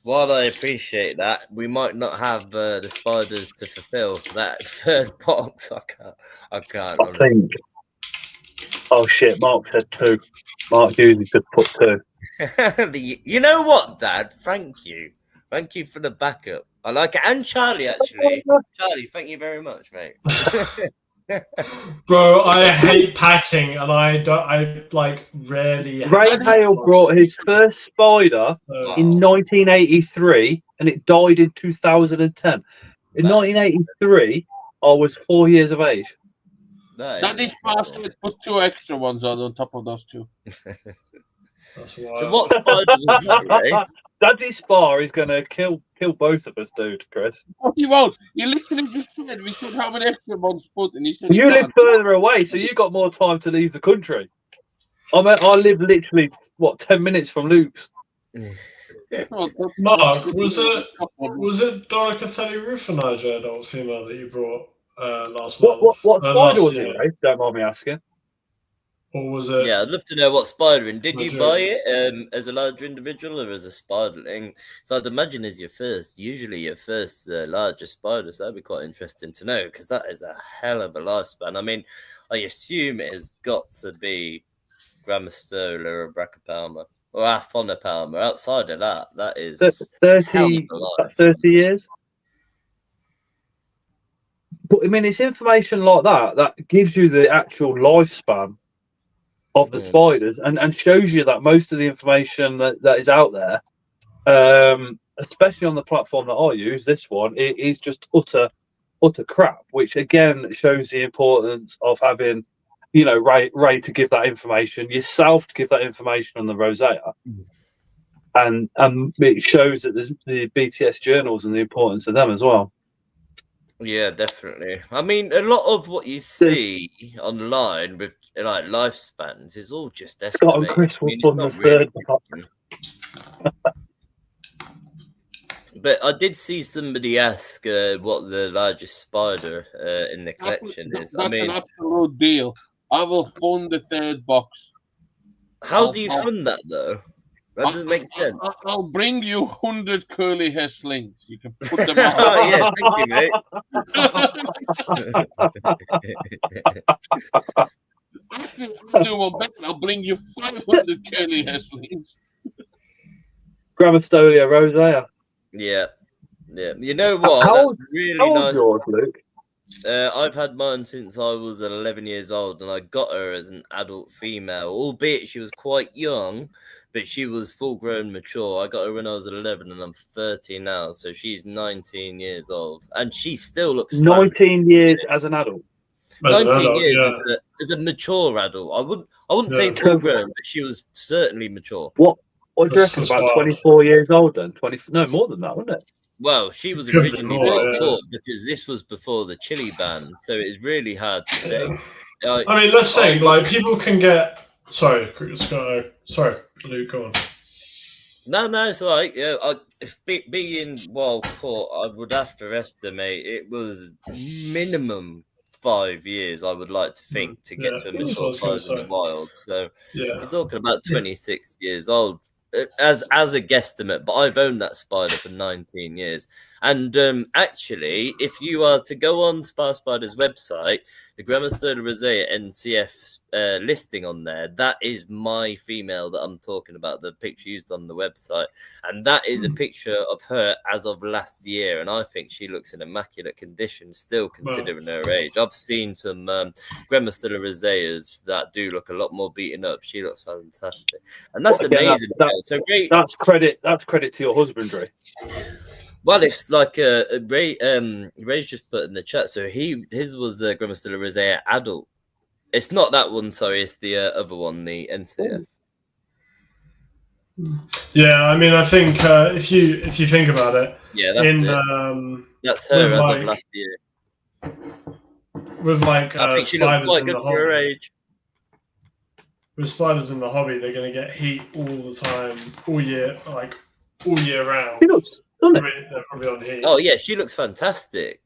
While I appreciate that, we might not have the spiders to fulfill that 3rd box. I can't. I think. Oh shit! Mark said 2. Mark usually could put 2. You know what, Dad? Thank you for the backup. I like it, and Charlie actually. Charlie, thank you very much, mate. Bro, I hate packing, and I like rarely. Ray Hale brought his first spider in 1983, and it died in 2010. In 1983, I was 4 years of age. That is fast. Put 2 extra ones on top of those 2. So what spider was that, Ray? Daddy Spar is going to kill both of us, dude, Chris. Oh, he won't. You literally just said we said how many extra ones put, and he said you live further away, so you got more time to leave the country. I live literally 10 minutes from Luke's. Mark, was it Doricathelli Rufiniger, adult female, that you brought last month? What spider was it, Ray? Don't mind me asking. Or was it? Yeah, I'd love to know what spider. And did you buy it as a larger individual or as a spiderling? So I'd imagine as your first, larger spider. So that'd be quite interesting to know, because that is a hell of a lifespan. I mean, I assume it has got to be Grammostola or Brachypalma or Aphonopalma. Outside of that, that is 30 years. But I mean, it's information like that gives you the actual lifespan of the spiders and shows you that most of the information that is out there, especially on the platform that I use, this one, it is just utter crap, which again shows the importance of having, Ray to give that information, yourself to give that information on the Rosea. And it shows that there's the BTS journals and the importance of them as well. Yeah, definitely. I mean, a lot of what you see online with like lifespans is all just estimated. Chris will fund the third box. But I did see somebody ask what the largest spider in the collection is. That's an absolute deal. I will fund the third box. How do you fund that, though? That doesn't make sense. I'll bring you 100 curly hair slings. You can put them on. Oh, yeah, thank you, mate. Actually, I'll do one better. I'll bring you 500 curly hair slings. Grammostolia rosea. Yeah. You know what? That's really nice. Yours, Luke? I've had mine since I was 11 years old, and I got her as an adult female, albeit she was quite young, but she was full-grown, mature. I got her when I was 11, and I'm 30 now, so she's 19 years old, and she still looks 19 years as an adult. 19 years as a mature adult. I wouldn't say full-grown, but she was certainly mature. What do you reckon? About 24 years old then? No, more than that, wasn't it? Well, she was originally bought because this was before the chili ban, so it's really hard to say. I mean, let's think. Like, people can get. Sorry, Luke, go on. No, it's all right. Yeah, being well caught, I would have to estimate it was minimum 5 years. I would like to think to get to a mature size in the wild. So you're talking about 26 years old. As a guesstimate, but I've owned that spider for 19 years. And actually, if you are to go on Spar Spider's website, the Grammostola rosea NCF listing on there, that is my female that I'm talking about, the picture used on the website. And that is a picture of her as of last year. And I think she looks in immaculate condition, still considering her age. I've seen some Grammostola roseas that do look a lot more beaten up. She looks fantastic. And that's amazing. So great. That's credit to your husbandry. Well, it's like Ray's just put in the chat. So his was the Grammostola rosea adult. It's not that one, sorry. It's the other one, the NCF. Yeah, I mean, I think if you think about it, that's her as of last year. With like I think she looks quite good for her age. With spiders in the hobby, they're going to get heat all the time, all year round. She looks. They're probably on heat. Oh yeah, she looks fantastic.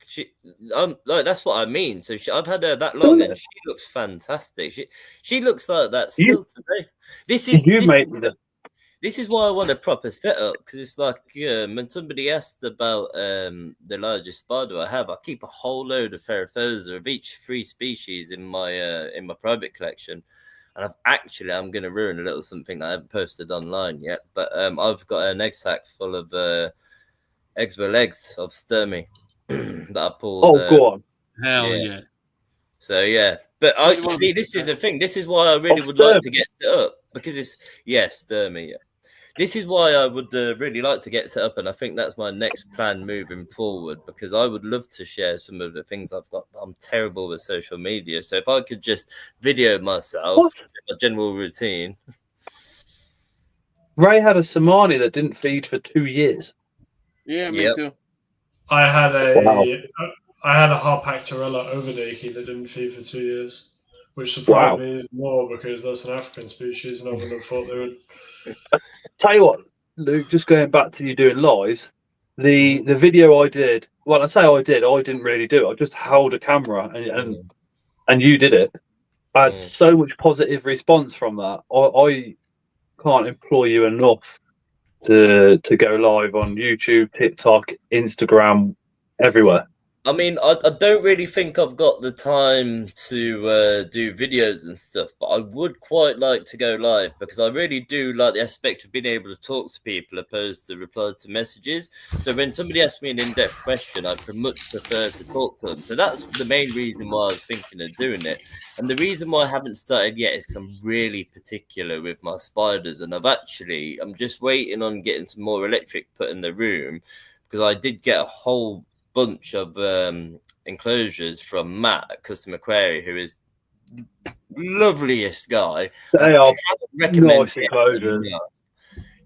Like that's what I mean. So I've had her that long, and she looks fantastic. She looks like that still today. This is why I want a proper setup, because it's like when somebody asked about the largest spider I have, I keep a whole load of Ferrophosa of each 3 species in my private collection. And I'm going to ruin a little something that I haven't posted online yet, but I've got an egg sack full of eggs of Sturmy that I pulled. Oh, go on. Hell yeah. So yeah, but I see. This is the thing. This is why I really would like to get set up because it's Sturmy. Yeah. This is why I would really like to get set up, and I think that's my next plan moving forward because I would love to share some of the things I've got. I'm terrible with social media, so if I could just video myself, my general routine. Ray had a Somali that didn't feed for 2 years. Yeah, me too. I had a Harpactorella overdakey that didn't feed for 2 years, which surprised me more because that's an African species, and I wouldn't have thought they would. Tell you what, Luke, just going back to you doing lives, the video I did, well, I say I didn't really do it. I just held a camera and you did it. I had so much positive response from that. I can't employ you enough to go live on YouTube, TikTok, Instagram, everywhere. I mean, I don't really think I've got the time to do videos and stuff, but I would quite like to go live because I really do like the aspect of being able to talk to people opposed to reply to messages. So when somebody asks me an in-depth question, I much prefer to talk to them. So that's the main reason why I was thinking of doing it. And the reason why I haven't started yet is because I'm really particular with my spiders. And I'm just waiting on getting some more electric put in the room because I did get a whole bunch of enclosures from Matt at Custom Aquarium, who is the loveliest guy. They are nice enclosures.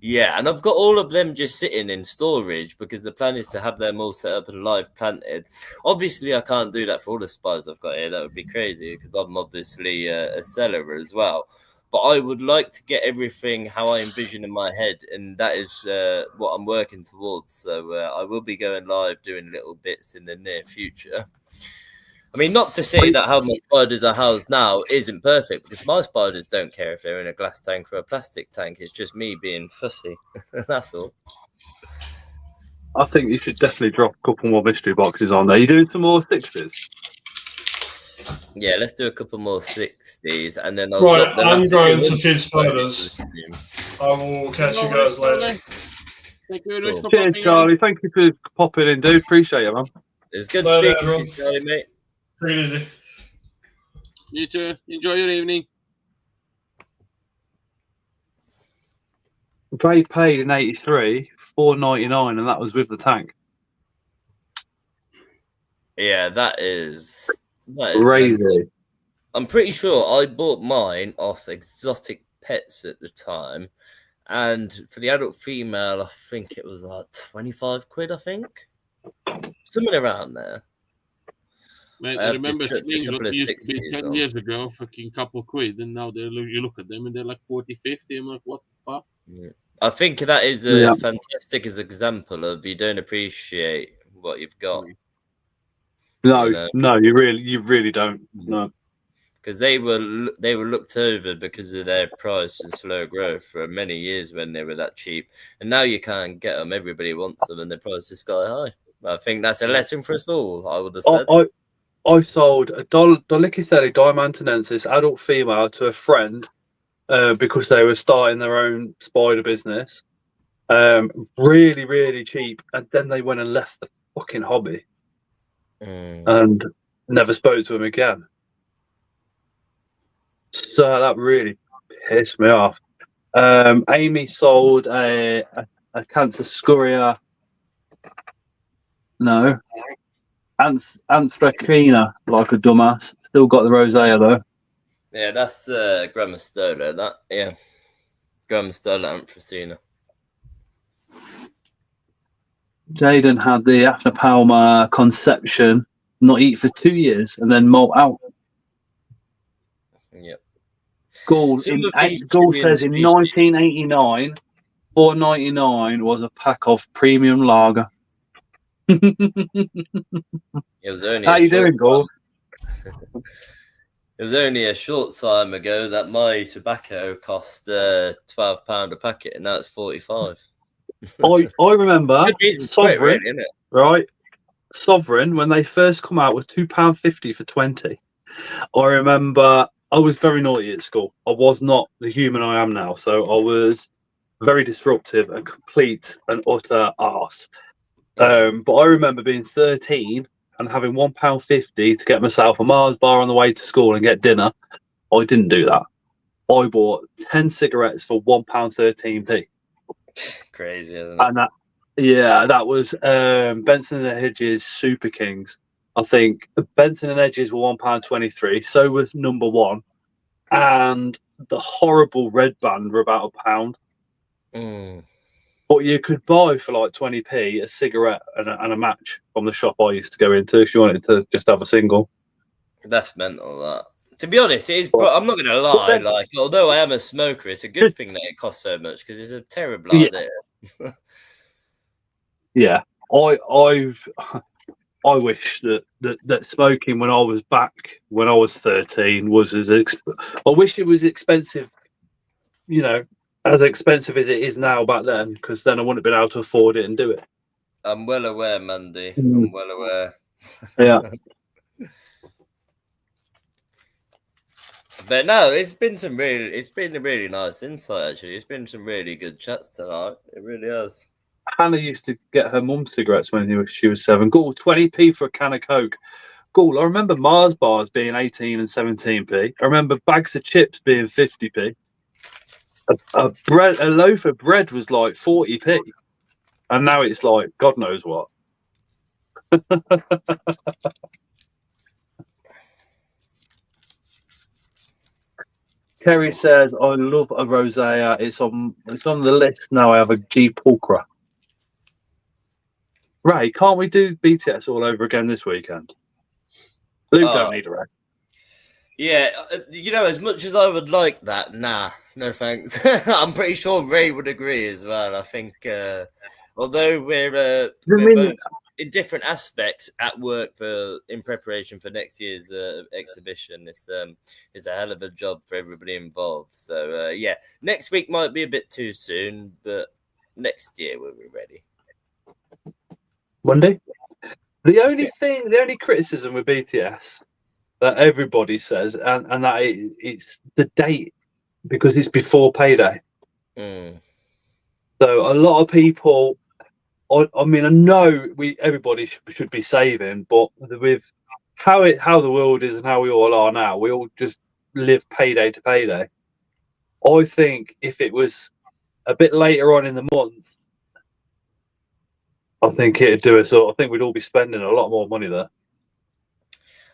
Yeah, and I've got all of them just sitting in storage because the plan is to have them all set up and live planted. Obviously, I can't do that for all the spiders I've got here. That would be crazy because I'm obviously a seller as well. But I would like to get everything how I envision in my head, and that is what I'm working towards. So I will be going live doing little bits in the near future. I mean, not to say that how my spiders are housed now isn't perfect, because my spiders don't care if they're in a glass tank or a plastic tank. It's just me being fussy. That's all. I think you should definitely drop a couple more mystery boxes on there. You doing some more 60s? Yeah, let's do a couple more 60s, and then I'm going to feed spiders. I will catch you guys later. Cool. Cheers, Charlie. Thank you for popping in, dude. Appreciate it, man. It's good speaking to you, Charlie, mate. Take it easy. You too. Enjoy your evening. Ray paid in '83 $4.99, and that was with the tank. Yeah, that is crazy. Mental. I'm pretty sure I bought mine off Exotic Pets at the time, and for the adult female, I think it was like 25 quid. I think something around there. Mate, I remember swings what used to be 10 years ago, fucking couple quid, and now you look at them and they're like 40, 50. I'm like, what the fuck? Yeah. I think that is a fantastic example of you don't appreciate what you've got. No, you really don't. No, because they were looked over because of their price and slow growth for many years when they were that cheap, and now you can't get them. Everybody wants them, and the price is sky high. I think that's a lesson for us all. I would have said. I sold a Dolichitherium diamantinensis adult female to a friend because they were starting their own spider business, really, really cheap, and then they went and left the fucking hobby and never spoke to him again. So that really pissed me off. Amy sold a Cancer Scuria. No. Anthracina, like a dumbass. Still got the rosea though. Yeah, that's Grammastola. That Grammastola Anthracina. Jaden had the Aphnopalma conception, not eat for 2 years, and then molt out. Yep. Gould says in 1989, $4.99 was a pack of premium lager. It was only How you doing, Gould? It was only a short time ago that my tobacco cost £12 a packet, and now it's 45. I remember Sovereign, really, isn't it? right? Sovereign, when they first come out, was £2.50 for 20. I remember I was very naughty at school. I was not the human I am now, so I was very disruptive and complete and utter arse. But I remember being 13 and having £1.50 to get myself a Mars bar on the way to school and get dinner, I didn't do that. I bought 10 cigarettes for £1.13p. Crazy, isn't it? And that was Benson and Hedges Super Kings. I think Benson and Hedges were £1.23. So was Number One, and the horrible Red Band were about £1. But you could buy for like 20p a cigarette and a match from the shop I used to go into if you wanted to just have a single. That's mental, that. To be honest, it is. I'm not going to lie. Like, although I am a smoker, it's a good thing that it costs so much because it's a terrible idea. Yeah, I wish that smoking when I was 13 was I wish it was expensive, as expensive as it is now back then, because then I wouldn't have been able to afford it and do it. I'm well aware, Mandy. I'm well aware. Yeah. But no, it's been a really nice insight, actually. It's been some really good chats tonight. It really has. Hannah used to get her mum cigarettes when she was 7. Cool, 20p for a can of Coke. Cool, I remember Mars bars being 18 and 17p. I remember bags of chips being 50p. A loaf of bread was like 40p. And now it's like God knows what. Kerry says, I love a rosé. It's on the list now. I have a G Pulcra. Ray, can't we do BTS all over again this weekend? Luke don't need a rest. Yeah, as much as I would like that, nah, no thanks. I'm pretty sure Ray would agree as well. I think, although we're both in different aspects at work in preparation for next year's exhibition, it's a hell of a job for everybody involved. So next week might be a bit too soon, but next year we'll be ready. Monday. The only criticism with BTS that everybody says, and that it's the date, because it's before payday. So a lot of people, I mean, I know everybody should be saving, but with how the world is and how we all are now, we all just live payday to payday. I think if it was a bit later on in the month, I think it'd do it. So I think we'd all be spending a lot more money there.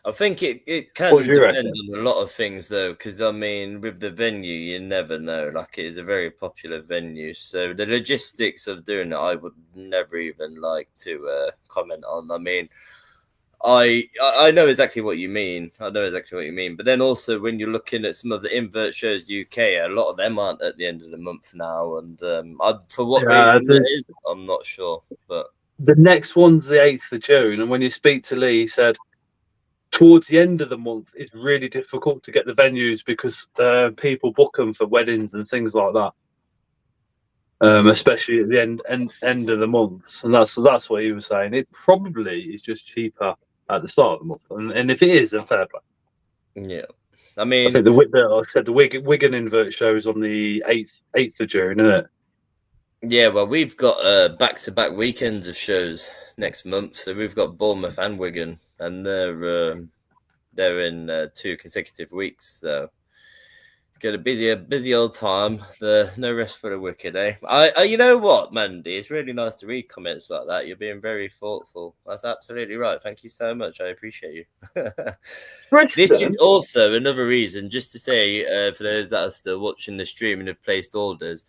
I think it can depend on a lot of things, though, because, I mean, with the venue, you never know. Like, it is a very popular venue. So the logistics of doing it, I would never even like to comment on. I mean, I know exactly what you mean. But then also, when you're looking at some of the invert shows UK, a lot of them aren't at the end of the month now. And for what reason that is, I'm not sure. But the next one's the 8th of June. And when you speak to Lee, he said, towards the end of the month, it's really difficult to get the venues because people book them for weddings and things like that, especially at the end of the months. And that's what he was saying. It probably is just cheaper at the start of the month, and if it is, then fair play. Yeah, I mean, I think the Wigan invert show is on the 8th of June, isn't it? Yeah, well, we've got back-to-back weekends of shows next month, so we've got Bournemouth and Wigan, and they're in 2 consecutive weeks. So it's going to be a busy old time. No rest for the wicked, eh? You know what, Mandy? It's really nice to read comments like that. You're being very thoughtful. That's absolutely right. Thank you so much. I appreciate you. This is also another reason, just to say, for those that are still watching the stream and have placed orders.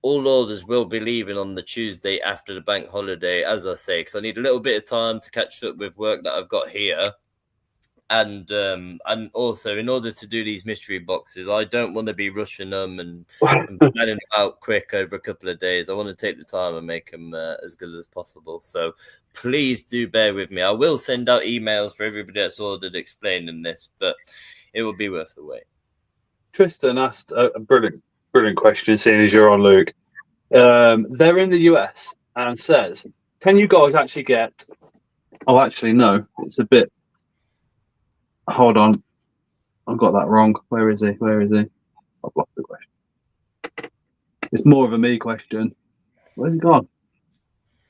All orders will be leaving on the Tuesday after the bank holiday, as I say, because I need a little bit of time to catch up with work that I've got here. And also, in order to do these mystery boxes, I don't want to be rushing them and planning out quick over a couple of days. I want to take the time and make them as good as possible. So please do bear with me. I will send out emails for everybody that's ordered explaining this, but it will be worth the wait. Tristan asked a brilliant question, seeing as you're on, Luke. They're in the US and says, can you guys actually get... Oh, actually, no. It's a bit... Hold on. I've got that wrong. Where is he? I've lost the question. It's more of a me question. Where's he gone?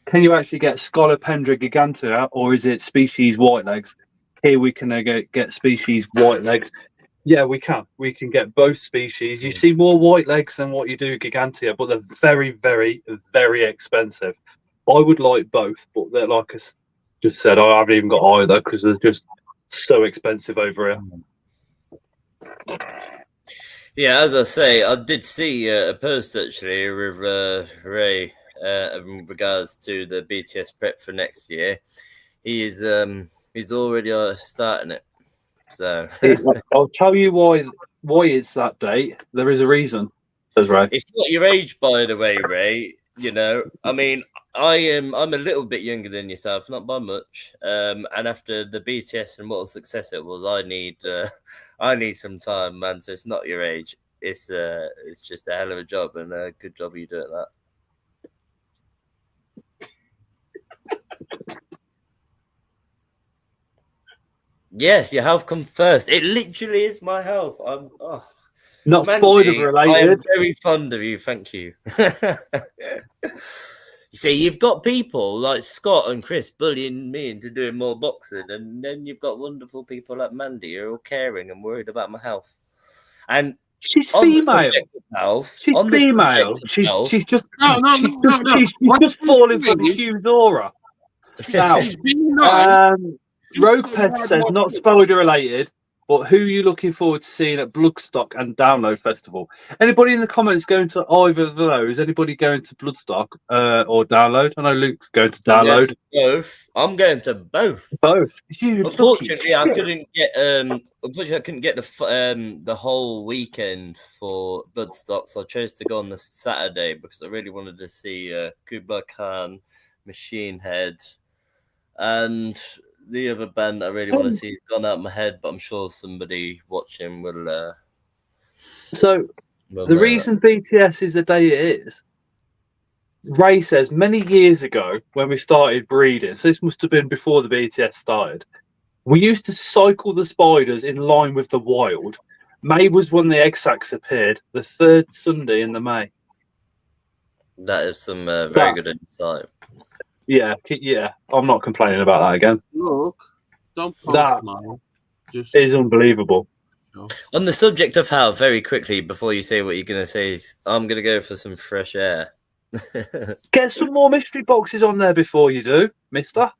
can you actually get Scolopendra gigantea, or is it species white legs? Here we can get species white legs. Yeah, we can. We can get both species. You see more white legs than what you do gigantea, but they're very, very, very expensive. I would like both, but they're like I just said, I haven't even got either because they're just so expensive over here. Yeah, as I say, I did see a post actually with Ray in regards to the BTS prep for next year. He's already starting it. So I'll tell you why it's that date. There is a reason, says Ray. It's not your age, by the way, Ray. You know, I mean, I'm a little bit younger than yourself, not by much. And after the BTS and what a success it was, I need some time, man. So it's not your age. It's just a hell of a job, and a good job you do at that. Yes, your health comes first. It literally is my health. I'm not spoiler related. I am very fond of you. Thank you. You see, you've got people like Scott and Chris bullying me into doing more boxing, and then you've got wonderful people like Mandy who are all caring and worried about my health. And she's female. She's female. She's just falling for the Hughes aura. Now, she's being nice. Rogue Pet says not spoiler related, but who are you looking forward to seeing at Bloodstock and Download Festival? Anybody in the comments going to either of those? Anybody going to Bloodstock or Download? I know Luke's going to Download. I'm going to both. Both. Unfortunately, I couldn't get. Unfortunately, I couldn't get the whole weekend for Bloodstock, so I chose to go on the Saturday because I really wanted to see Kublai Khan, Machine Head, and the other band I really want to see has gone out of my head, but I'm sure somebody watching will. So the reason BTS is the day it is, Ray says many years ago when we started breeding, so this must have been before the BTS started, we used to cycle the spiders in line with the wild. May was when the egg sacs appeared, the third Sunday in the May. That is some very good insight. Yeah, I'm not complaining about that again. Look, don't post that mine. Just is unbelievable. On the subject of health, very quickly before you say what you're going to say, I'm going to go for some fresh air. Get some more mystery boxes on there before you do, mister.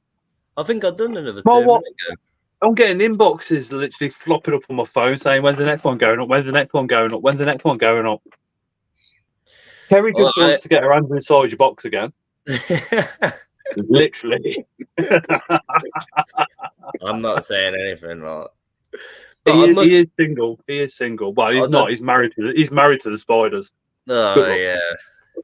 I think I've done another 2 minutes ago. I'm getting inboxes literally flopping up on my phone saying, when's the next one going up? When's the next one going up? When's the next one going up? Kerry just wants to get her hands inside your box again. Literally. I'm not saying anything like that. He is single. He is single. Well, he's not. He's married to the spiders. Oh yeah.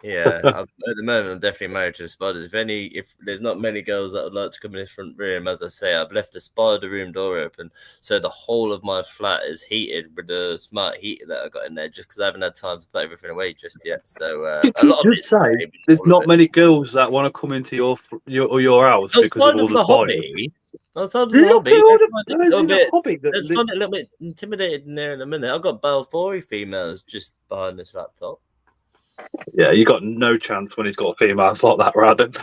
Yeah, at the moment I'm definitely married to the spiders. If there's not many girls that would like to come in this front room, as I say, I've left the spider room door open, so the whole of my flat is heated with the smart heater that I got in there, just because I haven't had time to put everything away just yet. So there's not many girls that want to come into your house because of all the hobby. Outside of the hobby, let's find it a little bit intimidated there in a minute. I've got Balfour females just behind this laptop. Yeah, you got no chance when he's got females like that, Radden.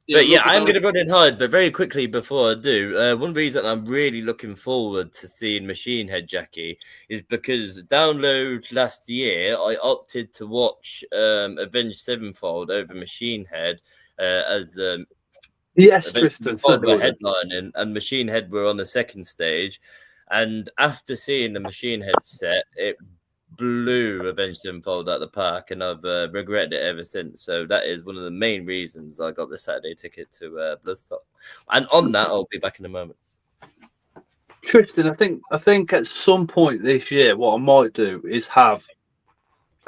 But yeah, I'm going to run and hide. But very quickly before I do, one reason I'm really looking forward to seeing Machine Head Jackie is because Download last year, I opted to watch Avenged Sevenfold over Machine Head as yes, Tristan headlining, and Machine Head were on the second stage. And after seeing the Machine Head set, it blew Avenged Sevenfold out of the park, and I've regretted it ever since. So that is one of the main reasons I got the Saturday ticket to Bloodstock. And on that, I'll be back in a moment. Tristan, I think at some point this year, what I might do is have,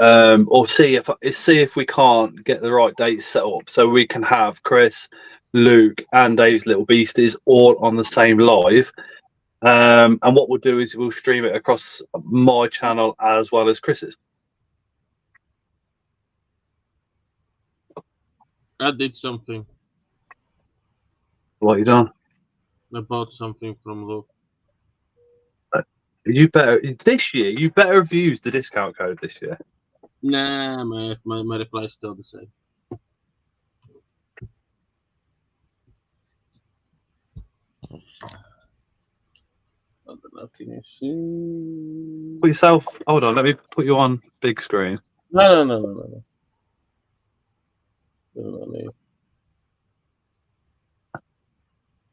or see if we can't get the right dates set up, so we can have Chris, Luke, and Dave's Little Beasties all on the same live. And what we'll do is we'll stream it across my channel as well as Chris's. I did something. What you done? I bought something from Luke. You better have used the discount code this year. Nah, my reply is still the same. I don't know, can you see? Put yourself. Hold on, let me put you on big screen. No. No.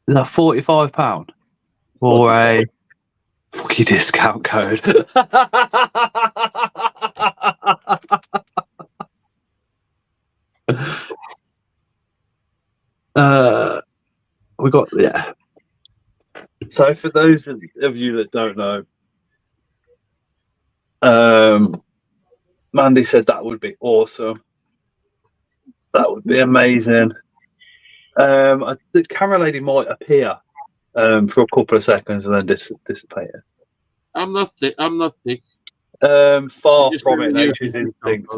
Is that £45 for a fucking discount code? We got So for those of you that don't know, Mandy said that would be awesome. That would be amazing. The camera lady might appear for a couple of seconds and then dissipate. I'm not thick. Far from it, nature's instinct.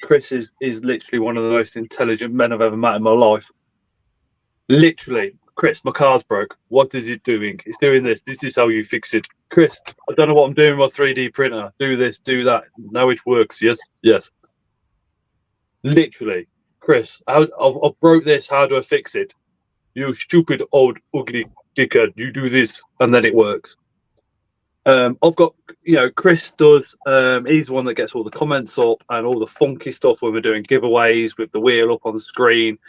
Chris is literally one of the most intelligent men I've ever met in my life. Literally, Chris, my car's broke. What is it doing? It's doing this. This is how you fix it. Chris, I don't know what I'm doing with my 3D printer. Do this, do that. No, it works. Yes. Literally, Chris, I broke this. How do I fix it? You stupid old ugly dickhead. You do this, and then it works. I've got, Chris does. He's the one that gets all the comments up and all the funky stuff when we're doing giveaways with the wheel up on the screen.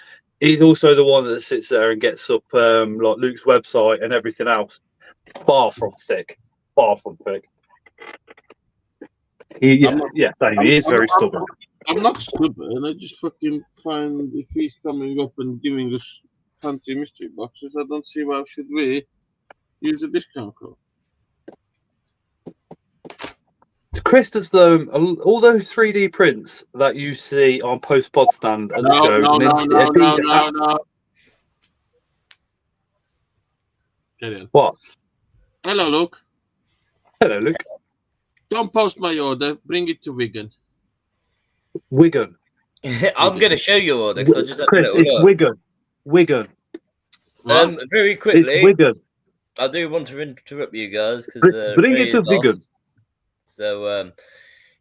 He's also the one that sits there and gets up like Luke's website and everything else. Far from thick. He is very stubborn. I'm not stubborn. I just fucking find if he's coming up and giving us fancy mystery boxes, I don't see why should we use a discount code. Chris does all those 3D prints that you see on post-pod stand at the shows. No. Get in. What? Hello, Luke. Hello, Luke. Don't post my order. Bring it to Wigan. Wigan. I'm going to show you order because I just had Chris, a little it's Wigan. Very quickly. It's Wigan. I do want to interrupt you guys because bring it to Wigan. So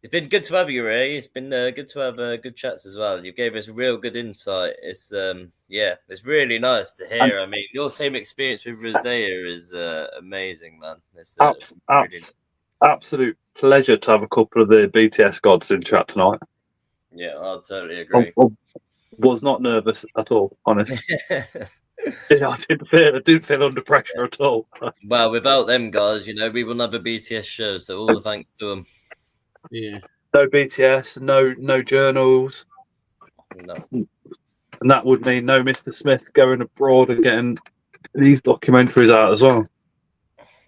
it's been good to have you, Ray. It's been good to have good chats as well. You gave us real good insight. It's it's really nice to hear. I mean, your same experience with Rosea is amazing, man. It's absolute pleasure to have a couple of the BTS gods in chat tonight. Yeah, I totally agree. I was not nervous at all, honestly. I didn't feel under pressure at all. Well, without them guys, we wouldn't have a BTS show. So all the thanks to them. Yeah. No BTS, no journals. No. And that would mean no Mr. Smith going abroad and getting these documentaries out as well.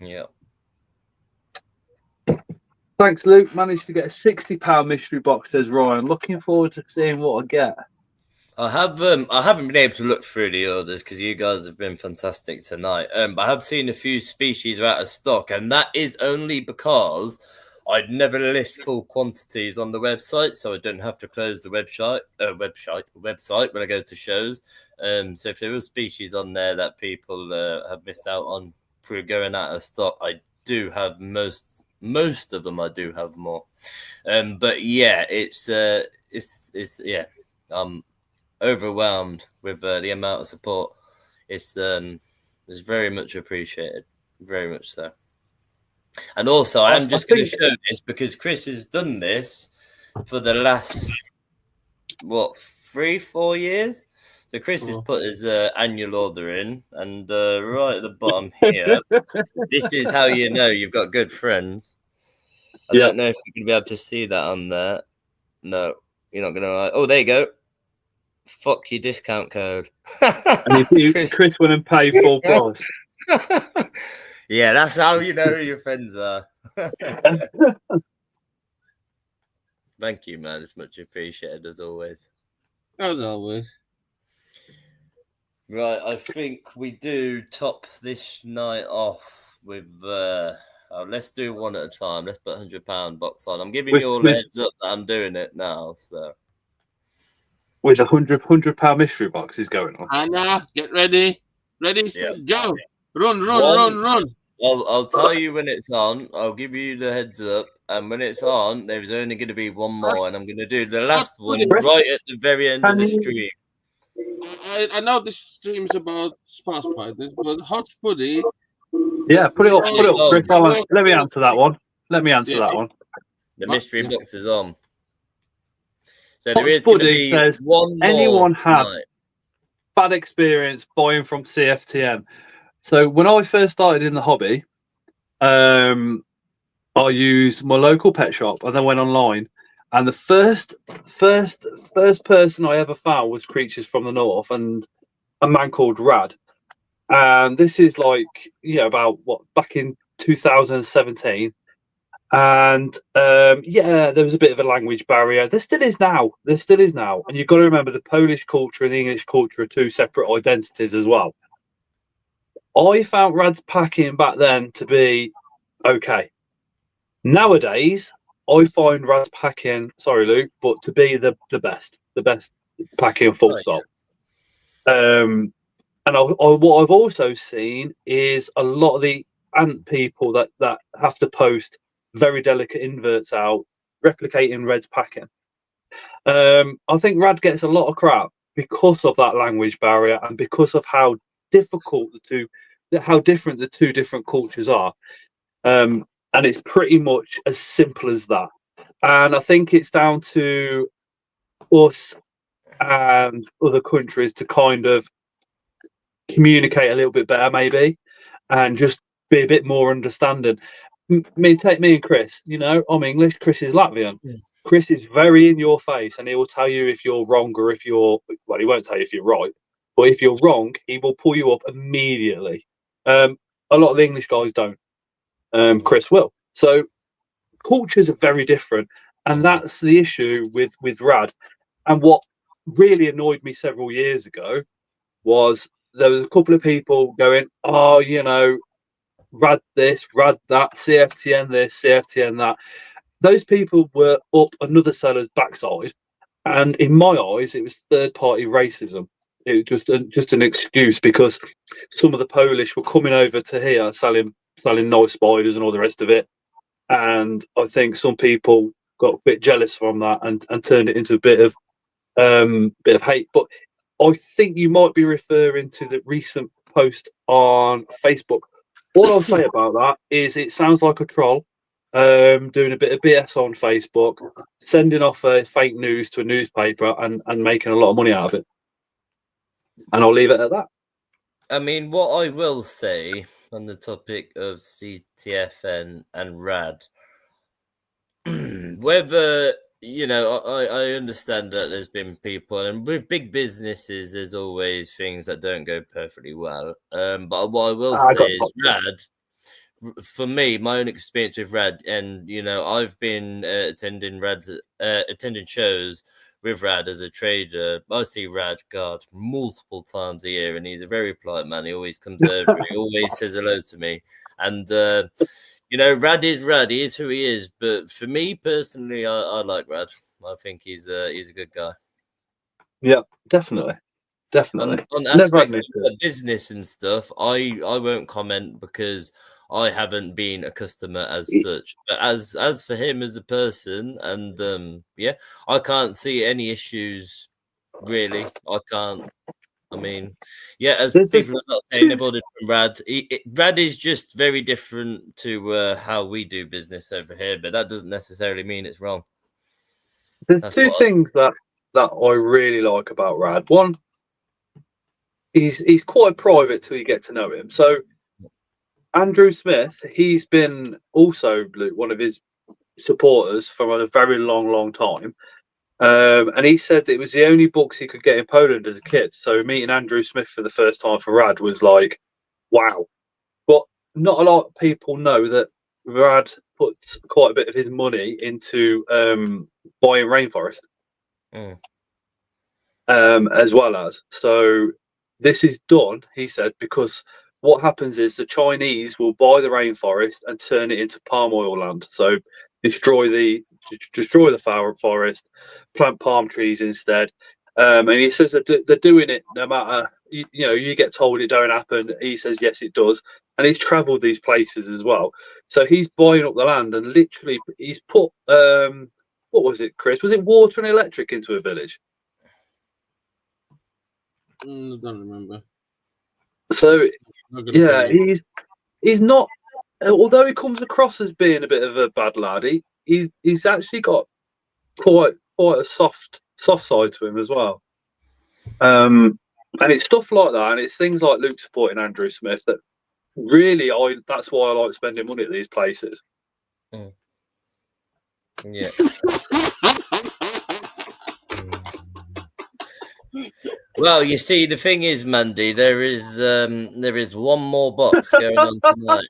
Yeah. Thanks, Luke. Managed to get a £60 mystery box, says Ryan. Looking forward to seeing what I get. I haven't been able to look through the orders because you guys have been fantastic tonight. But I have seen a few species are out of stock, and that is only because I'd never list full quantities on the website, so I don't have to close the website when I go to shows. So if there are species on there that people have missed out on through going out of stock, I do have most of them. I do have more. But yeah, it's overwhelmed with the amount of support. It's very much appreciated, very much so. And also, I'm just going to show this because Chris has done this for the last 3-4 years. So Chris has put his annual order in, and right at the bottom here, this is how you know you've got good friends. I don't know if you're going to be able to see that on there. No, you're not going to. Oh, there you go. Fuck your discount code. And Chris went and paid full price. Yeah, that's how you know who your friends are. Thank you, man. It's much appreciated as always. As always. Right, I think we do top this night off with let's do one at a time. Let's put £100 box on. I'm giving you all a heads up that I'm doing it now, so. With £100 mystery box is going on. Anna, get ready. Ready, go. Run. I'll tell you when it's on. I'll give you the heads up. and when it's on, there's only going to be one more, and I'm going to do the last one Chris, right at the very end of the stream. I know this stream is about Spa Spiders, but Hot Putty. Yeah, put it up, Chris. Let me answer that one. Let me answer that one. The mystery box is on. So Hot there is going to Putty be says, one more. anyone had bad experience buying from CFTM? So when I first started in the hobby, I used my local pet shop and then went online. And the first person I ever found was Creatures from the North and a man called Rad. And this is like, about back in 2017. And there was a bit of a language barrier. There still is now. And you've got to remember the Polish culture and the English culture are two separate identities as well. I found Rad's packing back then to be okay. Nowadays, I find Rad's packing, sorry Luke, but to be the best packing full stop. And what I've also seen is a lot of the ant people that have to post very delicate inverts out, replicating Red's packing. I think Rad gets a lot of crap because of that language barrier and because of how difficult how different the two different cultures are. And it's pretty much as simple as that. And I think it's down to us and other countries to kind of communicate a little bit better, maybe, and just be a bit more understanding. Take me and Chris. I'm English. Chris is Latvian. Yeah. Chris is very in your face, and he will tell you if you're wrong or if you're well. He won't tell you if you're right, but if you're wrong, he will pull you up immediately. A lot of the English guys don't. Chris will. So cultures are very different, and that's the issue with Rad. And what really annoyed me several years ago was there was a couple of people going, Rad this, Rad that, CFTN this, CFTN that. Those people were up another seller's backside, and in my eyes, it was third-party racism. It was just an excuse because some of the Polish were coming over to here selling nice spiders and all the rest of it, and I think some people got a bit jealous from that and turned it into a bit of hate. But I think you might be referring to the recent post on Facebook. All I'll say about that is it sounds like a troll doing a bit of BS on Facebook, sending off fake news to a newspaper and making a lot of money out of it. And I'll leave it at that. I mean, what I will say on the topic of CTF and Rad, whether, I understand that there's been people, and with big businesses, there's always things that don't go perfectly well. But what I will say is Rad, for me, my own experience with Rad, and, I've been attending shows with Rad as a trader. I see Rad, multiple times a year, and he's a very polite man. He always comes over. He always says hello to me. And, Rad is Rad. He is who he is. But for me personally, I like Rad. I think he's a good guy. Yeah, definitely. On aspects of business and stuff, I won't comment because I haven't been a customer as such. But as for him as a person, and I can't see any issues really. I can't. I mean, as people are saying, they've ordered from Rad. Rad is just very different to how we do business over here, but that doesn't necessarily mean it's wrong. There's two things that I really like about Rad. One, he's quite private till you get to know him. So Andrew Smith, he's been also one of his supporters for a very long time. And he said that it was the only books he could get in Poland as a kid. So meeting Andrew Smith for the first time for Rad was like, wow. But not a lot of people know that Rad puts quite a bit of his money into buying rainforest. As well as. So this is done, he said, because what happens is the Chinese will buy the rainforest and turn it into palm oil land. So destroy the forest, plant palm trees instead, And he says that they're doing it no matter, you get told it don't happen. He says, yes, it does. And he's travelled these places as well. So he's buying up the land and literally he's put, what was it, Chris? Was it water and electric into a village? I don't remember. So, yeah, he's not, although he comes across as being a bit of a bad lad, he's actually got quite a soft side to him as well. And it's stuff like that, and it's things like Luke supporting Andrew Smith that really that's why I like spending money at these places. Yeah. Well, you see, the thing is, Mandy, there is one more box going on tonight.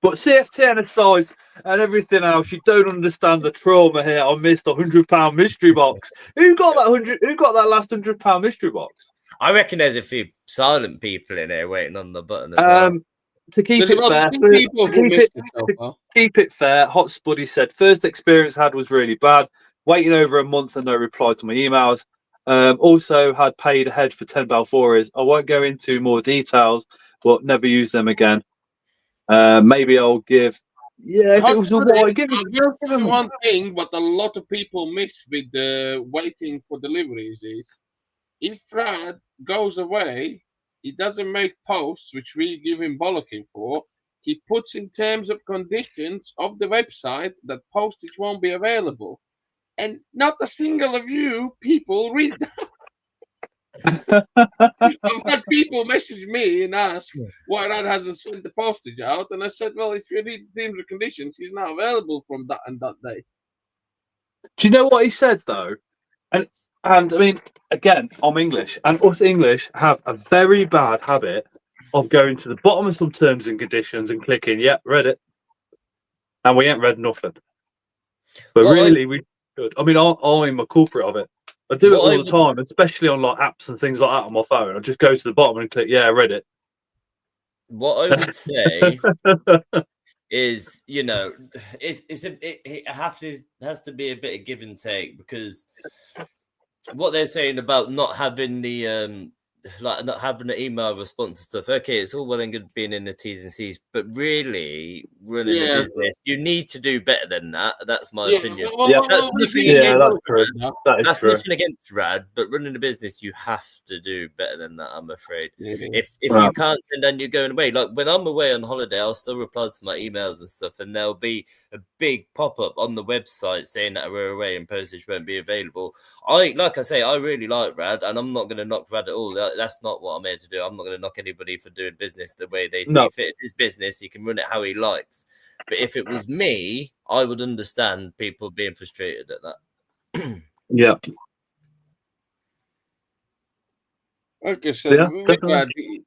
But CFTN aside and everything else, you don't understand the trauma here. I missed £100 mystery box. Who got that last £100 mystery box? I reckon there's a few silent people in here waiting on the button as well. To keep it fair, Hot Spuddy said, first experience I had was really bad. Waiting over a month and no reply to my emails. Also had paid ahead for 10 Balfouris. I won't go into more details, but never use them again. Maybe I'll give. Yeah, if it was a while, give them one thing. What a lot of people miss with waiting for deliveries is, if Brad goes away, he doesn't make posts, which we give him bollocking for. He puts in terms of conditions of the website that postage won't be available, and not a single of you people read that. I've had people message me and ask why Rad hasn't sent the postage out, and I said, well, if you read the terms and conditions, he's not available from that and that day. Do you know what he said though? And I mean, again, I'm English, and us English have a very bad habit of going to the bottom of some terms and conditions and clicking, yeah, read it, and we ain't read nothing. But really, we should. I mean, I'm a culprit of it. I do it all the time, especially on like apps and things like that on my phone. I just go to the bottom and click, yeah, I read it. What I would say is, it has to be a bit of give and take, because what they're saying about not having the not having an email response and stuff. Okay, it's all well and good being in the T's and C's, but really running a business, you need to do better than that. That's my opinion. That's nothing against Rad, but running a business, you have to do better than that. I'm afraid. If you can't, and then you're going away. Like when I'm away on holiday, I'll still reply to my emails and stuff, and there'll be a big pop up on the website saying that we're away and postage won't be available. I really like Rad, and I'm not going to knock Rad at all. That's not what I'm here to do. I'm not going to knock anybody for doing business the way they see fit. It's his business. He can run it how he likes. But if it was me, I would understand people being frustrated at that. Yeah. Like I said,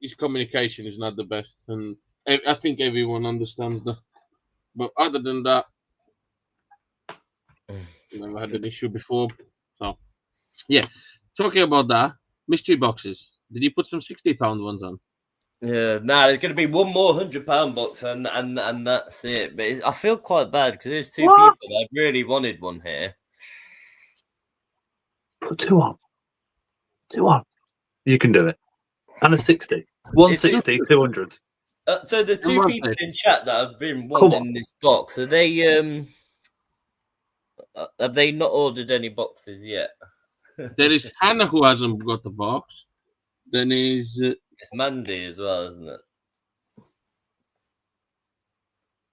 his communication is not the best, and I think everyone understands that. But other than that, never had an issue before. So, yeah. Talking about that, mystery boxes. Did you put some £60 ones on? Yeah, there's going to be one more £100 box, and that's it. But I feel quite bad because there's two people that really wanted one here. Put two on. You can do it. And a 60. 160, 200. So the two people in chat that have been wanting this box, are they have they not ordered any boxes yet? There is Hannah who hasn't got the box. Then is it's Mandy as well, isn't it?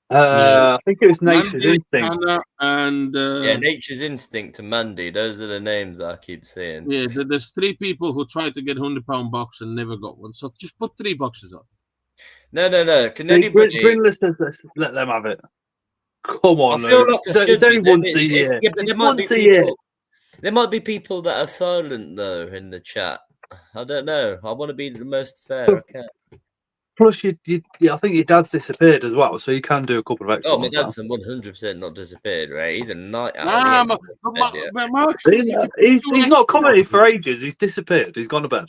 I think it was Nature's Mandy, Instinct. Hannah, and Nature's Instinct and Mandy. Those are the names I keep saying. Yeah, there's three people who tried to get £100 box and never got one. So just put 3 boxes on. No. Can anybody? Brindler says let them have it. Come on, I feel like it's only once a year. Yeah, but there might be people that are silent though in the chat. I don't know. I want to be the most fair I can. Plus, I think your dad's disappeared as well, so you can do a couple of extra. Oh, my dad's 100% not disappeared, right? He's a night out. He's not commented for ages. He's disappeared. He's gone to bed.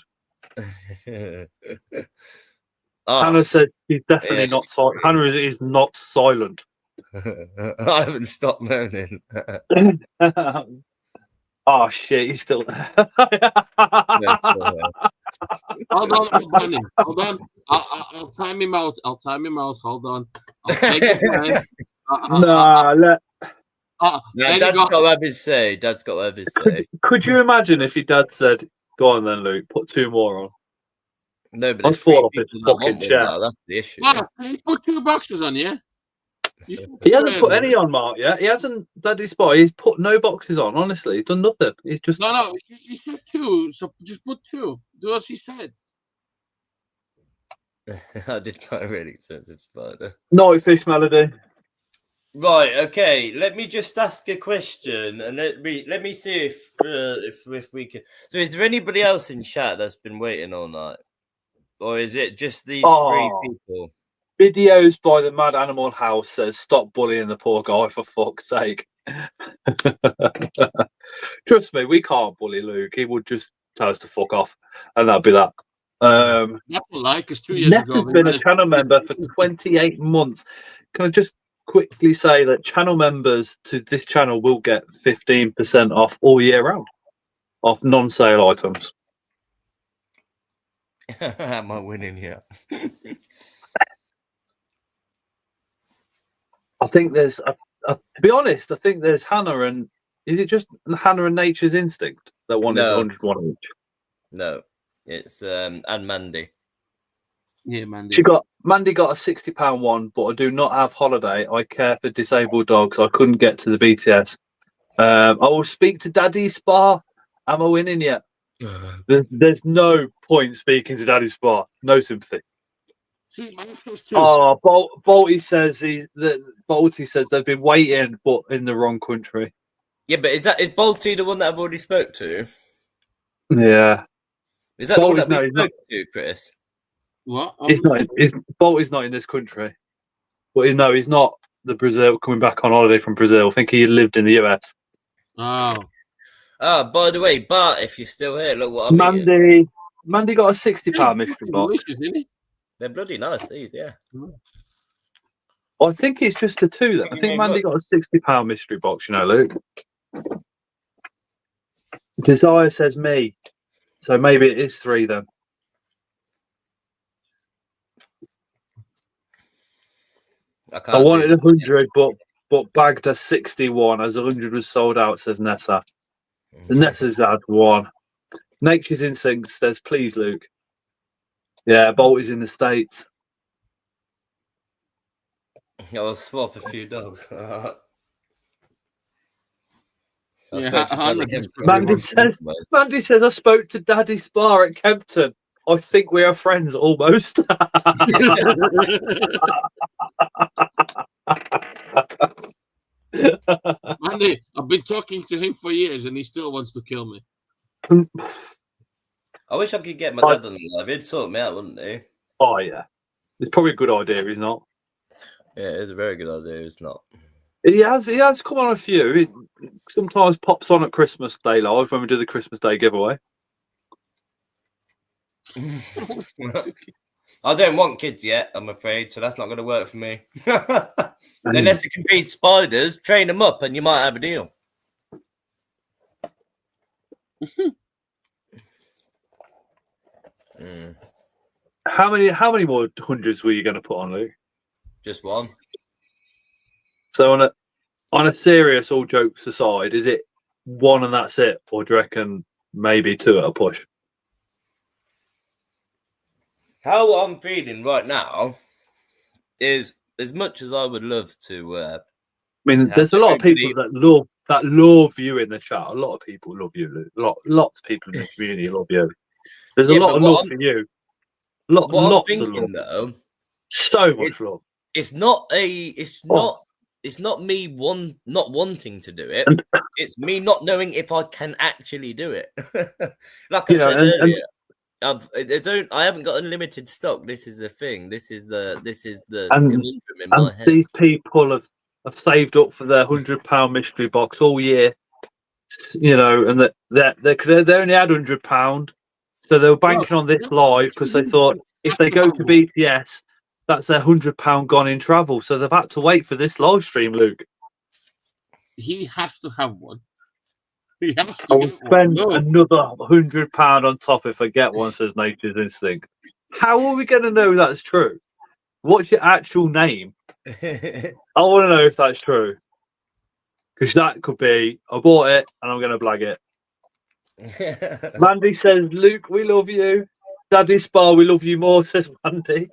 Hannah said he's definitely not silent. Hannah is not silent. I haven't stopped moaning. Oh shit, he's still there. No, still here. Hold on. I'll time him out. Hold on. I'll take it away. Nah, No, There you Dad's go. got to have his say. Dad's got to have his say. could you imagine if your dad said, "Go on then, Luke, put 2 more on"? No, but I'll there's 3 fall off his people that fucking want one chair. now. That's the issue. Well, he put 2 boxes on, yeah? He hasn't put any on, Mark. Yeah, he hasn't. Daddy Spy. He's put no boxes on. Honestly, he's done nothing. He's just No. He said 2, so just put 2. Do as he said. I did quite a really expensive spider. Night Fish Melody. Right. Okay. Let me just ask a question, and let me see if we can. So, is there anybody else in chat that's been waiting all night, or is it just these 3 people? Videos by the Mad Animal House says, "Stop bullying the poor guy, for fuck's sake." Trust me, we can't bully Luke. He would just tell us to fuck off, and that'd be that. Because 2 years Ness ago has been a channel member for 28 months. Can I just quickly say that channel members to this channel will get 15% off all year round off non-sale items. Am I winning here? I think there's, to be honest, I think there's Hannah and is it just Hannah and Nature's Instinct that wanted 101 each? No, it's and Mandy. Yeah, Mandy. Mandy got a £60 one, but I do not have holiday. I care for disabled dogs. I couldn't get to the BTS. I will speak to Daddy Spa. Am I winning yet? There's no point speaking to Daddy Spa. No sympathy. Oh, Bolty says Bolty says they've been waiting, but in the wrong country. Yeah, but is Bolty the one that I've already spoke to? Yeah. Is that Bolty's the one that we spoke to, Chris? What? Bolty's not in this country. But no, he's not the Brazil coming back on holiday from Brazil. I think he lived in the US. Oh. Ah, by the way, Bart, if you're still here, look what I'm eating. Mandy got a £60 mystery box. They're bloody nice, these, yeah. I think it's just the 2 then. I think Mandy got a £60 mystery box, you know, Luke. Desire says me. So maybe it is 3 then. I wanted 100, but bagged a 61 as 100 was sold out, says Nessa. So Nessa's had 1. Nature's Instinct says, please, Luke. Yeah, Bolt is in the States. I'll swap a few dogs. Mandy says, I spoke to Daddy Spa at Kempton. I think we are friends almost. Mandy, I've been talking to him for years and he still wants to kill me. I wish I could get my dad on the live. He'd sort me out, wouldn't he? Oh, yeah. It's probably a good idea, he's not. Yeah, it's a very good idea, it's not. He has come on a few. He sometimes pops on at Christmas Day live when we do the Christmas Day giveaway. I don't want kids yet, I'm afraid, so that's not going to work for me. Unless it can beat spiders, train them up, and you might have a deal. How many more hundreds were you going to put on, Luke? Just 1. So on a serious, all jokes aside, is it 1 and that's it, or do you reckon maybe 2 at a push? How I'm feeling right now is, as much as I would love to. I mean, there's a lot of people that love you in the chat. A lot of people love you, Luke. Lots of people in the community love you. There's a lot of love for you. Lots of love. Though, so much love. It's not me not wanting to do it. It's me not knowing if I can actually do it. Like I said earlier, I haven't got unlimited stock. This is the thing. This is the conundrum in my head. These people have saved up for their £100 mystery box all year. You know, and they only had £100, so they were banking on this live because they thought if they go to BTS, that's their £100 gone in travel. So they've had to wait for this live stream, Luke. He has to have one. I will spend another £100 on top if I get one, says Nature's Instinct. How are we going to know that's true? What's your actual name? I want to know if that's true. Because that could be, I bought it and I'm going to blag it. Mandy says, Luke, we love you. Daddy Spa, we love you more, says Mandy.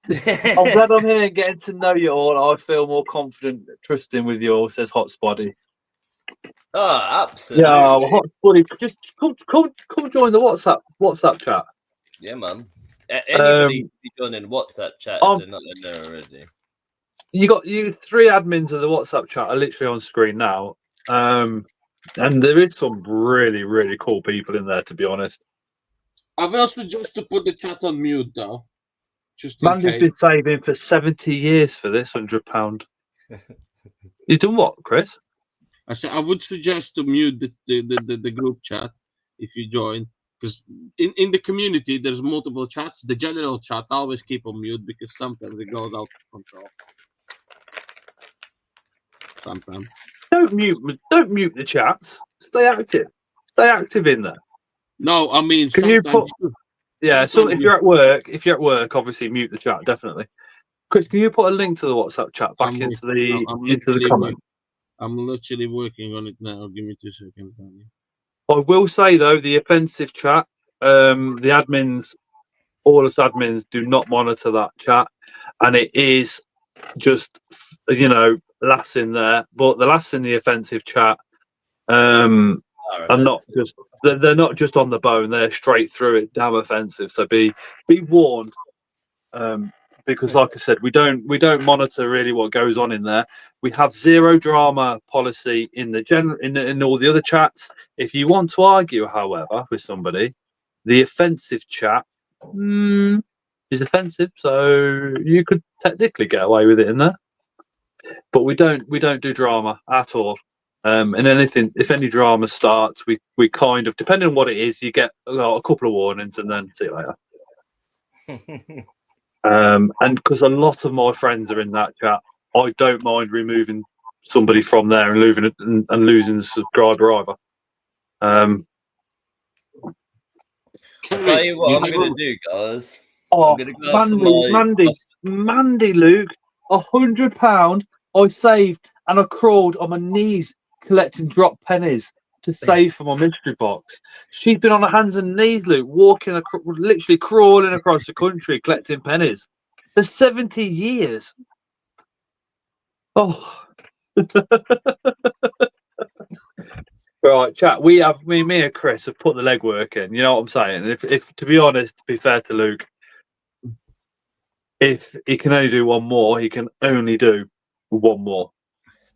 I'm glad I'm here getting to know you all. I feel more confident trusting with you all, says Hot Spotty. Oh, absolutely. Yeah, well, Hot Spotty, just come join the WhatsApp chat. Yeah, man. Anybody can be joining WhatsApp chat if they're not in there already. You got 3 admins of the WhatsApp chat are literally on screen now. And there is some really, really cool people in there, to be honest. I've also just to put the chat on mute, though. Just Mandy's been saving for 70 years for this £100. You done what, Chris? I said I would suggest to mute the group chat if you join, because in the community there's multiple chats. The general chat I always keep on mute because sometimes it goes out of control. Sometimes. Don't mute the chats. Stay active. Stay active in there. No, I mean, can you put? Yeah, so if you're at work, obviously mute the chat definitely. Chris, can you put a link to the WhatsApp chat back into the comment? I'm literally working on it now. Give me 2 seconds. I will say though, the offensive chat, the admins, all us admins do not monitor that chat, and it is just laughs in there, but the laughs in the offensive chat are not just they're not just on the bone, they're straight through it, damn offensive. So be warned, because like I said, we don't monitor really what goes on in there. We have zero drama policy in in all the other chats. If you want to argue, however, with somebody, the offensive chat is offensive, so you could technically get away with it in there. But we don't do drama at all. And anything, if any drama starts, we kind of, depending on what it is, you get a couple of warnings and then see you later. And because a lot of my friends are in that chat, I don't mind removing somebody from there and losing the subscriber either. I'll tell you what I'm going to do, guys. Oh, Mandy, Luke, £100 I saved, and I crawled on my knees collecting drop pennies to save for my mystery box. She's been on her hands and knees, Luke, literally crawling across the country collecting pennies for 70 years. Oh. Right, chat. We have me and Chris have put the legwork in. You know what I'm saying? If to be honest, to be fair to Luke, if he can only do one more, he can only do one more.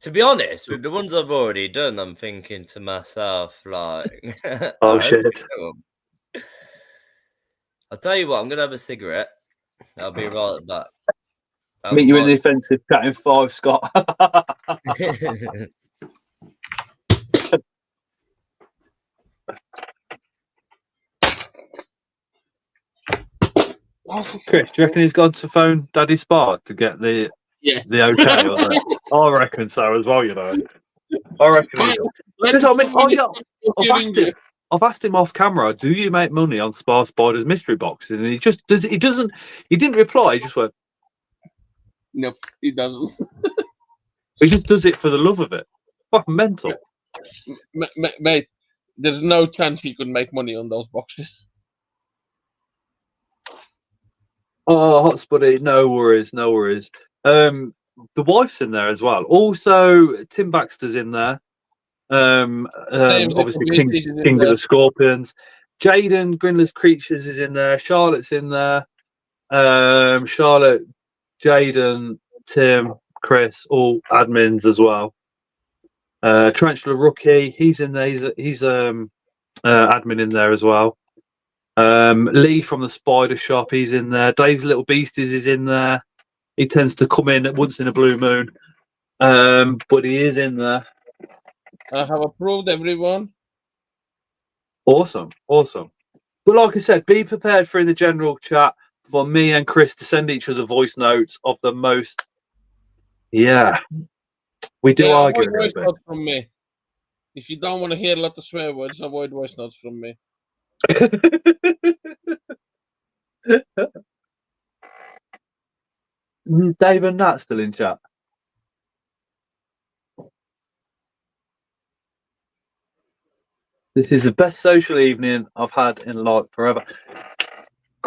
To be honest, with the ones I've already done, I'm thinking to myself, like, oh shit. I'll tell you what, I'm gonna have a cigarette. I'll be right back. Meet you in the offensive chat in 5, Scott. Chris, do you reckon he's gone to phone Daddy Spa to get the okay? I reckon so as well, you know. I reckon I've asked him off camera, do you make money on Spa Spider's mystery boxes? And he just does. He didn't reply. He just went, no, he doesn't. He just does it for the love of it. Fucking mental. Mate, there's no chance he could make money on those boxes. Oh, Hot Spuddy, no worries. The wife's in there as well. Also, Tim Baxter's in there. Obviously, King of the Scorpions. Jaden, Grinless Creatures is in there. Charlotte's in there. Charlotte, Jaden, Tim, Chris, all admins as well. Tarantula Rookie, he's in there. He's admin in there as well. Lee from the Spider Shop, he's in there. Dave's Little Beasties is in there. He tends to come in once in a blue moon, but he is in there. I have approved everyone. Awesome. But like I said, be prepared for in the general chat for me and Chris to send each other voice notes of the most. Yeah, we do argue a little bit. From me. If you don't want to hear a lot of swear words, avoid voice notes from me. Dave and Nat still in chat. This is the best social evening I've had in like forever.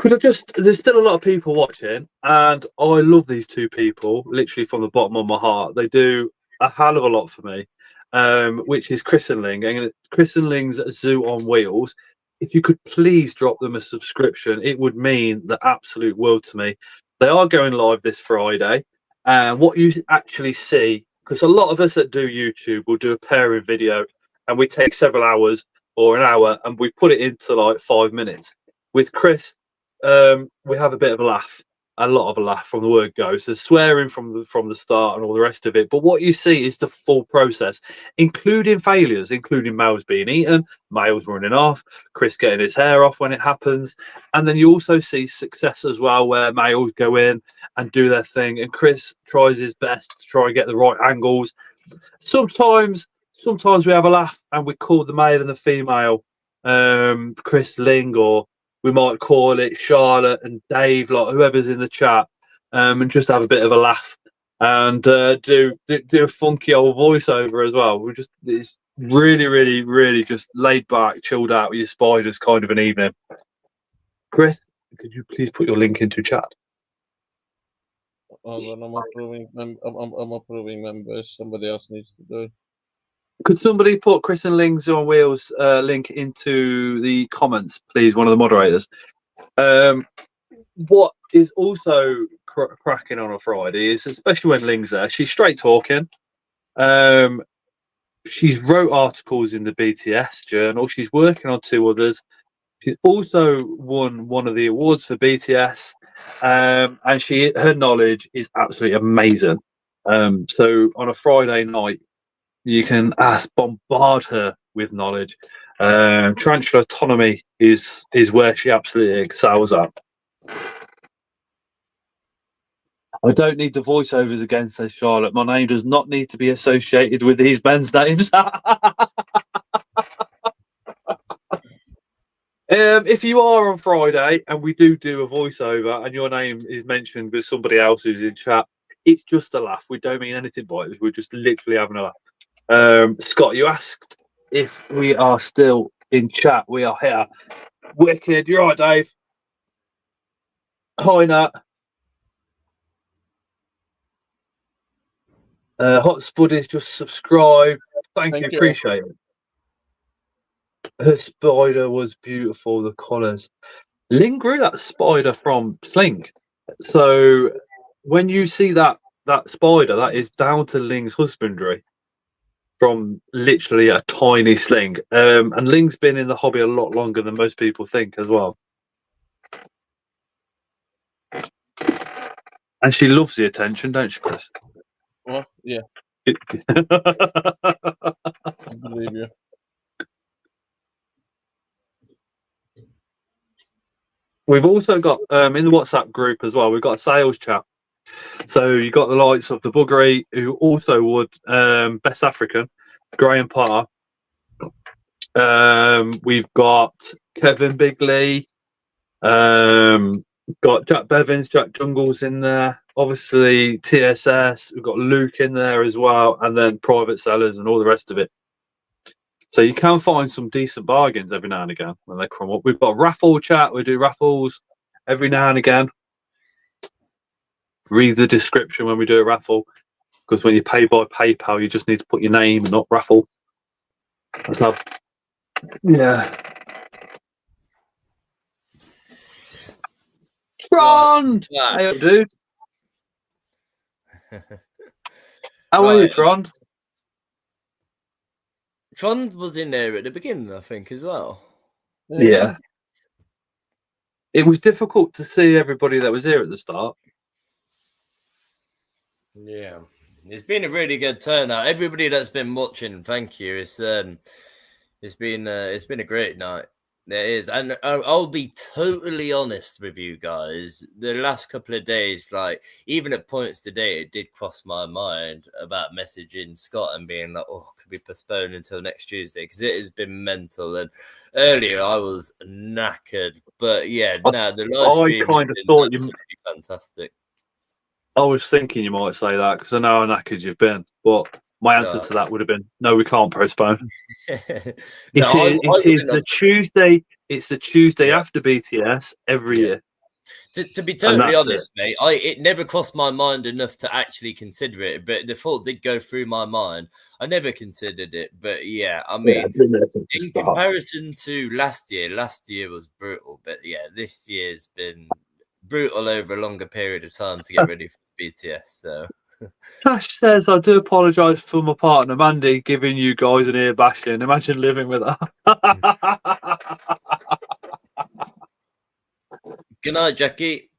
There's still a lot of people watching, and I love these two people, literally from the bottom of my heart. They do a hell of a lot for me, which is Chris and Ling. And Chris and Ling's Zoo on Wheels. If you could please drop them a subscription, it would mean the absolute world to me. They are going live this Friday, and what you actually see, because a lot of us that do YouTube will do a pairing video, and we take several hours or an hour, and we put it into like 5 minutes. With Chris, we have a bit of a laugh, a lot of a laugh from the word go. So swearing from the start and all the rest of it. But what you see is the full process, including failures, including males being eaten, males running off, Chris getting his hair off when it happens, and then you also see success as well, where males go in and do their thing, and Chris tries his best to try and get the right angles. Sometimes we have a laugh and we call the male and the female Chris Ling, or we might call it Charlotte and Dave, like whoever's in the chat, and just have a bit of a laugh and do a funky old voiceover as well. It's really, really, really just laid back, chilled out with your spiders kind of an evening. Chris, could you please put your link into chat? I'm approving members. Somebody else needs to do it. Could somebody put Chris and Ling's on Wheels link into the comments, please? One of the moderators. What is also cracking on a Friday is, especially when Ling's there, she's straight talking. She's wrote articles in the BTS journal. She's working on 2 others. She's also won one of the awards for BTS, and her knowledge is absolutely amazing. So on a Friday night, you can bombard her with knowledge. Tarantula autonomy is where she absolutely excels at. I don't need the voiceovers again, says Charlotte. My name does not need to be associated with these men's names. If you are on Friday and we do a voiceover and your name is mentioned with somebody else who's in chat, it's just a laugh. We don't mean anything by it. We're just literally having a laugh. Scott, you asked if we are still in chat. We are here. Wicked. You're right, Dave. Hi, Nat. Hot Spuddies just subscribed. Thank you. Appreciate it. Her spider was beautiful. The colours. Ling grew that spider from Sling. So when you see that spider, that is down to Ling's husbandry from literally a tiny Sling. And Ling's been in the hobby a lot longer than most people think as well. And she loves the attention, don't she, Chris? Well, yeah. I believe you. We've also got in the WhatsApp group as well, we've got a sales chat. So you got the likes of the Buggery, who also would Best African, Graham Potter. We've got Kevin Bigley, got Jack Bevins, Jack Jungles in there. Obviously TSS. We've got Luke in there as well, and then private sellers and all the rest of it. So you can find some decent bargains every now and again when they come up. We've got raffle chat. We do raffles every now and again. Read the description when we do a raffle, because when you pay by PayPal, you just need to put your name and not raffle. That's how. Yeah. Trond! Right. Hey up, dude. How are you, Trond? Trond was in there at the beginning, I think, as well. Yeah. It was difficult to see everybody that was here at the start. Yeah. It's been a really good turnout. Everybody that's been watching, thank you. It's been a great night. There is, and I'll be totally honest with you guys. The last couple of days, like even at points today, it did cross my mind about messaging Scott and being like, "Oh, could we postpone until next Tuesday?" Because it has been mental. And earlier, I was knackered, but yeah, now the live stream kind of thought absolutely fantastic. I was thinking you might say that because I know how knackered you've been, but my answer to that would have been no. We can't postpone. It is the Tuesday. It's the Tuesday after BTS every year. To be totally honest, mate, it never crossed my mind enough to actually consider it. But the thought did go through my mind. I never considered it, but yeah, I mean, in comparison to last year was brutal. But yeah, this year's been brutal over a longer period of time to get ready for BTS. So. Cash says, I do apologise for my partner Mandy giving you guys an ear bashing. Imagine living with her. Good night, Jackie.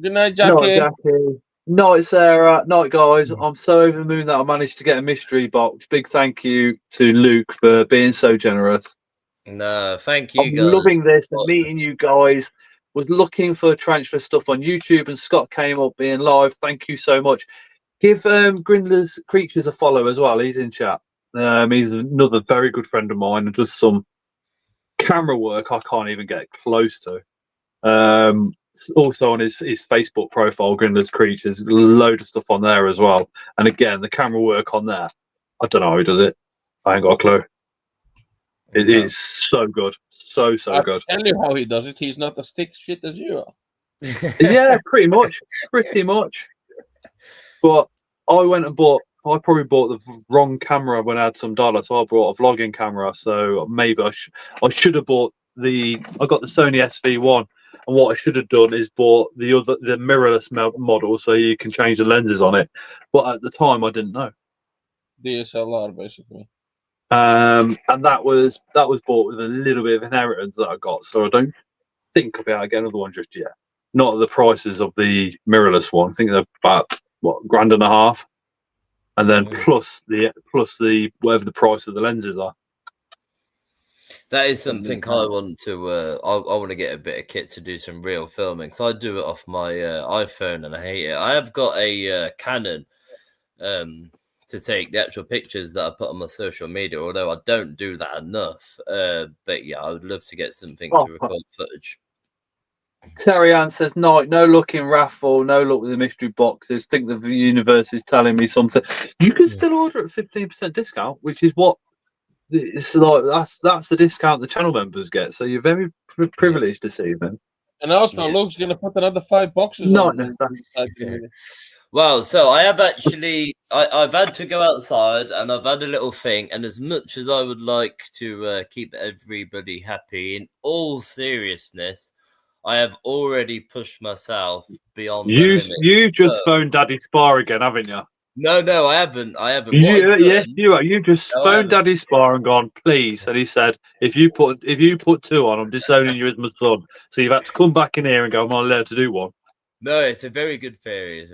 Good night, Jackie. Night, Jackie. Night, Sarah. Night, guys. I'm so over the moon that I managed to get a mystery box. Big thank you to Luke for being so generous. No, thank you, I'm guys. loving this and meeting you guys. Was looking for transfer stuff on YouTube and Scott came up being live. Thank you so much. Give Grindler's Creatures a follow as well. He's in chat. He's another very good friend of mine and does some camera work I can't even get close to. Also on his Facebook profile, Grindler's Creatures, a load of stuff on there as well. And again, the camera work on there, I don't know how he does it. I ain't got a clue. It is so good. So good. I'll tell you how he does it. He's not as thick shit as you are. Yeah, pretty much. But I probably bought the wrong camera when I had some dollars. So I bought a vlogging camera. So maybe I should have bought I got the Sony SV1. And what I should have done is bought the mirrorless model so you can change the lenses on it. But at the time, I didn't know. DSLR, basically. And that was bought with a little bit of inheritance that I got. So I don't think I'll be able to get another one just yet. Not at the prices of the mirrorless one. I think they're about $1,500, and then plus the whatever the price of the lenses are. That is something I want to. I want to get a bit of kit to do some real filming. So I do it off my iPhone, and I hate it. I have got a Canon to take the actual pictures that I put on my social media. Although I don't do that enough. But yeah, I would love to get something to record footage. Terry Ann says, no luck in raffle, no luck with the mystery boxes. Think the universe is telling me something. You can still order at 15% discount, which is what it's like. That's the discount the channel members get. So you're very privileged this evening. And also, Luke's going to put another 5 boxes Not on. Well, so I have actually, I've had to go outside and I've had a little thing. And as much as I would like to keep everybody happy, in all seriousness, I have already pushed myself beyond the limit. You just phoned Daddy Spar again, haven't you? No, I haven't. Yes, you are. You just phoned Daddy Spar and gone, please. And he said, if you put 2 on, I'm disowning you as my son. So you've had to come back in here and go, I'm not allowed to do one. No, it's a very good theory.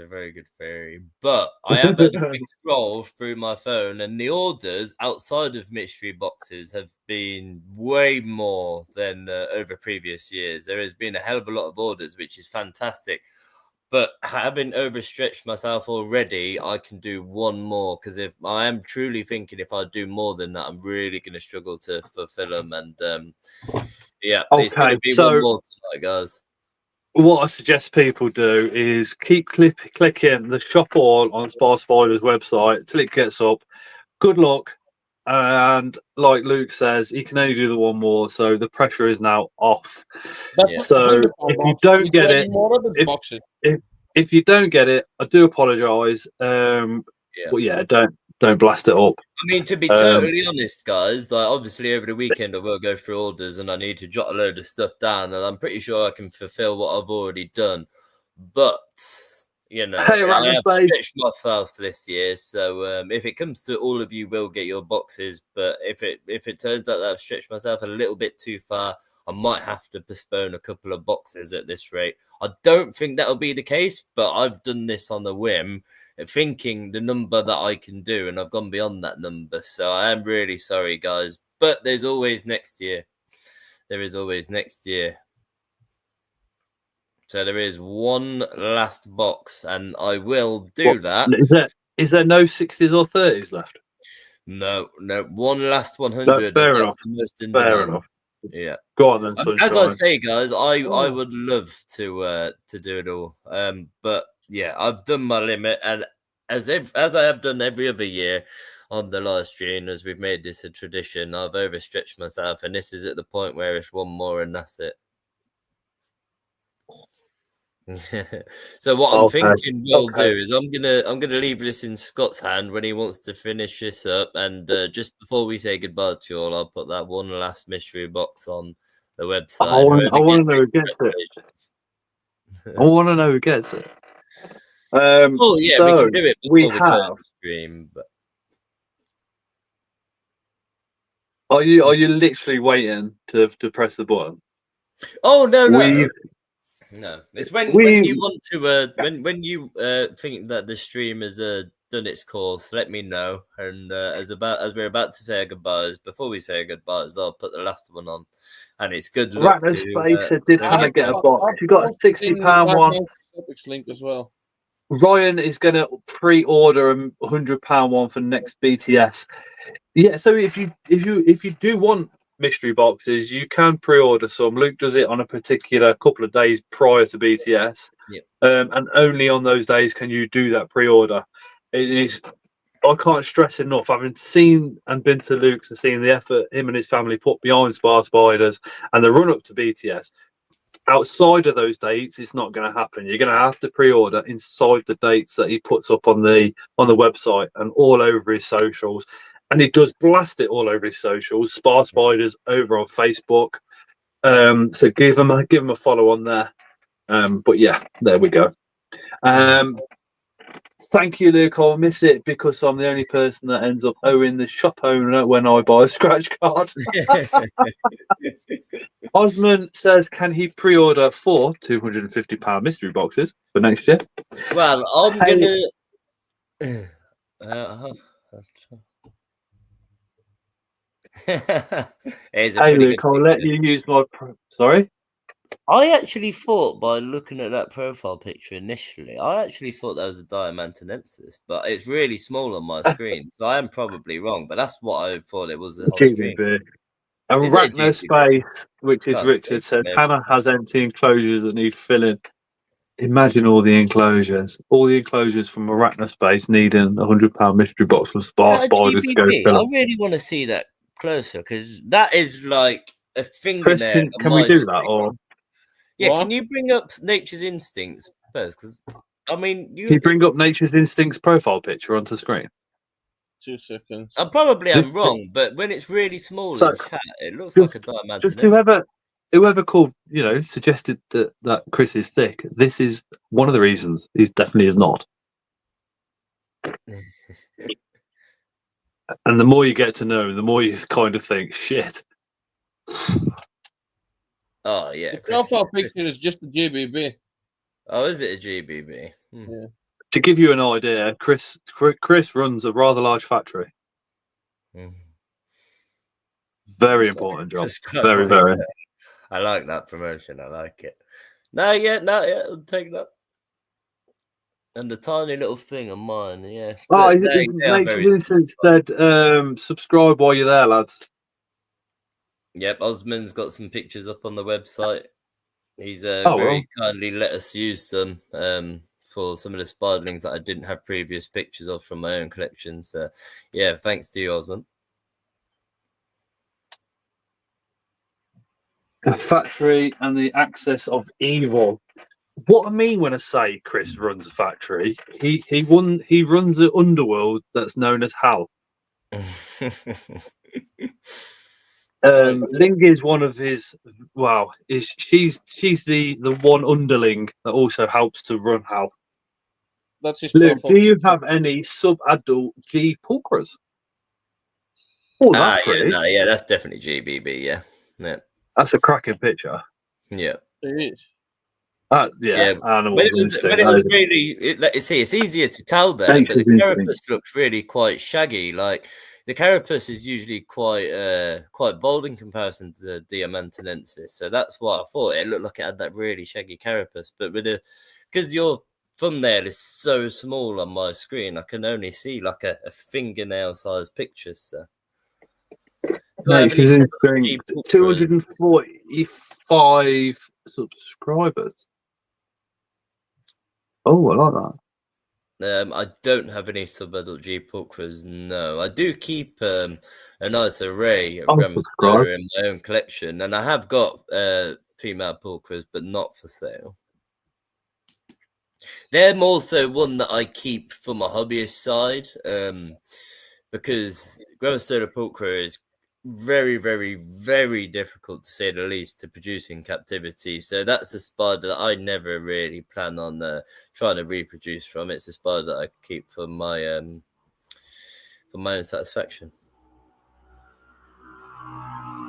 But I have had a big scroll through my phone, and the orders outside of mystery boxes have been way more than over previous years. There has been a hell of a lot of orders, which is fantastic. But having overstretched myself already, I can do one more, because if I am truly thinking if I do more than that, I'm really going to struggle to fulfill them. And yeah, it's going to be one more tonight, guys. What I suggest people do is keep clicking the shop all on Spar Spider's website till it gets up. Good luck. And like Luke says, he can only do the one more, so the pressure is now off. So if you don't get it, if you don't get it, I do apologise. But yeah, don't blast it up. I mean, to be totally honest, guys, like obviously over the weekend I will go through orders and I need to jot a load of stuff down, and I'm pretty sure I can fulfill what I've already done. But you know, I have stretched myself this year, so if it comes to all of you, will get your boxes. But if it turns out that I've stretched myself a little bit too far, I might have to postpone a couple of boxes at this rate. I don't think that'll be the case, but I've done this on a whim, thinking the number that I can do, and I've gone beyond that number. So I am really sorry, guys. But there's always next year. there is always next year. So there is one last box, and I will do that. Is there no 60s or 30s left? No, one last 100. Fair That's enough. the most in Fair demand. enough. Yeah. Go on then, Sunshine. As I say, guys, I would love to do it all. But yeah, I've done my limit, and as I have done every other year on the live stream, as we've made this a tradition, I've overstretched myself, and this is at the point where it's one more and that's it. So what I'm thinking we'll do is I'm gonna leave this in Scott's hand when he wants to finish this up, and just before we say goodbye to you all, I'll put that one last mystery box on the website. I want to know who gets it. I want to know who gets it. Oh yeah, we can do it before we close the stream. But are you literally waiting to press the button? Oh no. No, it's when you want to when you think that the stream has done its course, let me know. And as we're about to say our goodbyes, before we say our goodbyes, I'll put the last one on, and it's good luck Ratner to. Space said, "Did Hannah get a box? You got a £60 one." Link as well. Ryan is going to pre-order a £100 one for next BTS. Yeah, so if you do want mystery boxes, you can pre-order some. Luke does it on a particular couple of days prior to BTS, and only on those days can you do that pre-order. It is, I can't stress enough, having seen and been to Luke's and seen the effort him and his family put behind Spar Spiders and the run up to BTS. Outside of those dates, it's not going to happen. You're going to have to pre-order inside the dates that he puts up on the website and all over his socials. And he does blast it all over his socials. Spar Spiders over on Facebook. So give him a follow on there. But yeah, there we go. Thank you, Luke. I'll miss it because I'm the only person that ends up owing the shop owner when I buy a scratch card. Osman says, can he pre-order 4 £250 mystery boxes for next year? Well, I'm gonna. Hey, Luke, I'll let you use my. Sorry? I actually thought, by looking at that profile picture initially, I actually thought that was a Diamantinensis, but it's really small on my screen, so I am probably wrong. But that's what I thought it was the whole stream. Arachno Space, which is Richard, says Hannah has empty enclosures that need filling. Imagine all the enclosures from Arachno Space needing a £100 mystery box from Spar Spiders to go fill. I really want to see that closer because that is like a fingernail. Chris, can we do that? Or yeah, can you bring up Nature's Instincts first? Because I mean, can you bring up Nature's Instincts profile picture onto screen? 2 seconds. I probably am wrong, but when it's really small in chat, it looks like a diamond. Just whoever called, suggested that Chris is thick. This is one of the reasons. He definitely is not. And the more you get to know, the more you kind of think, shit. Oh yeah. The profile picture is just a GBB. Oh, is it a GBB? Yeah. To give you an idea, Chris runs a rather large factory. Very important job. Very, very. I like that promotion. I like it. Not yet. I'll take that. And the tiny little thing on mine, yeah. Oh, Vincent said, subscribe while you're there, lads. Yep, Osman's got some pictures up on the website. He's very kindly let us use them for some of the spiderlings that I didn't have previous pictures of from my own collection. So, yeah, thanks to you, Osman. A factory and the access of evil. What I mean when I say Chris runs a factory, he runs an underworld that's known as hell. Ling is one of his. Wow, she's the one underling that also helps to run hell. That's his. Luke, do you have any sub-adult G pulchras? Oh, that's pretty. Yeah, that's definitely GBB. Yeah. That's a cracking picture. Yeah, it is. Yeah. But it was really. It's easier to tell there, but the carapace looks really quite shaggy. Like the carapace is usually quite bold in comparison to the Diamantinensis. So that's why I thought it looked like it had that really shaggy carapace. But because your thumbnail is so small on my screen, I can only see like a fingernail sized picture. So. Mate, she's in 245 subscribers. Oh, I like that. I don't have any sub-adult G pulchras, no. I do keep a nice array of Grammophila in my own collection, and I have got female pulchras, but not for sale. They're also one that I keep for my hobbyist side, because Grammophila pulchra is very, very, very difficult, to say the least, to produce in captivity. So that's a spider that I never really plan on trying to reproduce from. It's a spider that I keep for my own satisfaction.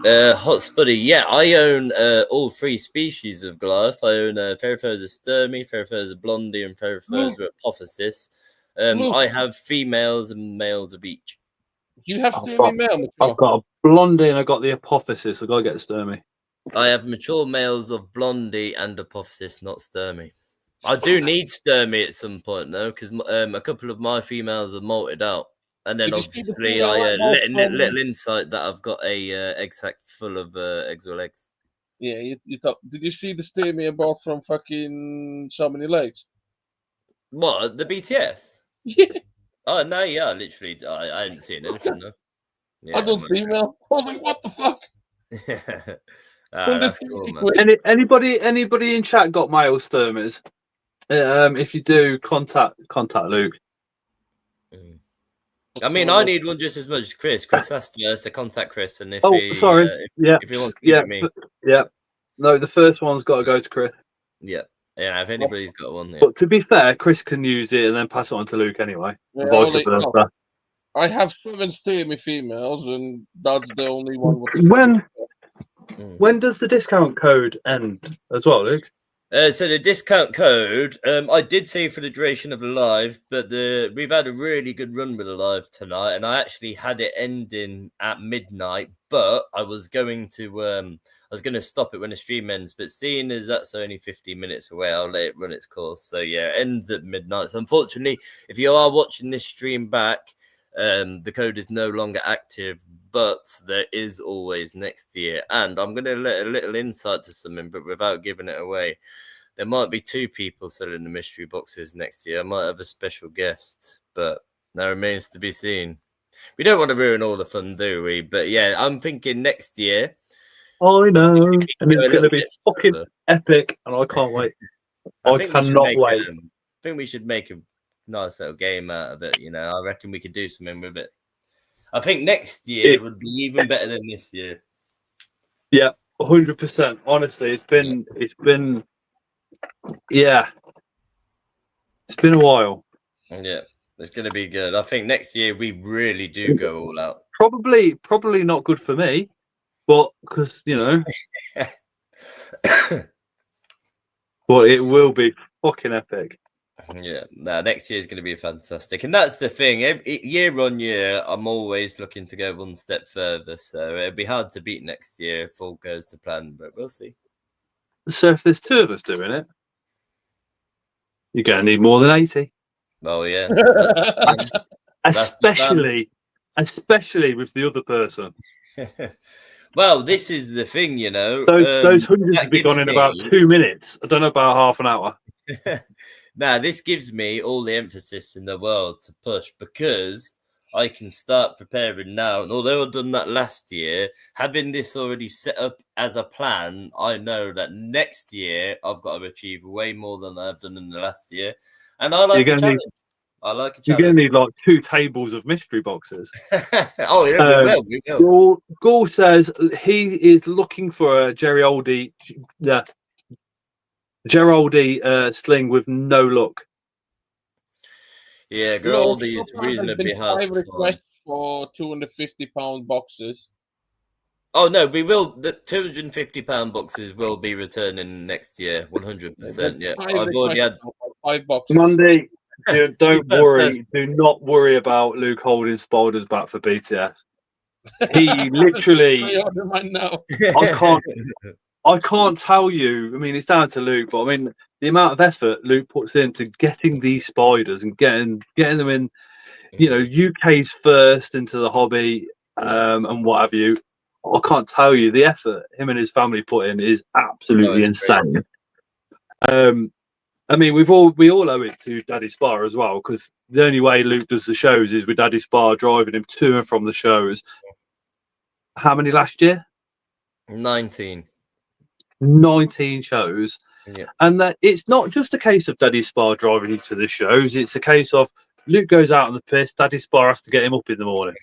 Hot Spuddy, yeah, I own all 3 species of Goliath. I own Ferrophosa sturmi, Ferrophosa blondie, and Ferrophosa apophysis. I have females and males of each. You have sturmy male? I've got a blondie and I got the apophysis. I've got to get sturmy. I have mature males of blondie and apophysis, not sturmy. I do need sturmy at some point though, because a couple of my females are molted out, and then obviously I little insight that I've got a egg sac full of eggs or eggs. Yeah, you thought. Did you see the sturmy I bought from fucking So Many Legs? What, the BTS? Yeah. Oh no, yeah, literally, I hadn't seen anything though. Yeah, Adult female. I was like, what the fuck? That's cool, man. Anybody in chat got male sturmies? If you do, contact Luke. I mean, I need one just as much as Chris. Chris asked first, so contact Chris, and if if he wants to give me, no, the first one's got to go to Chris. Yeah, if anybody's got one. But to be fair, Chris can use it and then pass it on to Luke anyway. Yeah, I have 7 sturmy females, and that's the only one. When does the discount code end as well, Luke? So the discount code, I did say for the duration of the live, but we've had a really good run with the live tonight, and I actually had it ending at midnight, but I was going to stop it when the stream ends, but seeing as that's only 15 minutes away, I'll let it run its course. So yeah, it ends at midnight. So unfortunately, if you are watching this stream back, the code is no longer active, but there is always next year. And I'm going to let a little insight to something, but without giving it away. There might be 2 people selling the mystery boxes next year. I might have a special guest, but that remains to be seen. We don't want to ruin all the fun, do we? But yeah, I'm thinking next year. I know, and it's going to be fucking epic, and I can't wait. I cannot wait. I think we should make a nice little game out of it. You know, I reckon we could do something with it. I think next year would be even better than this year. Yeah, 100%. Honestly, it's been a while. Yeah, it's going to be good. I think next year we really do go all out. Probably not good for me, but because but it will be fucking epic. Yeah, next year is going to be fantastic, and that's the thing. Year on year, I'm always looking to go one step further. So it'd be hard to beat next year if all goes to plan, but we'll see. So if there's 2 of us doing it, you're going to need more than 80. Oh yeah, especially with the other person. Well, this is the thing, Those hundreds will be gone in about 2 minutes. I don't know about half an hour. Now, this gives me all the emphasis in the world to push, because I can start preparing now. And although I've done that last year, having this already set up as a plan, I know that next year I've got to achieve way more than I've done in the last year. And I like a challenge. You're going to need like 2 tables of mystery boxes. Oh, yeah, we will. Gore says he is looking for a Geraldi sling with no luck. Yeah, Geraldi is reasonably hard. 5 requests for £250 boxes. Oh no, we will. The £250 boxes will be returning next year, 100%. Yeah, I've already had 5 boxes. Monday. don't worry. Do not worry about Luke holding spiders back for BTS. He literally, I can't tell you. I mean, it's down to Luke, but I mean, the amount of effort Luke puts into getting these spiders and getting them in, UK's first into the hobby, and what have you. I can't tell you the effort him and his family put in is absolutely insane. I mean, we all owe it to Daddy Spa as well, because the only way Luke does the shows is with Daddy Spa driving him to and from the shows. How many last year? 19 shows. Yeah. And that it's not just a case of Daddy Spa driving him to the shows. It's a case of Luke goes out on the piss. Daddy Spa has to get him up in the morning.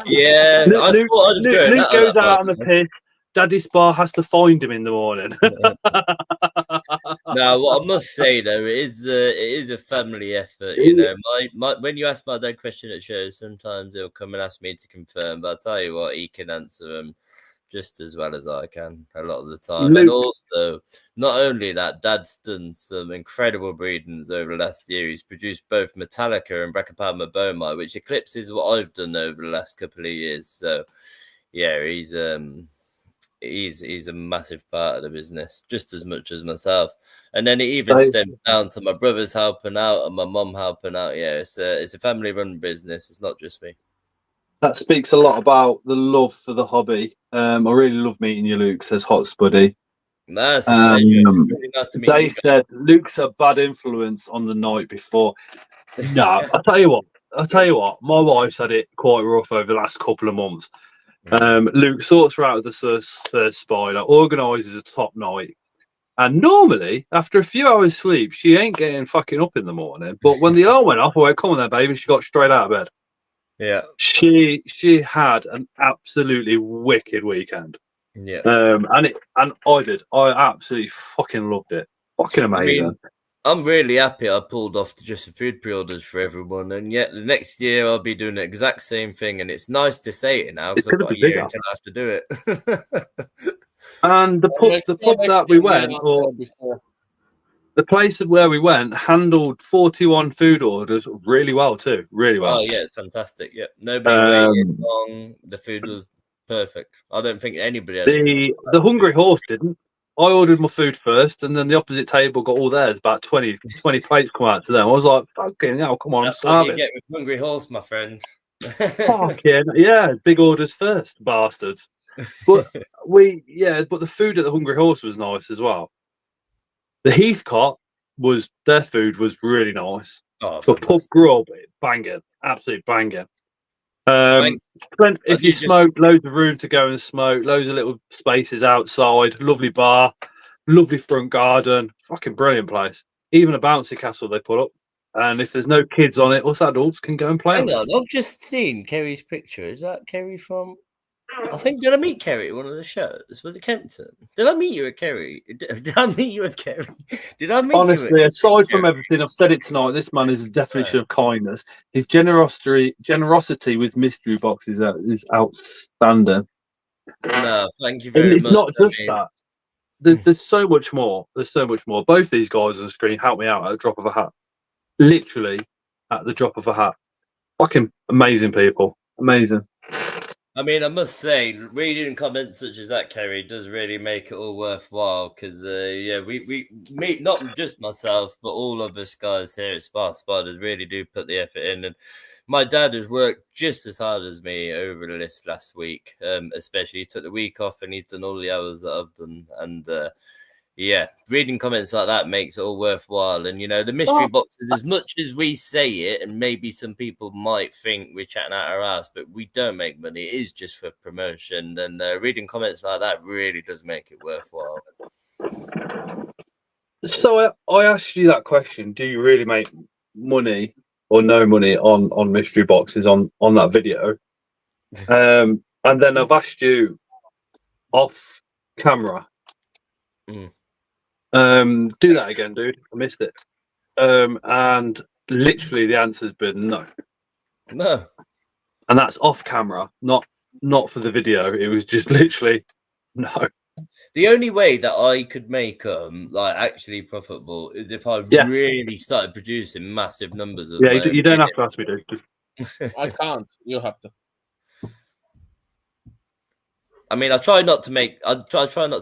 Yeah, Luke goes out on the piss. Daddy Spa has to find him in the morning. Now, what I must say though, it is a family effort. You know, my when you ask my dad question at shows, sometimes he'll come and ask me to confirm. But I'll tell you what, he can answer them just as well as I can a lot of the time. And also, not only that, Dad's done some incredible breedings over the last year. He's produced both Metallica and Brachipalma Bomi, which eclipses what I've done over the last couple of years. So, yeah, he's a massive part of the business, just as much as myself. And then it even stems down to my brothers helping out and my mum helping out. Yeah, it's a family-run business. It's not just me. That speaks a lot about the love for the hobby. I really love meeting you, Luke, says Hot Spuddy. That's a pleasure. Really nice to meet you. They said Luke's a bad influence on the night before. No, I'll tell you what. My wife's had it quite rough over the last couple of months. Luke sorts her out of the first spider, organises a top night. And normally, after a few hours sleep, she ain't getting fucking up in the morning. But when the alarm went off, I went, come on then, baby. She got straight out of bed. Yeah. She had an absolutely wicked weekend. Yeah. And I did. I absolutely fucking loved it. Fucking amazing. I mean, I'm really happy I pulled off just the food pre-orders for everyone, and yet the next year I'll be doing the exact same thing. And it's nice to say it now because I've got a year until I have to do it. And the pub that we went, or the place where we went, handled 41 food orders really well too. Really well. Oh yeah, it's fantastic. Yeah, nobody waited long. The food was perfect. I don't think anybody had the Hungry Horse didn't. I ordered my food first, and then the opposite table got all theirs. About 20 plates come out to them. I was like, "Fucking hell, come on!" That's what you get with Hungry Horse, my friend. Fucking yeah, big orders first, bastards. But the food at the Hungry Horse was nice as well. The Heathcote their food was really nice. For pub grub, banging, absolute banging. If you smoked, loads of room to go and smoke, loads of little spaces outside, lovely bar, lovely front garden, fucking brilliant place. Even a bouncy castle they put up. And if there's no kids on it, us adults can go and play. Hang on, I've just seen Kerry's picture. Is that Kerry from? I think, did I meet Kerry at one of the shows? Was it Kempton? Did I meet you at Kerry? Did I meet you at Kerry? Honestly, aside from everything I've said it tonight, this man is a definition of kindness. His generosity with mystery boxes is outstanding. No, thank you very much. It's not just that. There's so much more. There's so much more. Both these guys on the screen help me out at the drop of a hat. Literally at the drop of a hat. Fucking amazing people. Amazing. I mean, I must say, reading comments such as that, Kerry, does really make it all worthwhile because, we meet, not just myself, but all of us guys here at Spark Spiders really do put the effort in. And my dad has worked just as hard as me over this last week, especially. He took the week off and he's done all the hours that I've done. And, reading comments like that makes it all worthwhile. And, the mystery boxes, as much as we say it, and maybe some people might think we're chatting out our ass, but we don't make money. It is just for promotion. And reading comments like that really does make it worthwhile. So I asked you that question. Do you really make money or no money on mystery boxes on that video? And then I've asked you off camera. Do that again, dude. I missed it. And literally the answer's been no. No. And that's off camera, not for the video. It was just literally no. The only way that I could make like actually profitable is if I really started producing massive numbers of. Yeah, you don't have to ask me, dude. I can't. You have to. I mean, I try not to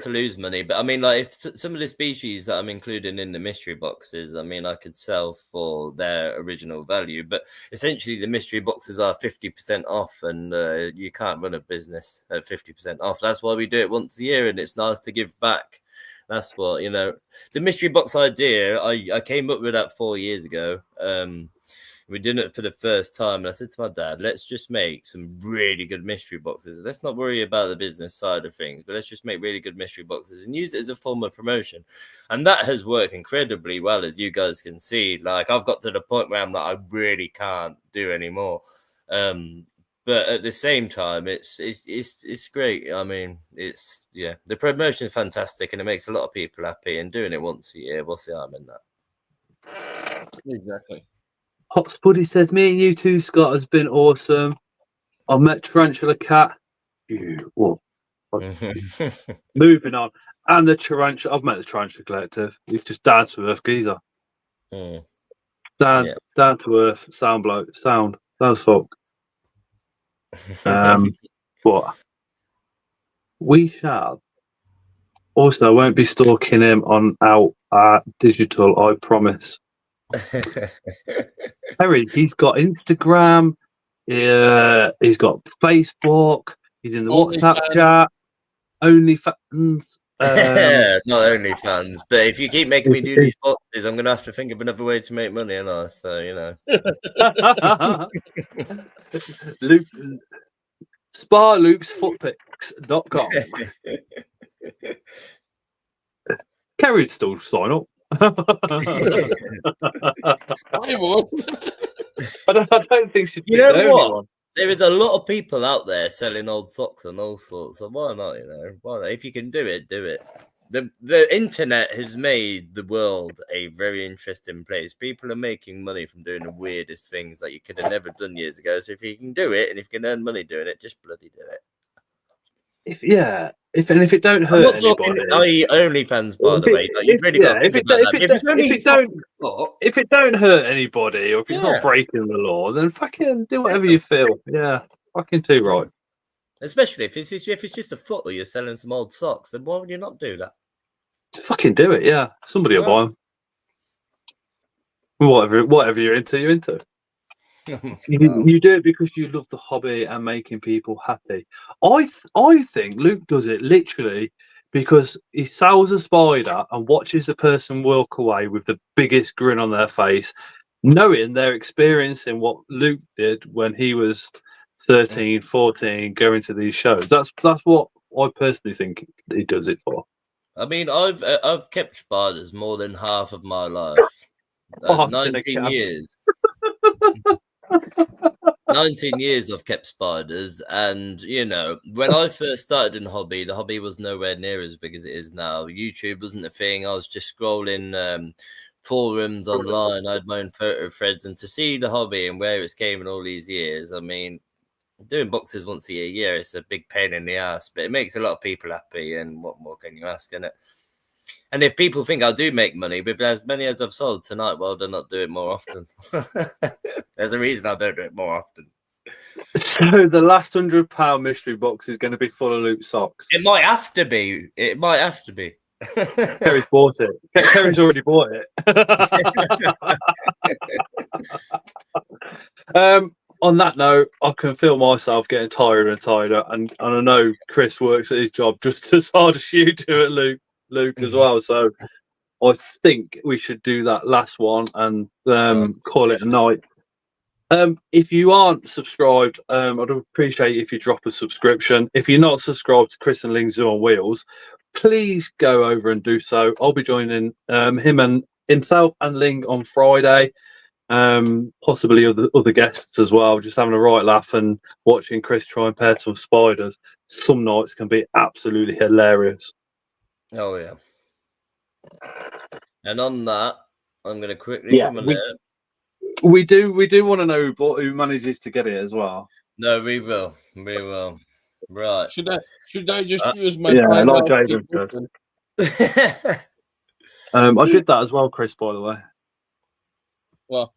lose money, but I mean, like, if some of the species that I'm including in the mystery boxes, I mean, I could sell for their original value, but essentially the mystery boxes are 50% off, and you can't run a business at 50% off. That's why we do it once a year, and it's nice to give back. That's what, the mystery box idea, I came up with that 4 years ago. We did it for the first time, and I said to my dad, let's just make some really good mystery boxes. Let's not worry about the business side of things, but let's just make really good mystery boxes and use it as a form of promotion. And that has worked incredibly well, as you guys can see. Like, I've got to the point where I'm like, I really can't do anymore. But at the same time, it's great. I mean, the promotion is fantastic, and it makes a lot of people happy. And doing it once a year, what's the harm in that? Exactly. Hot Spuddy says, me and you too, Scott, has been awesome. I've met Tarantula Cat. Moving on. And the Tarantula. I've met the Tarantula Collective. He's just down to earth geezer. Down to earth, sound bloke. Sound as fuck. But we shall. Also, I won't be stalking him on our digital, I promise. Harry, he's got Instagram, he's got Facebook, he's in the WhatsApp chat, OnlyFans. Not OnlyFans, but if you keep making me do these boxes, I'm gonna have to think of another way to make money, and so Luke, SparLukesFootpics.com. Kerry'd still sign up. I would. I don't think she'd be the the only one. There is a lot of people out there selling old socks and all sorts. So why not? Why not? If you can do it, do it. The internet has made the world a very interesting place. People are making money from doing the weirdest things that you could have never done years ago. So if you can do it, and if you can earn money doing it, just bloody do it. If it don't hurt anybody. OnlyFans, by the way. Like, you've really got to think about that. If it don't hurt anybody, or if it's not breaking the law, then fucking do whatever you feel. Yeah, fucking too right. Especially if it's just a foot or you're selling some old socks, then why would you not do that? Fucking do it, yeah. Somebody will buy them. Whatever you're into, you're into. You do it because you love the hobby and making people happy. I think Luke does it literally because he sells a spider and watches the person walk away with the biggest grin on their face, knowing they're experiencing what Luke did when he was 13, 14, going to these shows. That's what I personally think he does it for. I mean, I've kept spiders more than half of my life. 19 years. 19 years I've kept spiders, and when I first started in the hobby was nowhere near as big as it is now. YouTube wasn't a thing. I was just scrolling forums online. I had my own photo threads, and to see the hobby and where it's came in all these years, I mean, doing boxes once a year, it's a big pain in the ass, but it makes a lot of people happy, and what more can you ask, innit? And if people think I do make money with as many as I've sold tonight, well, they'll not do it more often. There's a reason I don't do it more often. So the last £100 mystery box is going to be full of Luke socks. It might have to be. Kerry's bought it. Kerry's already bought it. On that note, I can feel myself getting tired and tighter, and I know Chris works at his job just as hard as you do at Luke as well. So I think we should do that last one and call it a night. If you aren't subscribed, I'd appreciate if you drop a subscription. If you're not subscribed to Chris and Ling Zoo on Wheels, please go over and do so. I'll be joining himself and Ling on Friday. Possibly other guests as well, just having a right laugh and watching Chris try and pair some spiders. Some nights can be absolutely hilarious. Oh yeah. And on that, I'm going to quickly come in there. We do want to know who manages to get it as well. No, we will. Right. Should I just use my Yeah, five like hour Jaden said. I did that as well, Chris, by the way. Well,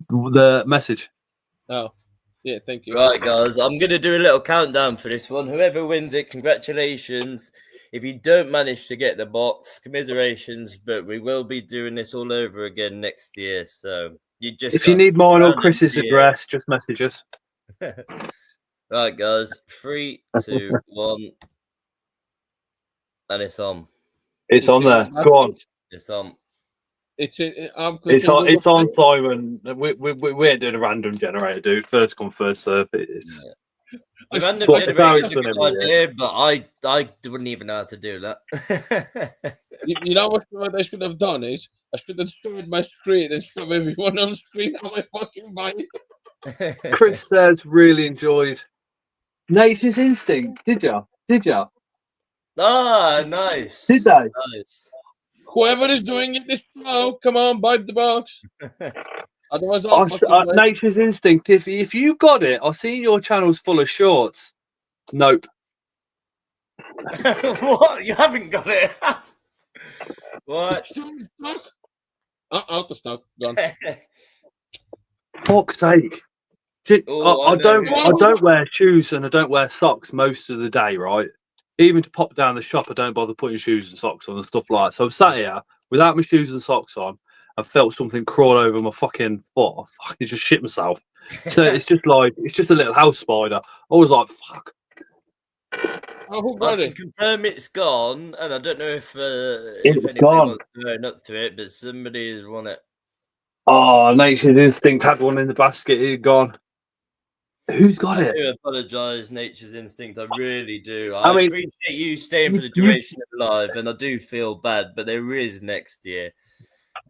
The message. oh, yeah, thank you. Right, guys, I'm going to do a little countdown for this one. Whoever wins it, congratulations. If you don't manage to get the box, commiserations, but we will be doing this all over again next year. So If you need mine or Chris's address, just message us. Right, guys, 3, 2, 1, and it's on. It's on there. Go on. It's on. It's on. It's on, Simon. We ain't doing a random generator, dude. First come, first serve. It's The random generator is a good idea, but I wouldn't even know how to do that. you know what I should have done is I should have shared my screen and show everyone on screen how I fucking buy it. Chris says really enjoyed Nature's Instinct. Did you? Ah, nice. Did they? Nice. Whoever is doing it this show, come on, buy the box. Otherwise, Nature's Instinct. If you got it, I see your channel's full of shorts. Nope. What? You haven't got it? What? Out of stock. Gone. Fuck's sake. I don't wear shoes and I don't wear socks most of the day, right? Even to pop down the shop, I don't bother putting shoes and socks on and stuff like that. So I'm sat here without my shoes and socks on. I felt something crawl over my fucking foot. I fucking just shit myself. So it's just a little house spider. I was like, fuck. Oh, who got it? Confirm it's gone, and I don't know if it's gone. Up to it, but somebody has won it. Oh, Nature's Instinct had one in the basket. It's gone. Who's got it? I do apologise, Nature's Instinct. I really do. I mean, appreciate you staying for the duration of live, and I do feel bad, but there is next year.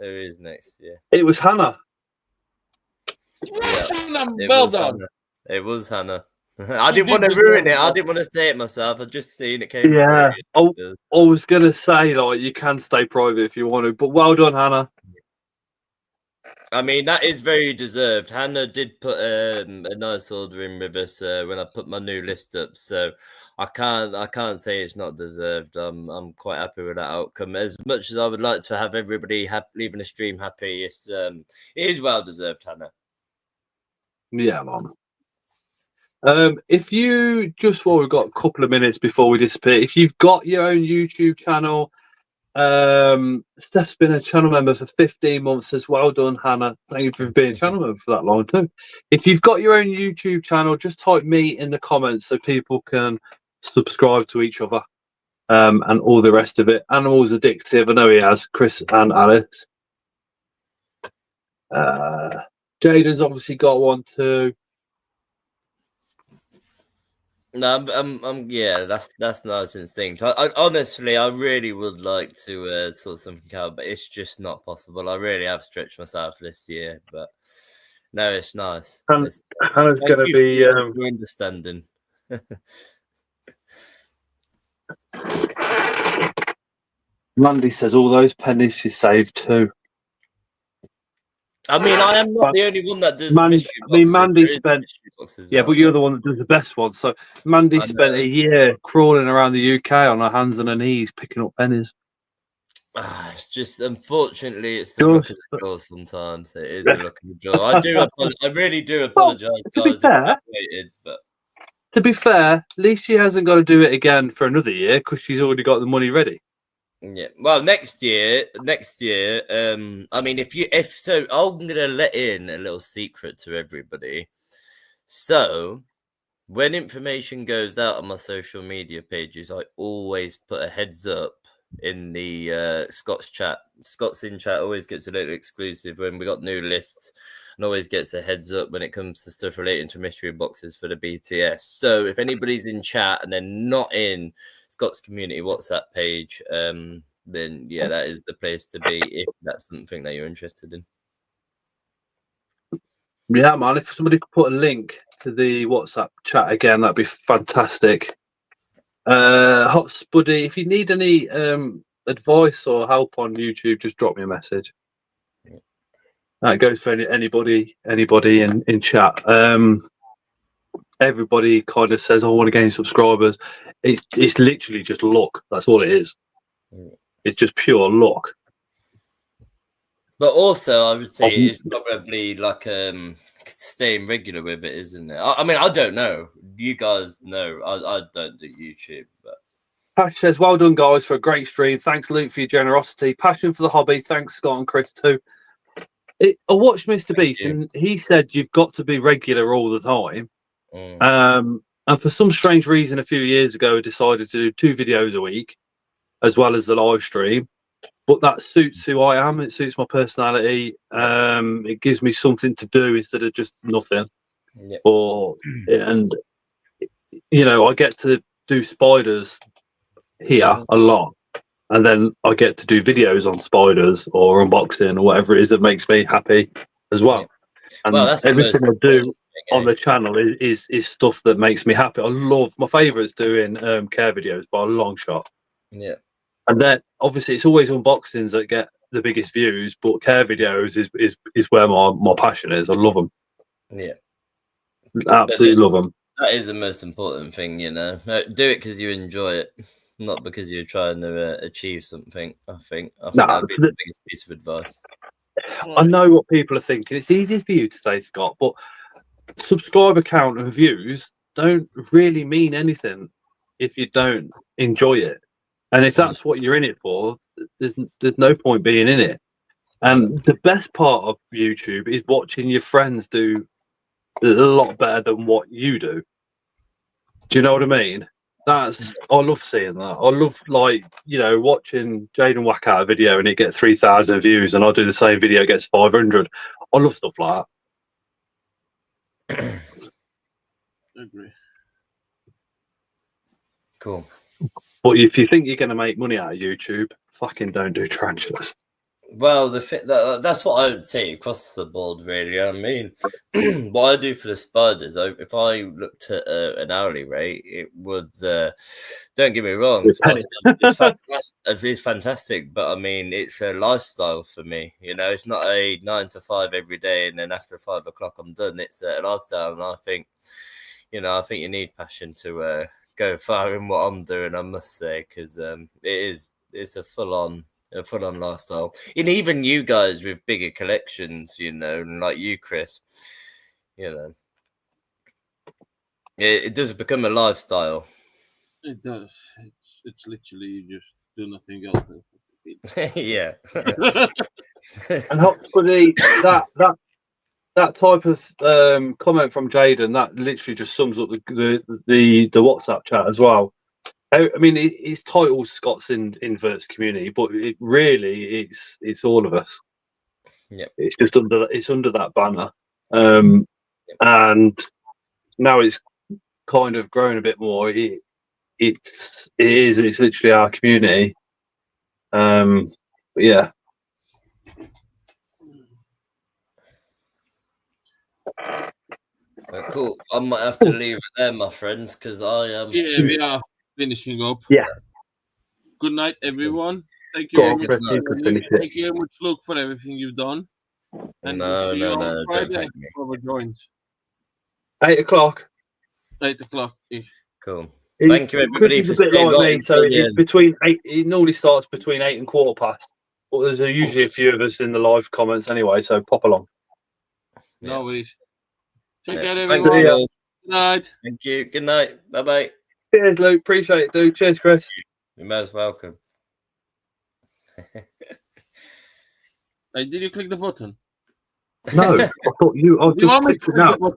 It was Hannah. Yes, Hannah. Well done. Hannah. It was Hannah. I didn't want to ruin it. I didn't want to say it myself. I just seen it came. Yeah, I was gonna say you can stay private if you want to, but well done, Hannah. I mean, that is very deserved. Hannah did put a nice order in with us when I put my new list up, so I can't say it's not deserved. I'm quite happy with that outcome. As much as I would like to have everybody leaving the stream happy, it is well deserved, Hannah. Yeah, man. If you we've got a couple of minutes before we disappear. If you've got your own YouTube channel. Steph's been a channel member for 15 months as well done, Hannah. Thank you for being a channel member for that long too. If you've got your own YouTube channel, just type me in the comments so people can subscribe to each other and all the rest of it. Animals Addictive, I know he has, Chris and Alice. Jaden's obviously got one too. No, yeah, that's nice instinct. I honestly, I really would like to sort something out, but it's just not possible. I really have stretched myself this year, but no, it's nice. Hannah's going to be understanding. Mandy says all those pennies she saved too. I mean, I am not the only one that does. Mandy spent. Yeah, but you're the one that does the best one. So Mandy spent a year crawling around the UK on her hands and her knees picking up pennies. It's just, unfortunately, it's the luck of the draw. Sometimes it is the luck of the draw. I really do apologise, guys. To be fair, at least she hasn't got to do it again for another year because she's already got the money ready. Yeah. Well, next year. I mean, I'm gonna let in a little secret to everybody. So, when information goes out on my social media pages, I always put a heads up in the Scott's chat. Scott's in chat always gets a little exclusive when we got new lists, and always gets a heads up when it comes to stuff relating to mystery boxes for the BTS. So, if anybody's in chat and they're not in Scott's community WhatsApp page, then yeah, that is the place to be if that's something that you're interested in. Yeah, man. If somebody could put a link to the WhatsApp chat again, that'd be fantastic. Hot Spuddy, if you need any advice or help on YouTube, just drop me a message. That goes for anybody in chat. everybody kind of says, "I want to gain subscribers." It's literally just luck. That's all it is. It's just pure luck. But also, I would say it's probably like staying regular with it, isn't it? I mean, I don't know. You guys know. I don't do YouTube, but. Pash says, "Well done, guys, for a great stream. Thanks, Luke, for your generosity. Passion for the hobby. Thanks, Scott and Chris, too." I watched Mr. Beast, and he said you've got to be regular all the time. And for some strange reason, a few years ago, I decided to do 2 videos a week, as well as the live stream. But that suits who I am. It suits my personality. It gives me something to do instead of just nothing. Yep. And you know, I get to do spiders here a lot, and then I get to do videos on spiders or unboxing or whatever it is that makes me happy as well. Yep. And that's everything I do on the channel is stuff that makes me happy. I love, my favourite's doing care videos by a long shot. Yeah. And then obviously it's always unboxings that get the biggest views, but care videos is where my passion is. I love them. Yeah. Absolutely love them. That is the most important thing, you know. Do it because you enjoy it, not because you're trying to achieve something. I think that'd be the biggest piece of advice. I know what people are thinking. It's easy for you to say, Scott, but subscriber count and views don't really mean anything if you don't enjoy it. And if that's what you're in it for, there's no point being in it. And the best part of YouTube is watching your friends do a lot better than what you do. Do you know what I mean? I love seeing that. I love, like, you know, watching Jaden whack out a video and it gets 3,000 views, and I'll do the same video, it gets 500. I love stuff like that. Agree. Cool. But if you think you're going to make money out of YouTube, fucking don't do tarantulas. Well, that's what I would say across the board, really. I mean, what I do for the spiders, if I looked at an hourly rate, it would. Don't get me wrong, it's fantastic, but I mean, it's a lifestyle for me. You know, it's not a 9 to 5 every day, and then after 5 o'clock I'm done. It's a lifestyle, and I think you need passion to go far in what I'm doing. I must say, because it's a full on lifestyle. And even you guys with bigger collections, you know, like you, Chris, you know, it does become a lifestyle. It does. It's literally you just do nothing else. Yeah. And hopefully that type of comment from Jaden, that literally just sums up the WhatsApp chat as well. I mean, his title's Scott's Inverts Community, but it really it's all of us. Yeah, it's just under that banner, and now it's kind of grown a bit more. It's literally our community. But yeah. Cool. I might have to leave it there, my friends, because I am. Yeah, we are finishing up. Yeah. Good night, everyone. Thank you very much. Thank you very much, Luke, for everything you've done. And we'll see you on Friday. Joins. 8 o'clock. 8 o'clock. Cool. Thank you, everybody. Chris is a bit like me, so it's between 8. It normally starts between 8 and 15:15. But there's usually a few of us in the live comments anyway, so pop along. No worries. Take care, everyone. Good night. Thank you. Good night. Bye bye. Cheers, Luke. Appreciate it, dude. Cheers, Chris. You're most welcome. Did you click the button? No, I thought you. I just clicked it now.